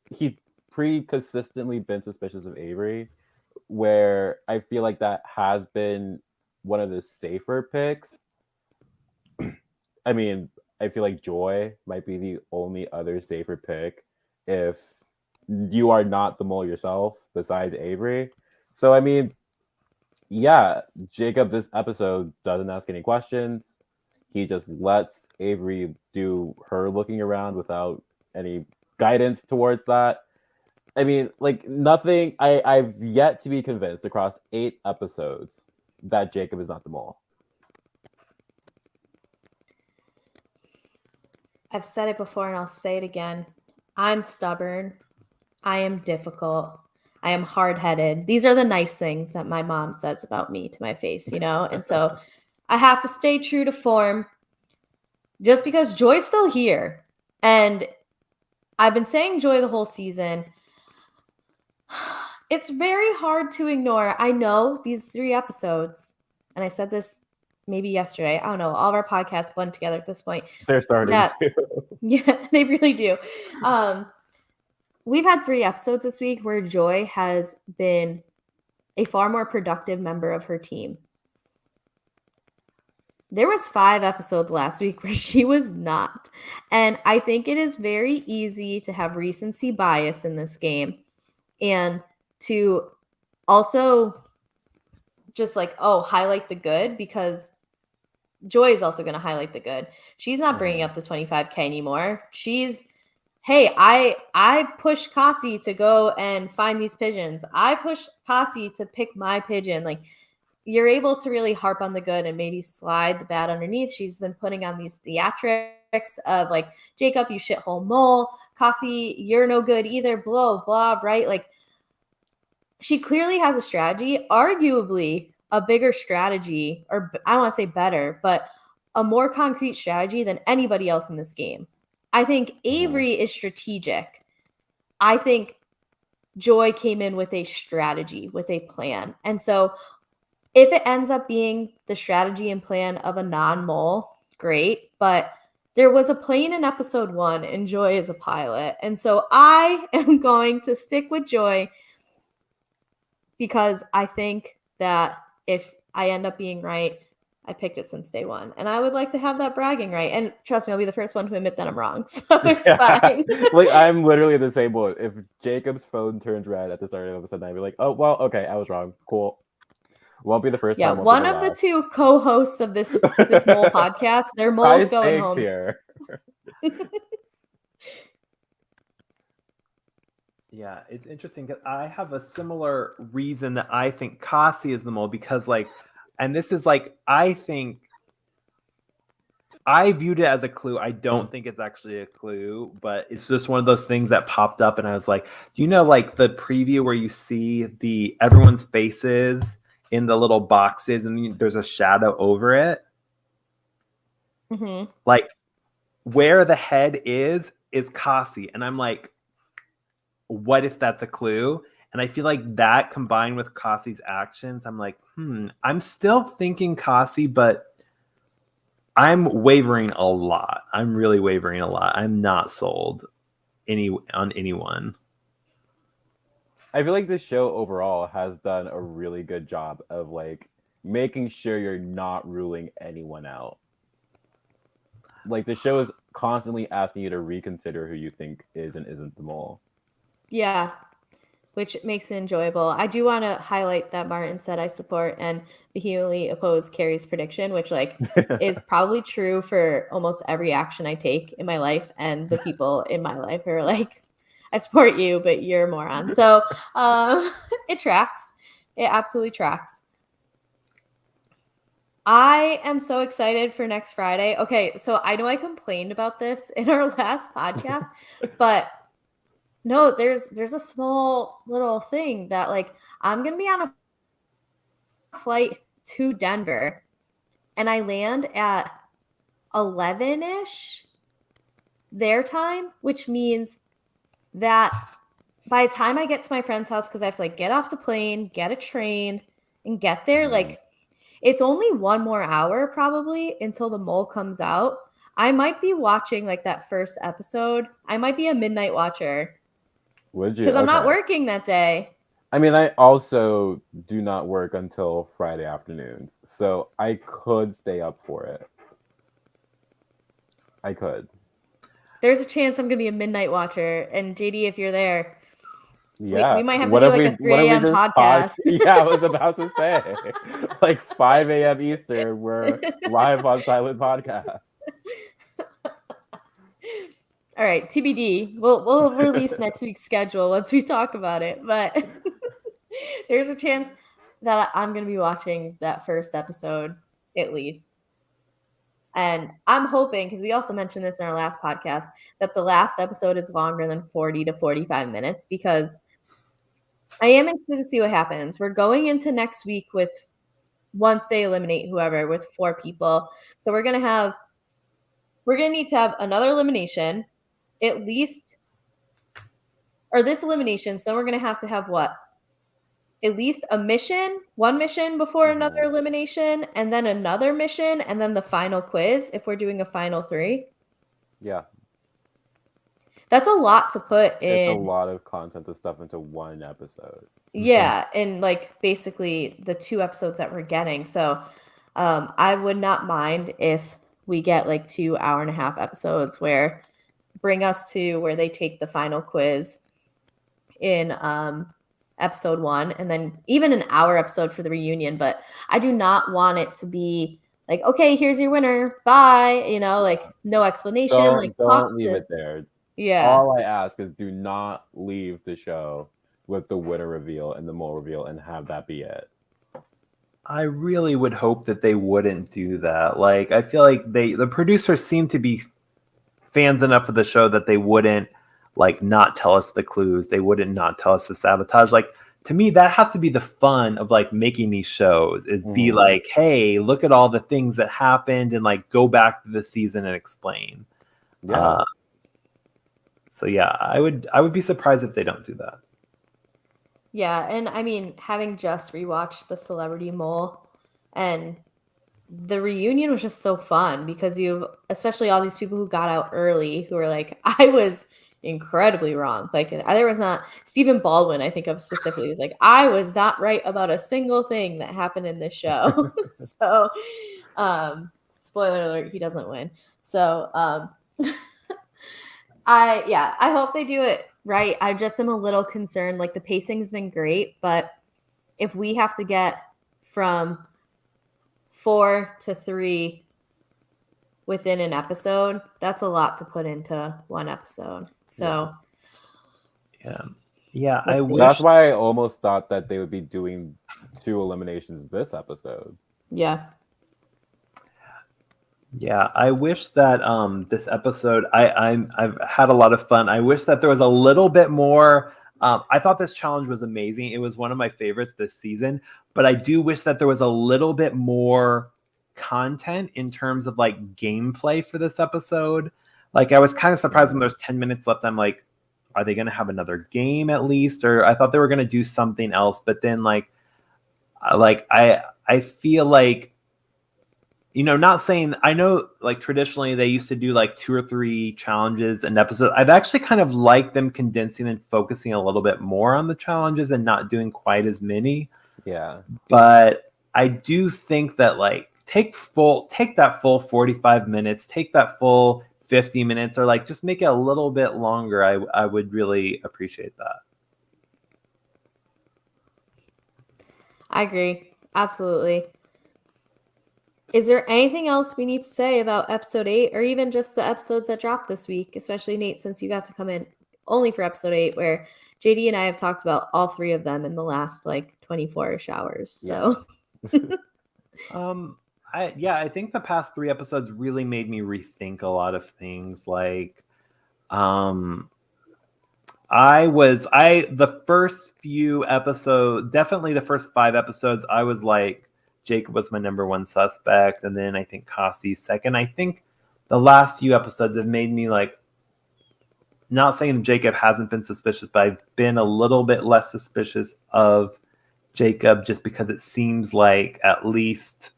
he's pretty consistently been suspicious of Avery, where I feel like that has been one of the safer picks. I mean, I feel like Joy might be the only other safer pick if you are not the mole yourself besides Avery. So, I mean, yeah, Jacob this episode doesn't ask any questions. He just lets Avery do her looking around without any guidance towards that. I mean, like nothing, I've yet to be convinced across 8 episodes that Jacob is not the mole. I've said it before and I'll say it again. I'm stubborn. I am difficult. I am hard-headed. These are the nice things that my mom says about me to my face, you know? And so I have to stay true to form. just because Joy's still here. And I've been saying Joy the whole season. It's very hard to ignore. I know these 3 episodes, and I said this maybe yesterday. I don't know. All of our podcasts blend together at this point. They're starting to. Yeah, they really do. We've had 3 episodes this week where Joy has been a far more productive member of her team. There was 5 episodes last week where she was not. And I think it is very easy to have recency bias in this game and to also just like, highlight the good, because Joy is also going to highlight the good. She's not bringing up the 25K anymore. She's, hey, I pushed Kasi to go and find these pigeons. I pushed Kasi to pick my pigeon. Like, you're able to really harp on the good and maybe slide the bad underneath. She's been putting on these theatrics of like, Jacob, you shithole mole. Kasi, you're no good either. Blah, blah, right? Like, she clearly has a strategy, arguably a bigger strategy, or I don't want to say better, but a more concrete strategy than anybody else in this game. I think Avery is strategic. I think Joy came in with a strategy, with a plan. And so if it ends up being the strategy and plan of a non-mole, great. But there was a plane in episode 1, and Joy is a pilot. And so I am going to stick with Joy, because I think that if I end up being right, I picked it since day 1. And I would like to have that bragging right. And trust me, I'll be the first one to admit that I'm wrong. So it's fine. Like, I'm literally the same boat. If Jacob's phone turns red at the start of the episode, I'd be like, oh, well, okay, I was wrong. Cool. Won't be the first time. Yeah, one of the 2 co-hosts of this mole podcast, their mole's going home. Here. Yeah, it's interesting because I have a similar reason that I think Kasi is the mole, because like, and this is like, I think I viewed it as a clue. I don't think it's actually a clue, but it's just one of those things that popped up, and I was like, like the preview where you see everyone's faces in the little boxes and there's a shadow over it. Mm-hmm. Like, where the head is Kasi, and I'm like, what if that's a clue? And I feel like that combined with Kasi's actions, I'm like, I'm still thinking Kasi, but I'm wavering a lot. I'm really wavering a lot. I'm not sold on anyone. I feel like this show overall has done a really good job of like making sure you're not ruling anyone out. Like, the show is constantly asking you to reconsider who you think is and isn't the mole. Yeah, which makes it enjoyable. I do want to highlight that Martin said I support and vehemently oppose Carrie's prediction, which like is probably true for almost every action I take in my life, and the people in my life are like, I support you, but you're a moron. So it tracks. It absolutely tracks. I am so excited for next Friday. Okay, so I know I complained about this in our last podcast, but no, there's a small little thing that like I'm going to be on a flight to Denver, and I land at 11-ish their time, which means that by the time I get to my friend's house, because I have to like get off the plane, get a train, and get there, like it's only 1 more hour probably until the mole comes out. I might be watching like that first episode. I might be a midnight watcher. Would you? Because I'm not working that day. I mean, I also do not work until Friday afternoons, so I could stay up for it. I could. There's a chance I'm going to be a midnight watcher. And JD, if you're there, yeah, we might have to do like a 3 a.m. podcast. Yeah, I was about to say, like 5 a.m. Eastern, we're live on Silent Podcast. All right, TBD. We'll release next week's schedule once we talk about it. But there's a chance that I'm going to be watching that first episode at least. And I'm hoping, because we also mentioned this in our last podcast, that the last episode is longer than 40 to 45 minutes, because I am interested to see what happens. We're going into next week with, once they eliminate whoever, with 4 people. So we're going to have we're going to need to have another elimination, at least, or this elimination. So we're going to have what? At least one mission before another elimination, and then another mission, and then the final quiz if we're doing a final 3. Yeah. That's a lot to put in. It's a lot of content to stuff into one episode. Yeah, and like basically the 2 episodes that we're getting. So I would not mind if we get like 2 hour-and-a-half episodes where bring us to where they take the final quiz in episode 1, and then even an hour episode for the reunion. But I do not want it to be like, okay, here's your winner, bye, you know, like no explanation. Don't leave it there. Yeah. All I ask is do not leave the show with the winner reveal and the mole reveal and have that be it. I really would hope that they wouldn't do that. Like, I feel like the producers seem to be fans enough of the show that they wouldn't like not tell us the clues. They wouldn't not tell us the sabotage. Like, to me, that has to be the fun of like making these shows, is be like, hey, look at all the things that happened, and like go back to the season and explain. Yeah. So yeah, I would be surprised if they don't do that. Yeah, and I mean, having just rewatched The Celebrity Mole, and the reunion was just so fun because you've, especially all these people who got out early who were like, I was incredibly wrong. Like, there was not, Stephen Baldwin, I think of specifically, was like, I was not right about a single thing that happened in this show. So, spoiler alert, he doesn't win. So, I hope they do it right. I just am a little concerned. Like, the pacing's been great, but if we have to get from 4 to 3 within an episode, that's a lot to put into one episode. So yeah, I wish. That's why I almost thought that they would be doing 2 eliminations this episode. Yeah, I wish that this episode, I've had a lot of fun. I wish that there was a little bit more. I thought this challenge was amazing. It was one of my favorites this season, but I do wish that there was a little bit more content in terms of like gameplay for this episode. Like, I was kind of surprised when there's 10 minutes left. I'm like, are they going to have another game at least? Or I thought they were going to do something else, but then I feel like, you know, not saying, I know like traditionally they used to do like 2 or 3 challenges an episode. I've actually kind of liked them condensing and focusing a little bit more on the challenges and not doing quite as many. Yeah. But I do think that like take that full 45 minutes, take that full 50 minutes, or like just make it a little bit longer. I would really appreciate that. I agree. Absolutely. Is there anything else we need to say about episode 8, or even just the episodes that dropped this week, especially Nate, since you got to come in only for episode 8, where JD and I have talked about all 3 of them in the last like 24-ish hours. So I think the past 3 episodes really made me rethink a lot of things. Like, the first few episodes, definitely the first 5 episodes, I was like, Jacob was my number 1 suspect, and then I think Kasi second. I think the last few episodes have made me like, not saying Jacob hasn't been suspicious, but I've been a little bit less suspicious of Jacob, just because it seems like at least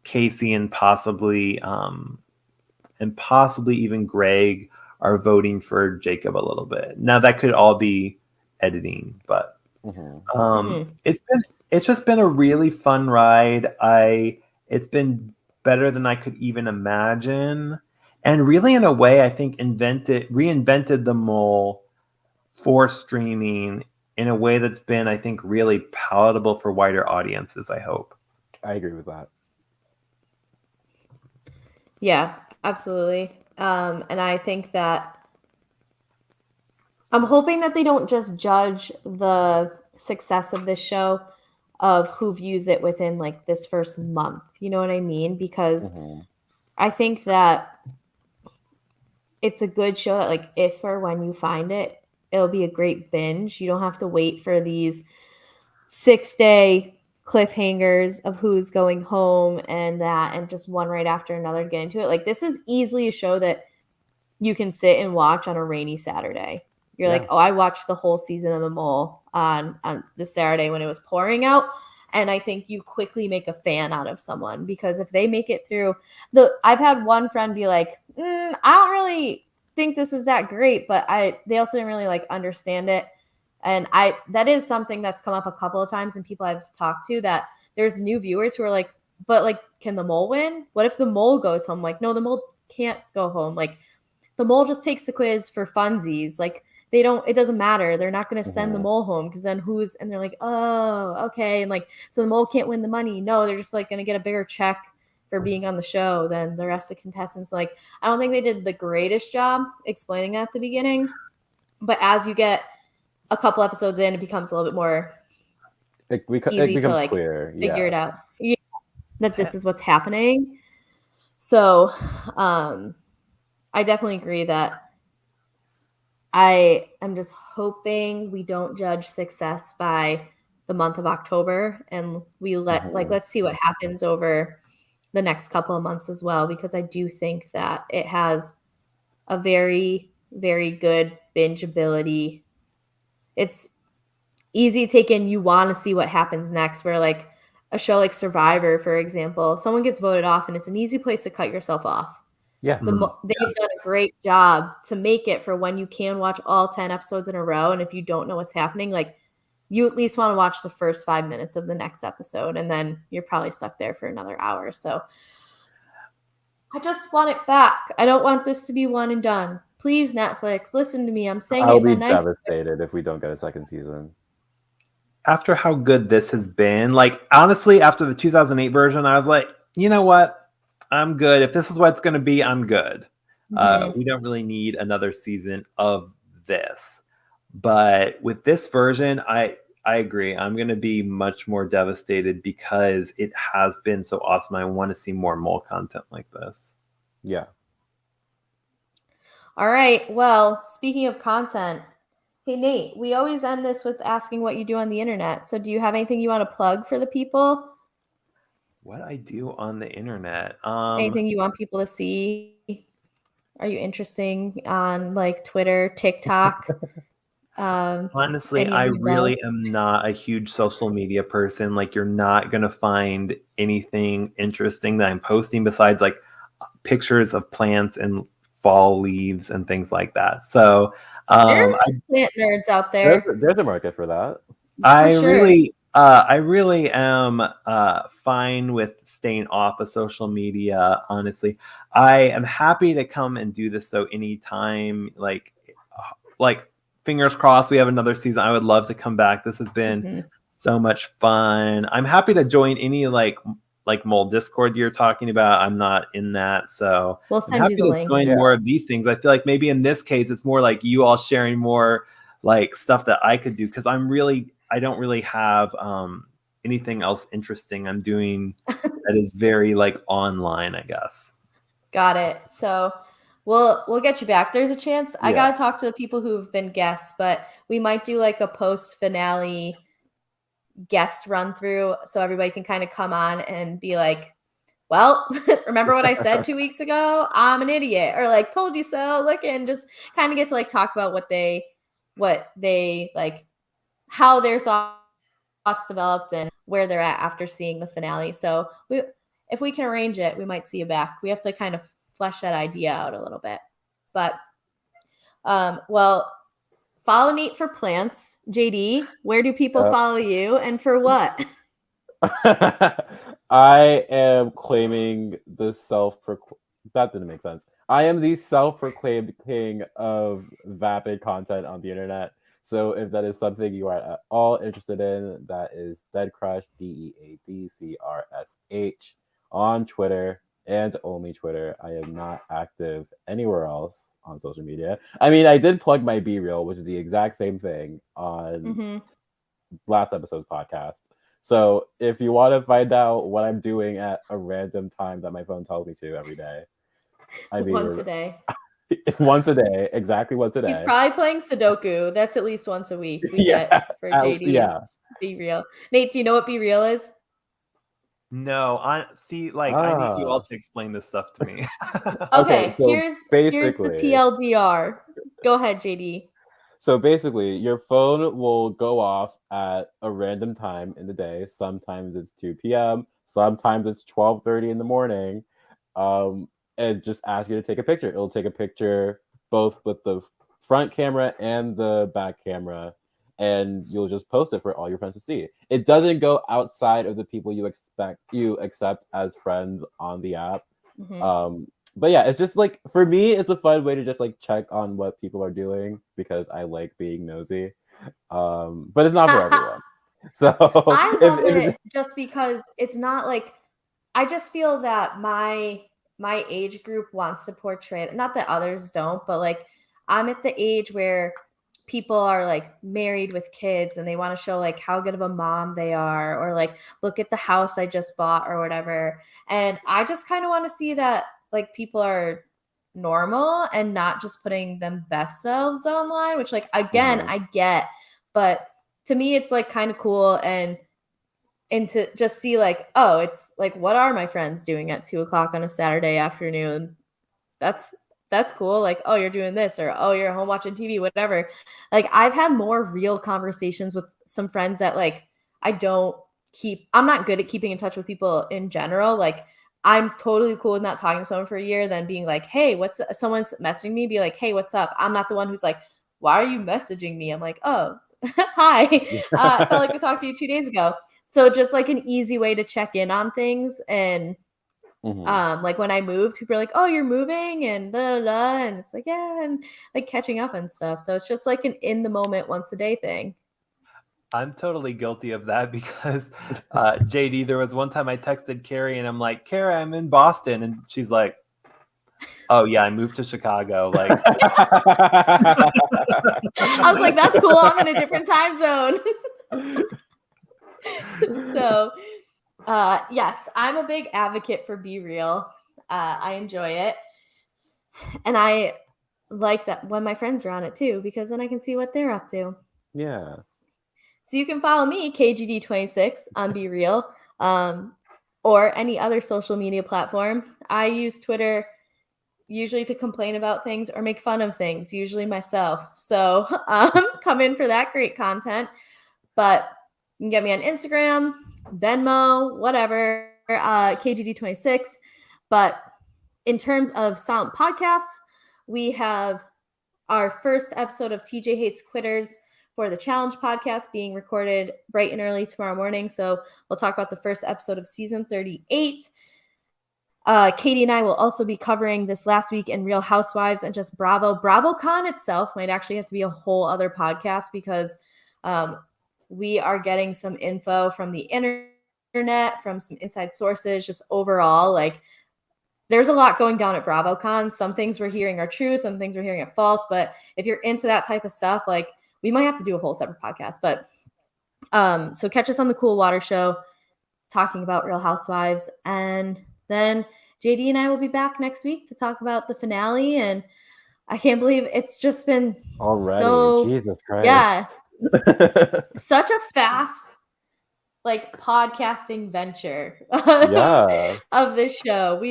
Casey and possibly even Greg are voting for Jacob a little bit. Now that could all be editing, but it's just been a really fun ride. It's been better than I could even imagine, and really, in a way, I think reinvented the mole for streaming in a way that's been, I think, really palatable for wider audiences. I hope. I agree with that. Yeah, absolutely. And I think that I'm hoping that they don't just judge the success of this show of who views it within like this first month. You know what I mean? Because I think that it's a good show that like if or when you find it, it'll be a great binge. You don't have to wait for these 6-day cliffhangers of who's going home and that, and just one right after another get into it. Like, this is easily a show that you can sit and watch on a rainy Saturday. You're like, oh, I watched the whole season of The Mole on this Saturday when it was pouring out. And I think you quickly make a fan out of someone, because if they make it through I've had one friend be like, I don't really think this is that great, but they also didn't really like understand it. And that is something that's come up a couple of times, and people I've talked to, that there's new viewers who are like, but like, can the mole win? What if the mole goes home? Like, no, the mole can't go home. Like, the mole just takes the quiz for funsies. Like, it doesn't matter. They're not going to send the mole home, because then and they're like, oh, okay. And like, so the mole can't win the money. No, they're just like going to get a bigger check for being on the show than the rest of the contestants. Like, I don't think they did the greatest job explaining that at the beginning, but as you get a couple episodes in, it becomes a little bit more easy to like clear. Figure it out. Yeah, that this is what's happening. So, I definitely agree that I am just hoping we don't judge success by the month of October, and we let's see what happens over the next couple of months as well, because I do think that it has a very, very good binge ability. It's easy to take in. You want to see what happens next, where like a show like Survivor, for example, someone gets voted off and it's an easy place to cut yourself off. Yeah. They've done a great job to make it for when you can watch all 10 episodes in a row. And if you don't know what's happening, like, you at least want to watch the first 5 minutes of the next episode, and then you're probably stuck there for another hour. So I just want it back. I don't want this to be one and done. Please, Netflix, listen to me. I'm saying I'll it in be a nice devastated if we don't get a second season. After how good this has been, like, honestly, after the 2008 version, I was like, you know what? I'm good. If this is what it's going to be, I'm good. We don't really need another season of this. But with this version, I agree. I'm going to be much more devastated, because it has been so awesome. I want to see more mole content like this. Yeah. All right. Well, speaking of content, hey, Nate, we always end this with asking what you do on the internet. So do you have anything you want to plug for the people? What I do on the internet? Anything you want people to see? Are you interesting on like Twitter, TikTok? Honestly, I really am not a huge social media person. Like, you're not going to find anything interesting that I'm posting besides like pictures of plants and fall leaves and things like that. So there's plant nerds out there. There's a market for that. I really am fine with staying off of social media, honestly. I am happy to come and do this though anytime. Like fingers crossed we have another season. I would love to come back. This has been so much fun. I'm happy to join any like mole Discord you're talking about. I'm not in that, so we'll send you the link. Join more of these things. I feel like maybe in this case it's more like you all sharing more like stuff that I could do, because I don't really have anything else interesting I'm doing that is very like online, I guess. Got it. So we'll get you back. There's a chance. I gotta talk to the people who've been guests, but we might do like a post finale guest run through, so everybody can kind of come on and be like, well, remember what I said 2 weeks ago? I'm an idiot, or like, told you so. Look, and just kind of get to like talk about what they like, how their thoughts developed and where they're at after seeing the finale. So if we can arrange it, we might see you back. We have to kind of flesh that idea out a little bit. But well, follow Nate for plants. JD, where do people follow you, and for what? I am claiming the that didn't make sense. I am the self-proclaimed king of vapid content on the internet. So if that is something you are at all interested in, that is Dead Crush, DeadCrsh, on Twitter, and only Twitter. I am not active anywhere else on social media. I mean, I did plug my B-Reel, which is the exact same thing on last episode's podcast. So if you want to find out what I'm doing at a random time that my phone tells me to every day, I mean, once a day. Once a day, exactly once a day. He's probably playing Sudoku. That's at least once a week. We get for JD's Be Real. Nate, do you know what Be Real is? No, I need you all to explain this stuff to me. Okay, so here's the TLDR. Go ahead, JD. So basically, your phone will go off at a random time in the day. Sometimes it's 2 p.m. Sometimes it's 12:30 in the morning, and just ask you to take a picture. It'll take a picture both with the front camera and the back camera, and you'll just post it for all your friends to see. It doesn't go outside of the people you accept as friends on the app. Mm-hmm. But yeah, it's just like, for me, it's a fun way to just like check on what people are doing because I like being nosy. But it's not for everyone. So I love it just because it's not like, I just feel that my age group wants to portray, not that others don't, but like I'm at the age where people are like married with kids and they want to show like how good of a mom they are, or like, look at the house I just bought or whatever. And I just kind of want to see that like people are normal and not just putting them best selves online, which like, again, I get, but to me it's like kind of cool. And to just see like, oh, it's like, what are my friends doing at 2:00 on a Saturday afternoon? That's cool. Like, oh, you're doing this, or oh, you're home watching TV, whatever. Like, I've had more real conversations with some friends that like I'm not good at keeping in touch with people in general. Like, I'm totally cool with not talking to someone for a year, then being like, hey, someone's messaging me, be like, hey, what's up? I'm not the one who's like, why are you messaging me? I'm like, oh, hi. Felt like I talked to you 2 days ago. So just like an easy way to check in on things. And like when I moved, people are like, oh, you're moving, and blah, blah, blah. And it's like, yeah, and like catching up and stuff. So it's just like an in the moment once a day thing. I'm totally guilty of that because JD, there was one time I texted Kari and I'm like, Kari, I'm in Boston. And she's like, oh yeah, I moved to Chicago. Like, I was like, that's cool. I'm in a different time zone. So yes, I'm a big advocate for Be Real. I enjoy it. And I like that when my friends are on it too, because then I can see what they're up to. Yeah. So you can follow me, KGD26, on Be Real, or any other social media platform. I use Twitter usually to complain about things or make fun of things, usually myself. So come in for that great content. But you can get me on Instagram, Venmo, whatever, KGD26. But in terms of silent podcasts, we have our first episode of TJ Hates Quitters for the Challenge podcast being recorded bright and early tomorrow morning. So we'll talk about the first episode of season 38. Katie and I will also be covering this last week in Real Housewives and just Bravo. BravoCon itself might actually have to be a whole other podcast because we are getting some info from the internet, from some inside sources, just overall, like, there's a lot going down at BravoCon. Some things we're hearing are true, some things we're hearing are false. But if you're into that type of stuff, like, we might have to do a whole separate podcast. But so catch us on the Cool Water Show talking about Real Housewives. And then JD and I will be back next week to talk about the finale. And I can't believe it's just been already. Jesus Christ. Yeah. Such a fast like podcasting venture of this show.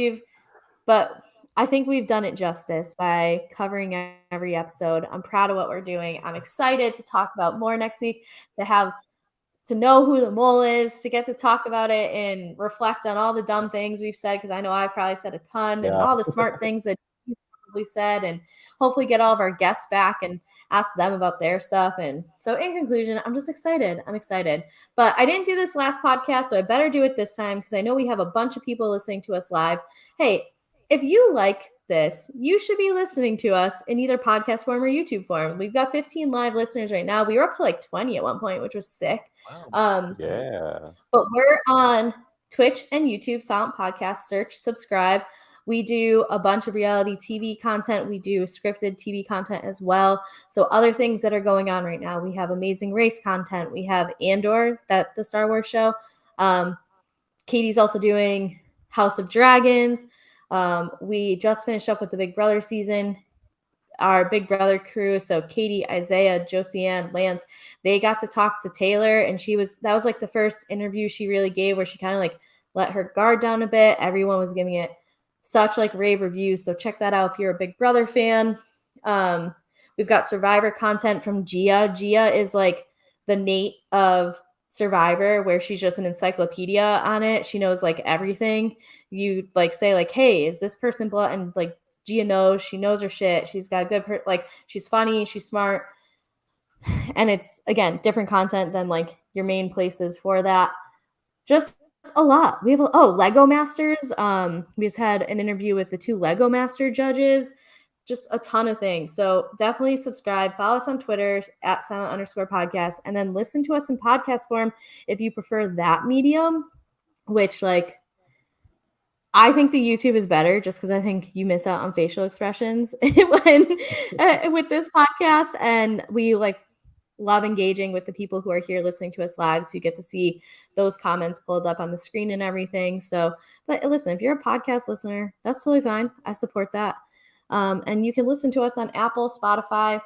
But I think we've done it justice by covering every episode. I'm proud of what we're doing. I'm excited to talk about more next week, to know who the mole is, to get to talk about it and reflect on all the dumb things we've said, because I know I've probably said a ton, and all the smart things that he's probably said, and hopefully get all of our guests back and ask them about their stuff. And so in conclusion, I'm just excited. I'm excited. But I didn't do this last podcast, so I better do it this time because I know we have a bunch of people listening to us live. Hey, if you like this, you should be listening to us in either podcast form or YouTube form. We've got 15 live listeners right now. We were up to like 20 at one point, which was sick. Wow. But we're on Twitch and YouTube, Silent Podcast. Search, subscribe. We do a bunch of reality TV content. We do scripted TV content as well. So other things that are going on right now, we have Amazing Race content. We have Andor, the Star Wars show. Katie's also doing House of Dragons. We just finished up with the Big Brother season. our Big Brother crew. So Katie, Isaiah, Josiane, Lance, they got to talk to Taylor, and that was like the first interview she really gave where she kind of like let her guard down a bit. Everyone was giving it such like rave reviews. So check that out if you're a Big Brother fan. We've got Survivor content from Gia. Gia is like the Nate of Survivor, where she's just an encyclopedia on it. She knows like everything. You like say like, hey, is this person blood? And like Gia knows, she knows her shit. She's got good like she's funny, she's smart. And it's again different content than like your main places for that. Just a lot. We have Lego Masters. We just had an interview with the 2 Lego Master judges. Just a ton of things. So definitely subscribe. Follow us on Twitter at silent_podcast, and then listen to us in podcast form if you prefer that medium, which like I think the YouTube is better just because I think you miss out on facial expressions when with this podcast, and we like love engaging with the people who are here listening to us live, so you get to see those comments pulled up on the screen and everything. So, but listen, if you're a podcast listener, that's totally fine. I support that. And you can listen to us on Apple, Spotify.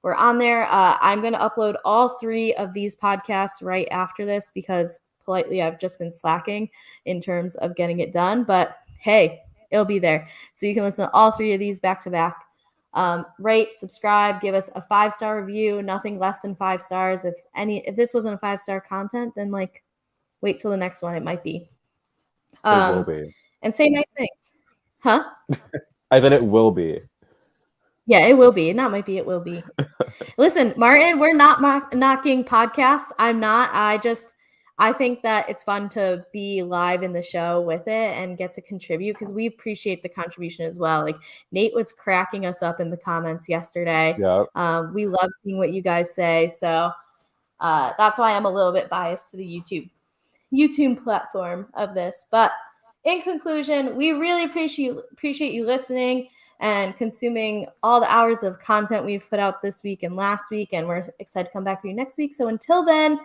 We're on there. I'm going to upload all 3 of these podcasts right after this because politely I've just been slacking in terms of getting it done. But hey, it'll be there. So you can listen to all 3 of these back to back. Rate, subscribe, give us a 5-star review, nothing less than 5 stars. If this wasn't a 5-star content, then like wait till the next one. It might be. It will be. And say nice things. Huh? I said it will be. Yeah, it will be. Not might be, it will be. Listen, Martin, we're not knocking podcasts. I'm not. I think that it's fun to be live in the show with it and get to contribute because we appreciate the contribution as well. Like Nate was cracking us up in the comments yesterday. Yeah. We love seeing what you guys say. So that's why I'm a little bit biased to the YouTube platform of this. But in conclusion, we really appreciate you listening and consuming all the hours of content we've put out this week and last week. And we're excited to come back for you next week. So until then,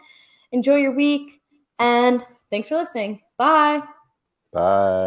enjoy your week. And thanks for listening. Bye. Bye.